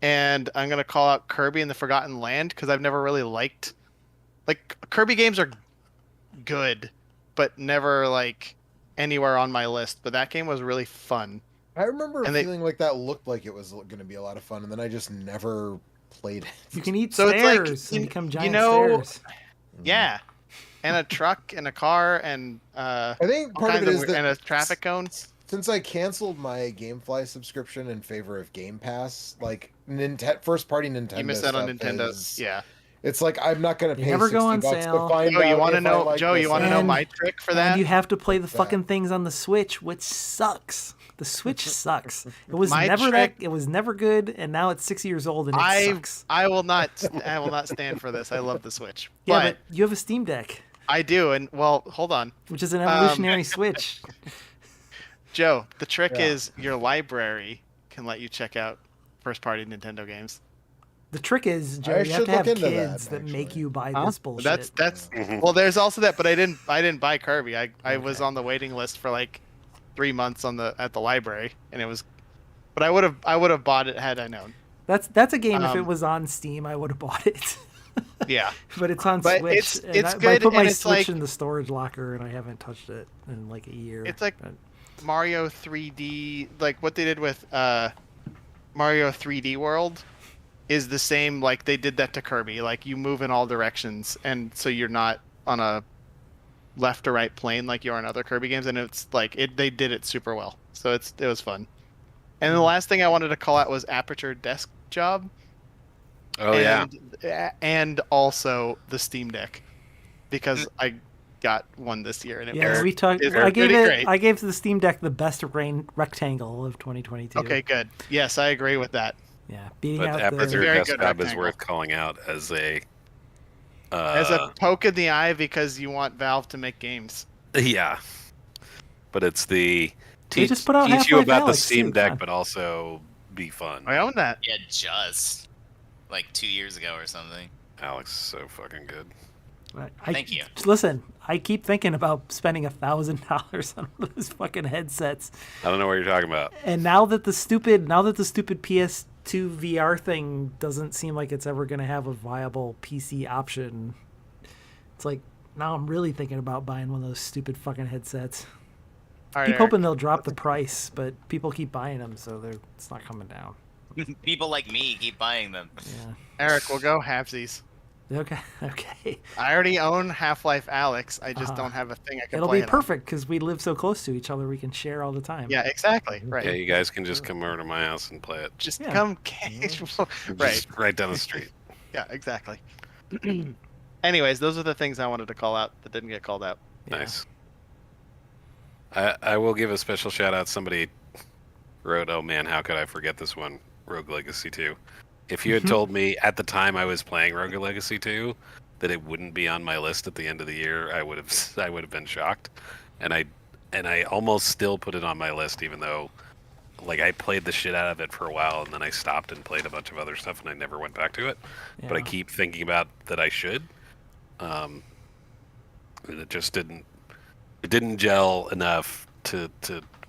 F: And I'm gonna call out Kirby and the Forgotten Land because I've never really liked like Kirby games are good, but never like anywhere on my list. But that game was really fun.
C: I remember
F: And they-
C: feeling like that looked like it was going to be a lot of fun, and then I just never played it.
A: You can eat
F: So it's like,
A: stairs and become
F: you
A: giant
F: know,
A: stairs.
F: Yeah, and a truck and a car and
C: I think
F: all
C: part of
F: kinds
C: it is
F: weird-
C: that
F: and a traffic cone.
C: since I canceled my GameFly subscription in favor of Game Pass, like first party Nintendo,
F: You missed out on
C: stuff
F: Nintendo.
C: is-
F: Yeah.
C: It's like I'm not going to
A: They
C: pay
A: never go
C: $60
A: on
C: to
A: sale.
C: find
F: Joe, you
C: out
F: want to
C: if I
F: know?
C: like
F: Joe, you
C: this
F: want to
C: or
F: know
A: And-
C: not.
F: my trick for
A: And
F: that?
A: you have to play the
C: What's
A: fucking things on the Switch, which sucks. The Switch sucks. It was
F: My
A: never
F: trick-
A: it was never good, and now it's 6 years old and it sucks.
F: I will not stand for this. I love the Switch,
A: Yeah,
F: but
A: but you have a Steam Deck,
F: I do. And well, hold on,
A: which is an evolutionary Switch.
F: Joe. The trick
C: Yeah.
F: is your library can let you check out first-party Nintendo games.
A: The trick is, Joe,
C: I
A: you have
C: should
A: to have
C: look into
A: kids
C: that,
A: that make
C: actually.
A: you buy
F: Huh?
A: this bullshit.
F: That's
E: Mhm.
F: well. There's also that, but I didn't buy Kirby. I was
A: Okay.
F: on the waiting list for like 3 months at the library, and it was. But I would have bought it had I known.
A: That's a game. If it
F: Um,
A: was on Steam, I would have bought it.
F: Yeah.
A: But it's on
F: But
A: Switch.
F: it's
A: and
F: it's
A: I
F: good,
A: put my
F: and it's
A: Switch
F: like
A: in the storage locker, and I haven't touched it in like a year.
F: It's like-
A: but-
F: Mario 3D, like what they did with Mario 3D World, is the same. Like they did that to Kirby. Like you move in all directions, and so you're not on a left or right plane like you are in other Kirby games. And it's like they did it super well. So it was fun. And the last thing I wanted to call out was Aperture Desk Job.
E: Oh yeah.
F: And also the Steam Deck, because I got one this year, and it
A: yeah,
F: was
A: we talked.
F: it's
A: I gave
F: pretty
A: it.
F: great.
A: I gave the Steam Deck the best rectangle of 2022.
F: Okay, good. Yes, I agree with that.
A: Yeah, beating
E: But
A: out
E: Aperture
F: Very
E: Desk
F: good
E: Job is
F: rectangle.
E: worth calling out as a.
F: As a poke in the eye because you want Valve to make games.
E: Yeah. But it's the
A: They just put out
E: teach you
A: Half-Life
E: about the
A: Alyx,
E: Steam
A: too.
E: Deck,
A: Fun.
E: but also be fun.
F: I own that.
D: Yeah, just like 2 years ago or something.
E: Alex is so fucking good.
D: Thank you.
A: Listen, I keep thinking about spending $1,000 on one of those fucking headsets,
E: I don't know what you're talking about.
A: and now that the stupid PS2 VR thing doesn't seem like it's ever going to have a viable PC option, it's like now I'm really thinking about buying one of those stupid fucking headsets.
F: All right,
A: Keep
F: Eric.
A: hoping they'll drop the price, but people keep buying them, so it's not coming down.
D: People like me keep buying them.
A: Yeah.
F: Eric, we'll go halvesies.
A: Okay. Okay.
F: I already own Half-Life Alex. I just don't have a thing I can
A: It'll
F: play
A: be
F: it on.
A: perfect because we live so close to each other. We can share all the time.
F: Yeah, exactly. Right.
E: Yeah, you guys can just come over to my house and play it.
F: Just
A: Yeah.
F: come. Right.
E: Just right down the street.
F: Yeah, exactly. Anyways, those are the things I wanted to call out that didn't get called out.
A: Yeah.
E: Nice. I will give a special shout out. Somebody wrote, "Oh man, how could I forget this one? Rogue Legacy 2." If you had told me at the time I was playing Rogue Legacy 2 that it wouldn't be on my list at the end of the year, I would have been shocked. And I almost still put it on my list, even though like I played the shit out of it for a while and then I stopped and played a bunch of other stuff and I never went back to it. But I
A: Yeah.
E: keep thinking about that I should. And it just didn't gel enough to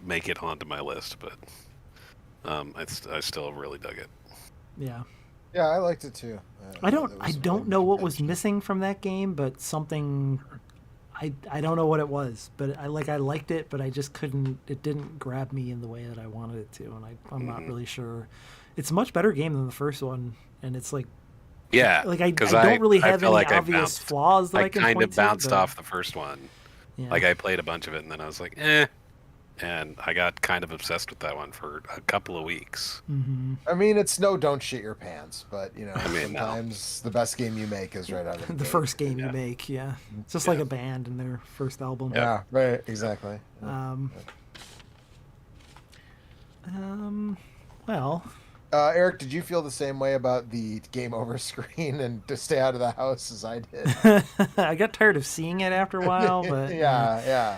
E: make it onto my list, but I still really dug it.
A: Yeah.
C: Yeah, I liked it too.
A: I
C: thought it
A: don't
C: was really
A: know what was
C: extra.
A: missing from that game, but something I don't know what it was, but I liked it, but I just couldn't. It didn't grab me in the way that I wanted it to, and I'm not really sure. It's a much better game than the first one, and it's like
E: Yeah,
A: like I
E: 'cause
A: don't really
E: I
A: have
E: feel
A: any
E: like I
A: obvious
E: bounced-
A: flaws that I
E: I
A: can
E: kind
A: point
E: of bounced
A: to, but,
E: off the first one.
A: yeah.
E: Like I played a bunch of it and then I was like, eh. And I got kind of obsessed with that one for a couple of weeks.
A: Mm-hmm.
C: I mean, it's no don't shit your pants, but you know,
E: I mean, no.
C: sometimes the best game you make is right out of the
A: The
C: gate.
A: first game you
E: Yeah.
A: make, yeah. It's just like a band in their first album.
C: Yeah, right, exactly.
A: Well,
C: Eric, did you feel the same way about the game over screen and to stay out of the house as I did?
A: I got tired of seeing it after a while, but
C: yeah.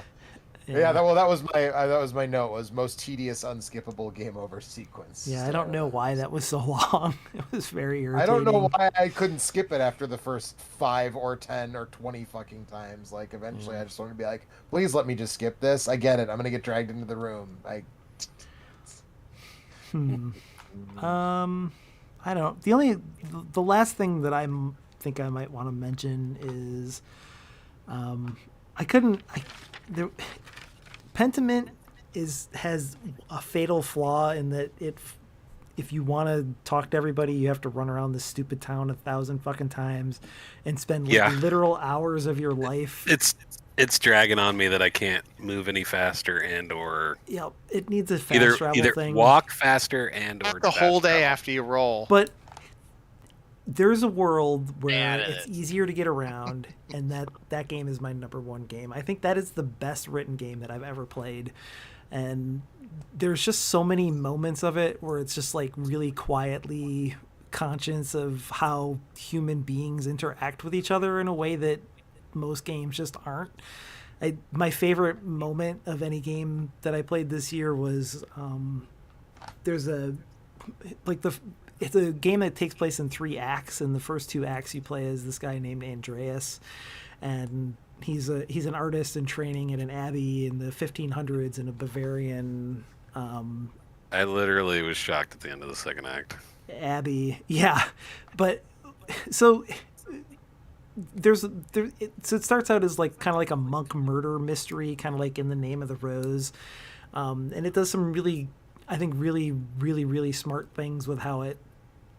C: That was my note. Was most tedious, unskippable game over sequence.
A: Yeah, I don't know why that was so long. It was very irritating.
C: I don't know why I couldn't skip it after the first 5 or 10 or 20 fucking times. Like, eventually I just wanted to be like, please let me just skip this. I get it. I'm going to get dragged into the room.
A: I don't. The last thing that think I might want to mention is, Pentiment has a fatal flaw in that if you want to talk to everybody, you have to run around this stupid town 1,000 fucking times and spend literal hours of your life.
E: It's dragging on me that I can't move any faster and or
A: it needs a fast travel
E: either
A: thing.
E: walk faster and or
F: The whole
E: fast
F: day
E: travel.
F: after you roll.
A: But there's a world where
D: added
A: it's
D: it.
A: easier to get around, and that game is my number one game. I think that is the best written game that I've ever played, and there's just so many moments of it where it's just like really quietly conscious of how human beings interact with each other in a way that most games just aren't. My favorite moment of any game that I played this year was it's a game that takes place in 3 acts. In the first 2 acts, you play as this guy named Andreas, and he's an artist in training at an abbey in the 1500s in a Bavarian
E: I literally was shocked at the end of the second act.
A: abbey. Yeah, but so so it starts out as like kind of like a monk murder mystery, kind of like In the Name of the Rose, and it does some really, I think, really, really, really smart things with how it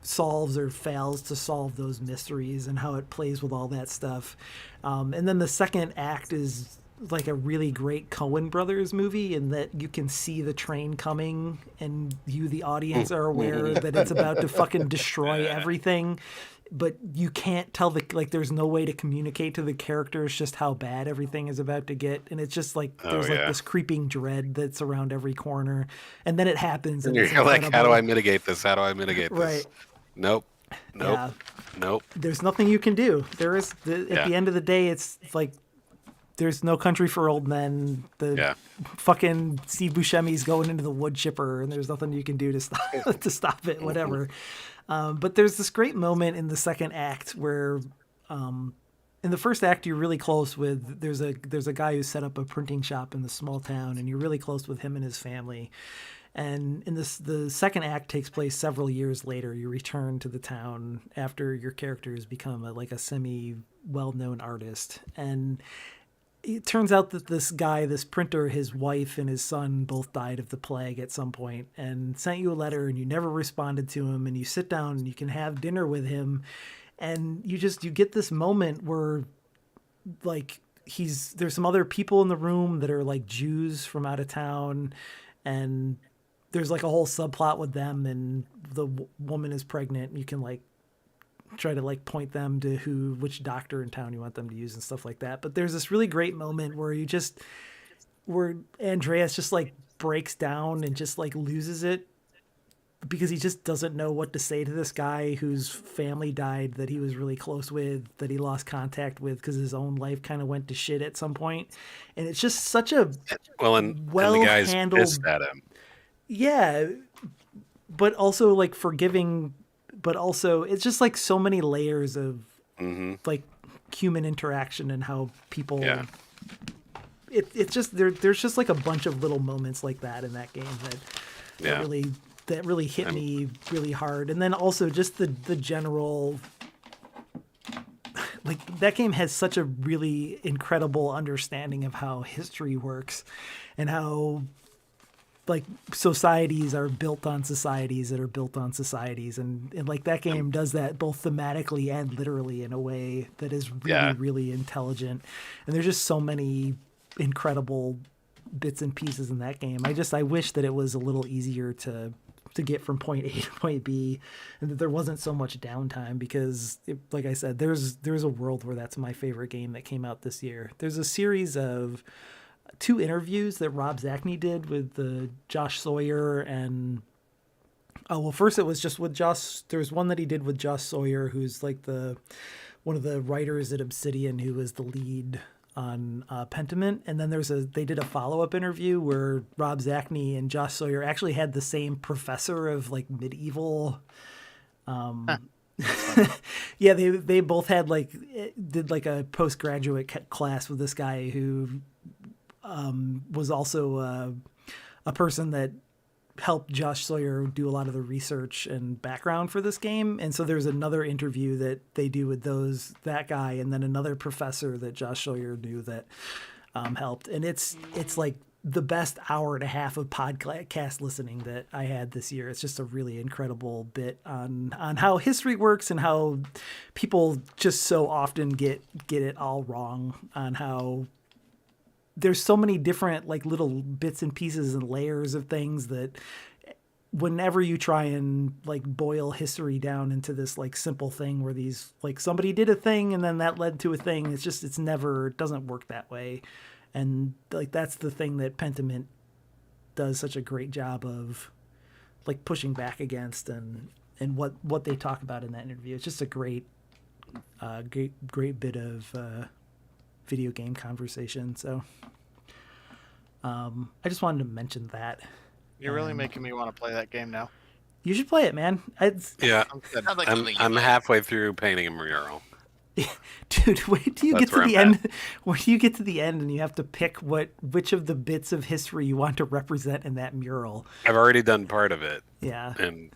A: solves or fails to solve those mysteries and how it plays with all that stuff. And then the second act is like a really great Coen Brothers movie in that you can see the train coming and you, the audience, are aware that it's about to fucking destroy everything. But you can't tell there's no way to communicate to the characters just how bad everything is about to get. And it's just like, there's like this creeping dread that's around every corner. And then it happens.
E: And
A: And it's
E: you're like,
A: incredible.
E: how do I mitigate this? How do I mitigate this?
A: Right.
E: Nope.
A: Yeah.
E: Nope.
A: There's nothing you can do. There is, at the end of the day, it's like, there's No Country for Old Men. The fucking Steve Buscemi's going into the wood chipper, and there's nothing you can do to stop it. Whatever. But there's this great moment in the second act where, in the first act, you're really close with. There's a guy who set up a printing shop in the small town, and you're really close with him and his family. And in the second act takes place several years later. You return to the town after your character has become a semi well-known artist, and it turns out that this guy, this printer, his wife and his son both died of the plague at some point and sent you a letter, and you never responded to him, and you sit down and you can have dinner with him, and you get this moment where like there's some other people in the room that are like Jews from out of town, and there's like a whole subplot with them, and the woman is pregnant, and you can like try to like point them to which doctor in town you want them to use and stuff like that. But there's this really great moment where Andreas just like breaks down and just like loses it because he just doesn't know what to say to this guy whose family died, that he was really close with, that he lost contact with because his own life kind of went to shit at some point. And it's just such a
E: and the guy's pissed at him.
A: Yeah, but also like forgiving, but also it's just like so many layers of like human interaction and how people.
E: Yeah.
A: It's just there's just like a bunch of little moments like that in that game that really hit me really hard. And then also just the general, like that game has such a really incredible understanding of how history works and how like societies are built on societies that are built on societies. And like that game does that both thematically and literally in a way that is really, really intelligent. And there's just so many incredible bits and pieces in that game. I wish that it was a little easier to get from point A to point B, and that there wasn't so much downtime because, like I said, there's a world where that's my favorite game that came out this year. There's a series of 2 interviews that Rob Zacny did with Josh Sawyer and first it was just with Josh. There's one that he did with Josh Sawyer, who's like one of the writers at Obsidian, who was the lead on Pentiment, and then they did a follow-up interview where Rob Zacny and Josh Sawyer actually had the same professor of like medieval. Yeah, they both had did like a postgraduate class with this guy who was also a person that helped Josh Sawyer do a lot of the research and background for this game. And so there's another interview that they do with that guy, and then another professor that Josh Sawyer knew that helped. And it's like the best hour and a half of podcast listening that I had this year. It's just a really incredible bit on how history works and how people just so often get it all wrong, on how there's so many different like little bits and pieces and layers of things that whenever you try and like boil history down into this like simple thing where these like somebody did a thing and then that led to a thing, it doesn't work that way. And like that's the thing that Pentiment does such a great job of like pushing back against, and what they talk about in that interview. It's just a great bit of video game conversation. So I just wanted to mention that.
F: You're really making me want to play that game now.
A: You should play it, man.
E: I'm halfway through painting a mural.
A: Dude, wait till you get to the end. When you get to the end and you have to pick which of the bits of history you want to represent in that mural.
E: I've already done part of it.
A: Yeah.
E: And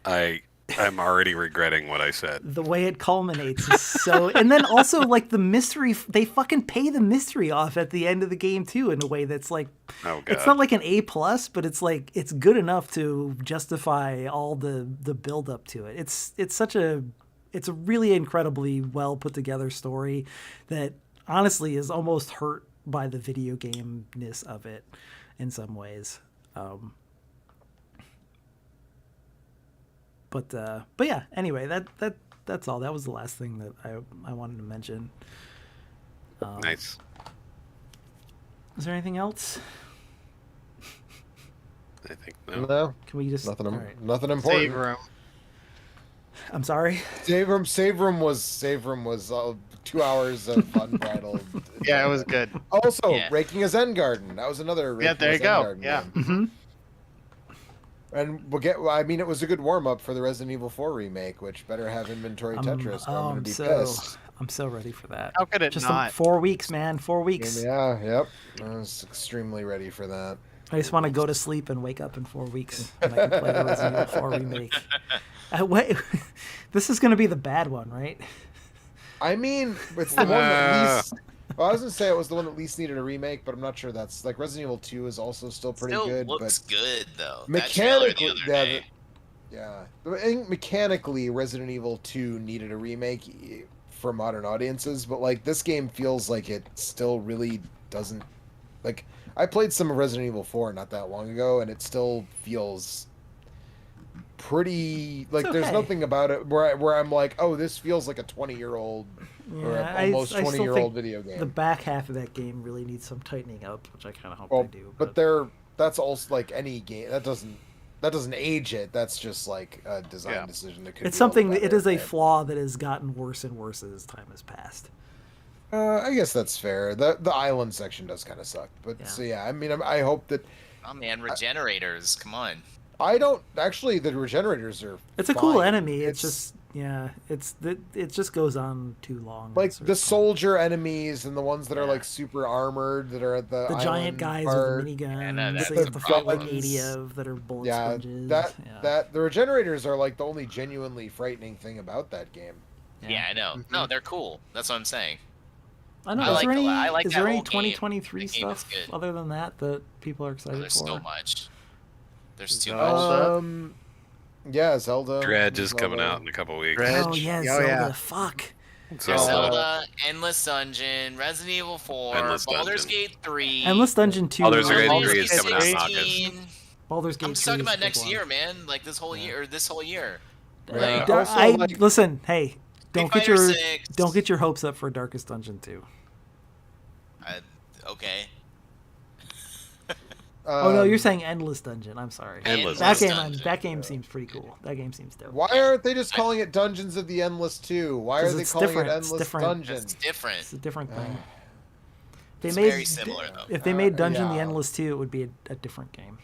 E: I'm already regretting what I said.
A: The way it culminates is so... And then also, like, the mystery... They fucking pay the mystery off at the end of the game, too, in a way that's, like...
E: Oh, God.
A: It's not like an A+, but it's, like, it's good enough to justify all the build-up to it. It's such a... It's a really incredibly well-put-together story that, honestly, is almost hurt by the video game-ness of it in some ways. But yeah, anyway, that's all. That was the last thing that I wanted to mention.
E: Nice.
A: Is there anything else?
E: I think no.
C: No,
A: Can we just
C: nothing.
A: all right.
C: Nothing important.
F: Save room.
A: I'm sorry.
C: Save room was 2 hours of unbridled.
F: Yeah, it was good.
C: Also,
D: Yeah.
C: Raking a Zen Garden. That was another.
F: Yeah,
C: Raking
F: there
C: a
F: you
C: Zen
F: go.
C: Garden
F: Yeah.
C: game.
A: Mm-hmm.
C: And I mean, it was a good warm up for the Resident Evil 4 remake, which better have inventory Tetris. Or I'm gonna be pissed.
A: I'm so ready for that.
F: How could it
A: Just
F: not?
A: 4 weeks, man. 4 weeks.
C: Yeah, yep. I was extremely ready for that.
A: I just want to go to sleep and wake up in 4 weeks, and I can play the Resident Evil 4 remake. Wait, this is going to be the bad one, right?
C: I mean, it's the one that least. Well, I was gonna say it was the one that least needed a remake, but I'm not sure that's like Resident Evil 2 is also still pretty
D: Still
C: good.
D: looks
C: But
D: good though. That trailer the
C: mechanically,
D: other
C: yeah,
D: day.
C: yeah. But I think mechanically, Resident Evil 2 needed a remake for modern audiences. But like this game feels like it still really doesn't. Like I played some of Resident Evil 4 not that long ago, and it still feels pretty like there's
A: okay.
C: nothing about it where I'm like, oh, this feels like a 20-year-old or
A: Yeah,
C: almost
A: I still
C: 20-year-old
A: think
C: video game.
A: the back half of that game really needs some tightening up, which I kind of hope
C: Well,
A: they do.
C: but that's also like any game that doesn't age it. That's just like a design decision that could.
A: It's
C: be
A: something.
C: better,
A: It is a
C: but,
A: flaw that has gotten worse and worse as time has passed.
C: I guess that's fair. The island section does kind of suck, but
A: Yeah.
C: so yeah. I mean, I hope that
D: Oh man, regenerators, come on.
C: I don't actually. The regenerators are.
A: It's a cool
C: fine.
A: enemy. It's just it just goes on too long.
C: like
A: It's sort
C: the
A: of fun.
C: soldier enemies and the ones that are
A: Yeah.
C: like super armored that are at the
A: The giant
C: island
A: guys
C: part.
A: with the
D: Yeah, no,
A: miniguns.
D: that's
A: So you have
C: the
A: to fight like
C: villains.
A: 80 of that are bullet
C: Yeah,
A: sponges.
C: that the regenerators are like the only genuinely frightening thing about that game.
D: Yeah, I know. No, they're cool. That's what I'm saying.
A: I know.
D: I
A: Is
D: like
A: there any,
D: I like
A: is
D: that
A: there any
D: whole game.
A: 2023
D: The game is
A: stuff
D: good.
A: other than that people are
D: Oh,
A: excited
D: there's
A: for?
D: so much. There's too much.
F: Zelda.
C: Yeah, Zelda.
E: Dredge is coming
C: Zelda.
E: out in a couple weeks.
F: Dredge.
A: Oh yeah,
F: Oh,
A: Zelda.
F: yeah.
A: Fuck.
D: There's
E: Zelda.
D: Zelda, Endless Dungeon, Resident Evil 4,
E: Endless
D: Baldur's
E: Dungeon.
D: Gate 3.
A: Endless Dungeon 2.
E: Baldur's Gate
F: Baldur's
E: 3 is
F: Gate
E: coming out in
F: 16.
E: August.
A: Baldur's Gate
D: I'm just
A: 3
D: talking
A: is a
D: about
A: big
D: next
A: one.
D: year, man. Like this whole year, or this whole year.
C: Yeah.
A: Dar-
C: Also,
A: I
C: like-
A: listen. Hey, don't
D: Street
A: get
D: Fighter
A: your
D: 6.
A: don't get your hopes up for Darkest Dungeon 2.
D: Okay.
A: Oh no, you're saying Endless Dungeon. I'm sorry.
E: Endless
A: That
E: Dungeon.
A: game. That game seems pretty cool. That game seems dope.
C: Why aren't they just calling it Dungeons of the Endless 2? Why
A: 'Cause
C: are they
A: it's
C: calling
A: different.
C: it
A: It's
C: Endless
A: different.
C: Dungeon?
D: It's different.
A: It's a different thing. They
D: It's
A: made
D: very similar, though.
A: If they made Dungeon the
C: yeah.
A: Endless 2, it would be a different game.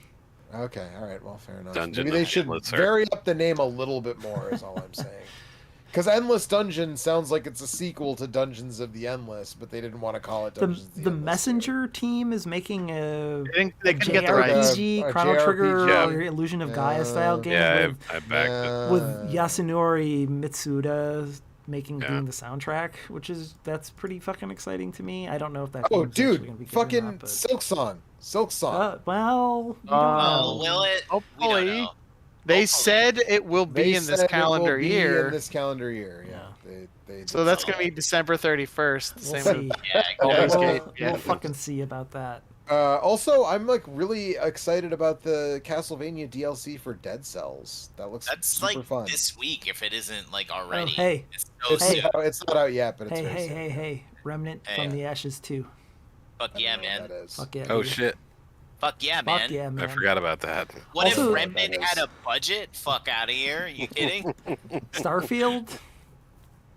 C: Okay, all right, well, fair enough.
E: Dungeon
C: Maybe they
E: of
C: should
E: Endless, sir.
C: vary up the name a little bit more. Is all I'm saying. Because Endless Dungeon sounds like it's a sequel to Dungeons of the Endless, but they didn't want to call it Dungeons of the
A: The
C: Endless.
A: Messenger team is making a
F: I think they couldn't get the rights.
A: JRPG,
C: A
A: Chrono Trigger,
C: JRPG.
A: or Illusion of Gaia style game
E: Yeah,
A: with,
E: I backed it.
A: with Yasunori Mitsuda
E: Yeah.
A: doing the soundtrack, that's pretty fucking exciting to me. I don't know if that.
C: Oh,
A: game's actually
C: dude,
A: gonna be good or
C: fucking
A: not, but-
C: Silk Song.
A: Well, we don't
F: Oh,
A: know.
D: Will it? We
F: Hopefully.
D: don't know.
F: They
D: Hopefully.
F: said it will be
C: They
F: in this
C: said it will
F: calendar
C: be
F: year.
C: In this calendar year, yeah. They
F: So that's going to be December 31st.
A: We'll
F: Same
A: see.
F: with
D: Yeah,
F: Baldur's
A: We'll,
F: Gate.
A: we'll
F: Yeah.
A: fucking see about that.
C: Also, I'm like really excited about the Castlevania DLC for Dead Cells. That looks
D: That's
C: super
D: like
C: fun.
D: this week if it isn't like already.
A: hey.
D: It's so
C: It's,
D: soon.
C: it's not out yet, but it's
A: Hey,
C: very
A: hey,
C: soon.
A: hey, hey! Remnant
D: Hey.
A: from the Ashes 2.
D: Fuck
C: I don't
D: yeah,
C: know
D: man.
C: what that is.
A: Fuck yeah!
E: Oh
A: baby.
E: shit!
D: Fuck yeah, man.
A: Fuck yeah, man!
E: I forgot about that.
D: What
A: Also-
D: if Remnant
C: That
D: had
C: is-
D: a budget? Fuck out of here. You kidding?
A: Starfield.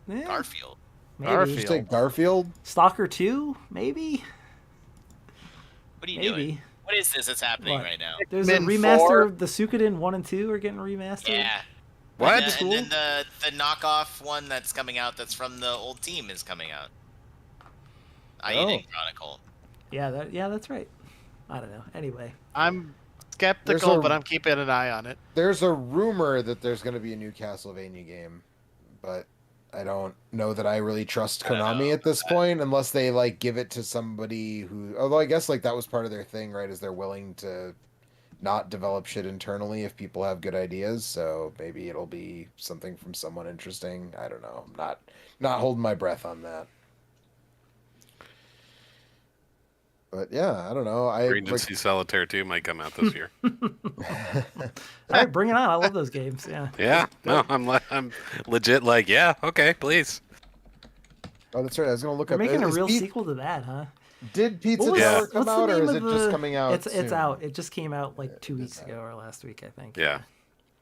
A: Yeah,
D: Garfield.
A: maybe.
F: Garfield.
C: Did you say Garfield?
A: Stalker 2, maybe.
D: What are you
A: Maybe.
D: doing? What is this that's happening
A: What?
D: right now?
A: There's a
F: Pikmin
A: remaster
F: 4.
A: of the Suikoden 1 and 2 are getting remastered.
D: Yeah.
E: What?
D: And then the knockoff one that's coming out that's from the old team is coming out. Aiden Chronicle.
A: Yeah, that's right. I don't know. Anyway,
F: I'm skeptical,
C: There's a-
F: but I'm keeping an eye on it.
C: There's a rumor that there's going to be a new Castlevania game, but I don't know that I really trust
D: I don't
C: Konami
D: know.
C: at this point, unless they like give it to somebody who. Although I guess like that was part of their thing, right? Is they're willing to not develop shit internally if people have good ideas. So maybe it'll be something from someone interesting. I don't know. I'm not holding my breath on that. But yeah, I don't know.
E: Regency Solitaire 2 might come out this year.
A: all right, bring it on. I love those games. Yeah.
E: Yeah, no, I'm legit like, yeah, okay, please.
C: Oh, that's right. I was gonna look
A: They're
C: up.
A: making a
C: is
A: real
C: Pete-
A: sequel to that, huh?
C: Did Pizza
A: What was-
C: Tower
A: what's
C: come
A: the
C: out, or
A: name
C: is
A: of
C: it just
A: the-
C: coming out?
A: It's
C: soon?
A: out. It just came out like 2
C: It
A: weeks
C: is
A: ago or last week, I think.
E: Yeah.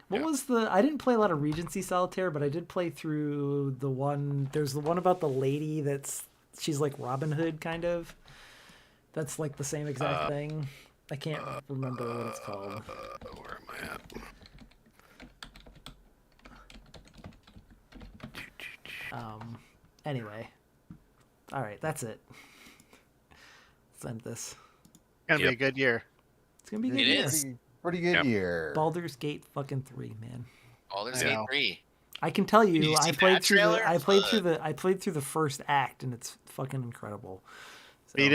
A: What
E: Yeah.
A: was the? I didn't play a lot of Regency Solitaire, but I did play through the one. There's the one about the lady she's like Robin Hood kind of. That's like the same exact thing. I can't remember what it's called.
E: Where am I at?
A: Anyway. All right, that's it. Let's end this.
F: Gonna be
E: Yep.
F: a good year.
A: It's gonna be a good
D: It
A: year.
D: is.
C: Pretty good
E: Yep.
C: year.
A: Baldur's Gate fucking 3, man.
D: Baldur's
F: I
D: Gate
F: know.
D: 3.
A: I can tell
D: Did
A: you,
D: you
A: I
D: see
A: played
D: that
A: through
D: trailer?
A: I played through the first act, and it's fucking incredible. So,
F: You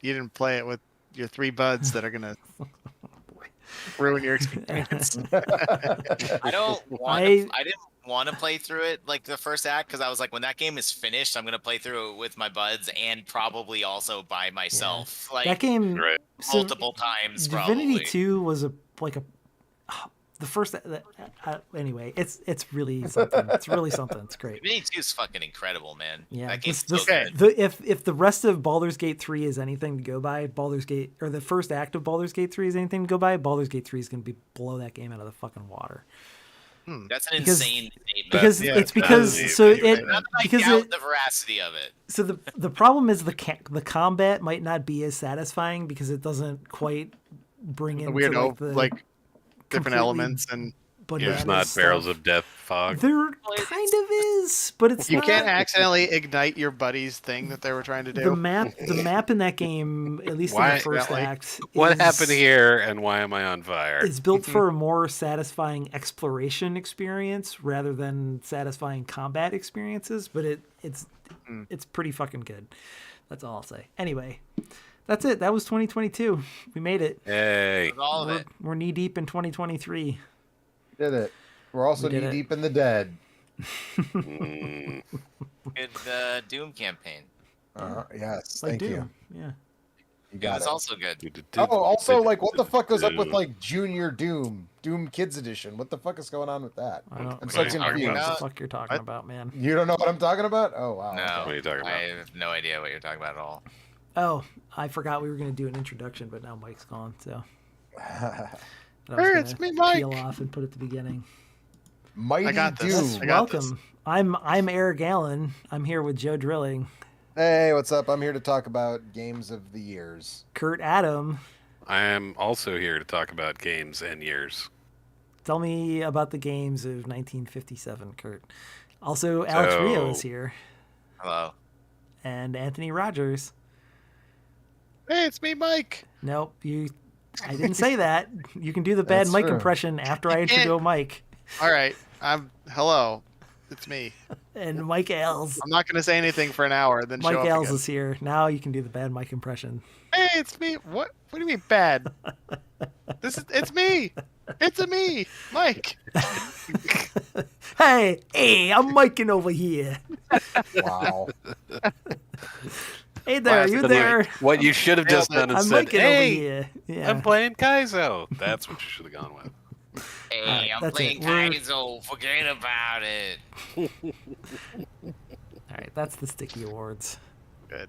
F: didn't play it with your 3 buds that are gonna ruin your experience.
D: I don't want.
A: I-
D: I didn't want to play through it like the first act because I was like, when that game is finished, I'm gonna play through it with my buds and probably also by myself,
A: that
D: like
A: game,
E: Right.
A: so
D: multiple times.
A: Divinity
D: Probably.
A: 2 was the first. Anyway, it's really something. It's really something. It's great.
D: Divinity 2 is fucking incredible, man.
A: Yeah,
D: that game's
A: this-
D: so
F: Okay.
D: good.
A: if the rest of Baldur's Gate 3 is anything to go by, Baldur's Gate, or the first act of Baldur's Gate 3 is anything to go by, Baldur's Gate 3 is going to be blow that game out of the fucking water.
D: That's an
A: Because-
D: insane statement.
A: Because
F: Yeah,
A: it's
F: that
A: because
E: is-
A: so
E: anyway,
A: it
D: Not that I
A: because
D: doubt
A: it
D: the veracity of it.
A: so the problem is the combat might not be as satisfying because it doesn't quite bring in
F: The weird,
A: like the
F: different
A: completely
F: elements, and
E: There's
A: bananas
E: not
A: stuff.
E: barrels of death fog.
A: There kind of is, but it's
F: you
A: not.
F: can't accidentally ignite your buddy's thing that they were trying to do.
A: The map in that game, at least in
E: Why-
A: the first
F: Accidentally.
A: act,
E: What
A: is-
E: happened here, and why am I on fire?
A: It's built for a more satisfying exploration experience rather than satisfying combat experiences, but it's pretty fucking good. That's all I'll say. Anyway, that's it. That was 2022. We made it.
E: Hey,
D: With all of it.
A: We're knee deep in 2023.
C: Did it. We're also
A: We did
C: knee
A: it.
C: deep in the dead.
E: mm,
D: Good Doom campaign.
C: Yes,
A: Like
C: thank you.
A: Doom. Yeah.
C: You got
D: That's
C: it.
D: also good.
C: Oh, also, like, what the fuck goes up with like Junior Doom, Doom Kids Edition? What the fuck is going on with that?
A: I don't
C: I'm
A: know
C: so
D: What are you talking
C: confused.
A: what the
D: about?
A: fuck you're talking about, man.
C: You don't know what I'm talking about? Oh wow.
D: No,
E: What are you talking about?
D: I have no idea what you're talking about at all.
A: Oh, I forgot we were going to do an introduction, but now Mike's gone, so
C: Okay.
A: I was
F: Hey,
A: gonna
F: it's me, Mike.
A: peel off and put it at the beginning.
F: I
C: Mighty
F: got this.
C: Doom.
F: I got this.
A: Welcome. I'm Eric Allen. I'm here with Joe Drilling,
C: Hey, what's up? I'm here to talk about games of the years.
A: Kurt Adam.
E: I am also here to talk about games and years.
A: Tell me about the games of 1957, Kurt. Also, Alex Rio is
E: So-
A: here,
D: Hello.
A: and Anthony Rogers.
F: Hey, it's me, Mike.
A: Nope, I didn't say that. You can do the bad
C: That's
A: Mike
C: true.
A: impression after I
F: can't.
A: introduce Mike.
F: All right, hello. It's me.
A: And Mike Ailes.
F: I'm not going to say anything for an hour, then
A: Mike
F: show up
A: Ailes
F: again.
A: is here. Now you can do the bad Mike impression.
F: Hey, it's me. What do you mean bad? It's me. It's a me, Mike.
A: Hey, I'm Miking over here.
C: Wow.
A: Hey there, you
E: But
A: there?
E: what you should have just done
A: I'm
E: is said,
A: Miking over
E: "Hey,
A: here. Yeah.
E: I'm playing Kaizo." That's what you should have gone with.
D: Hey,
A: Alright,
D: I'm
A: that's
D: playing
A: it. We're-
D: Kaizo. Forget about it.
A: All right, that's the Stickie Awards.
F: Good.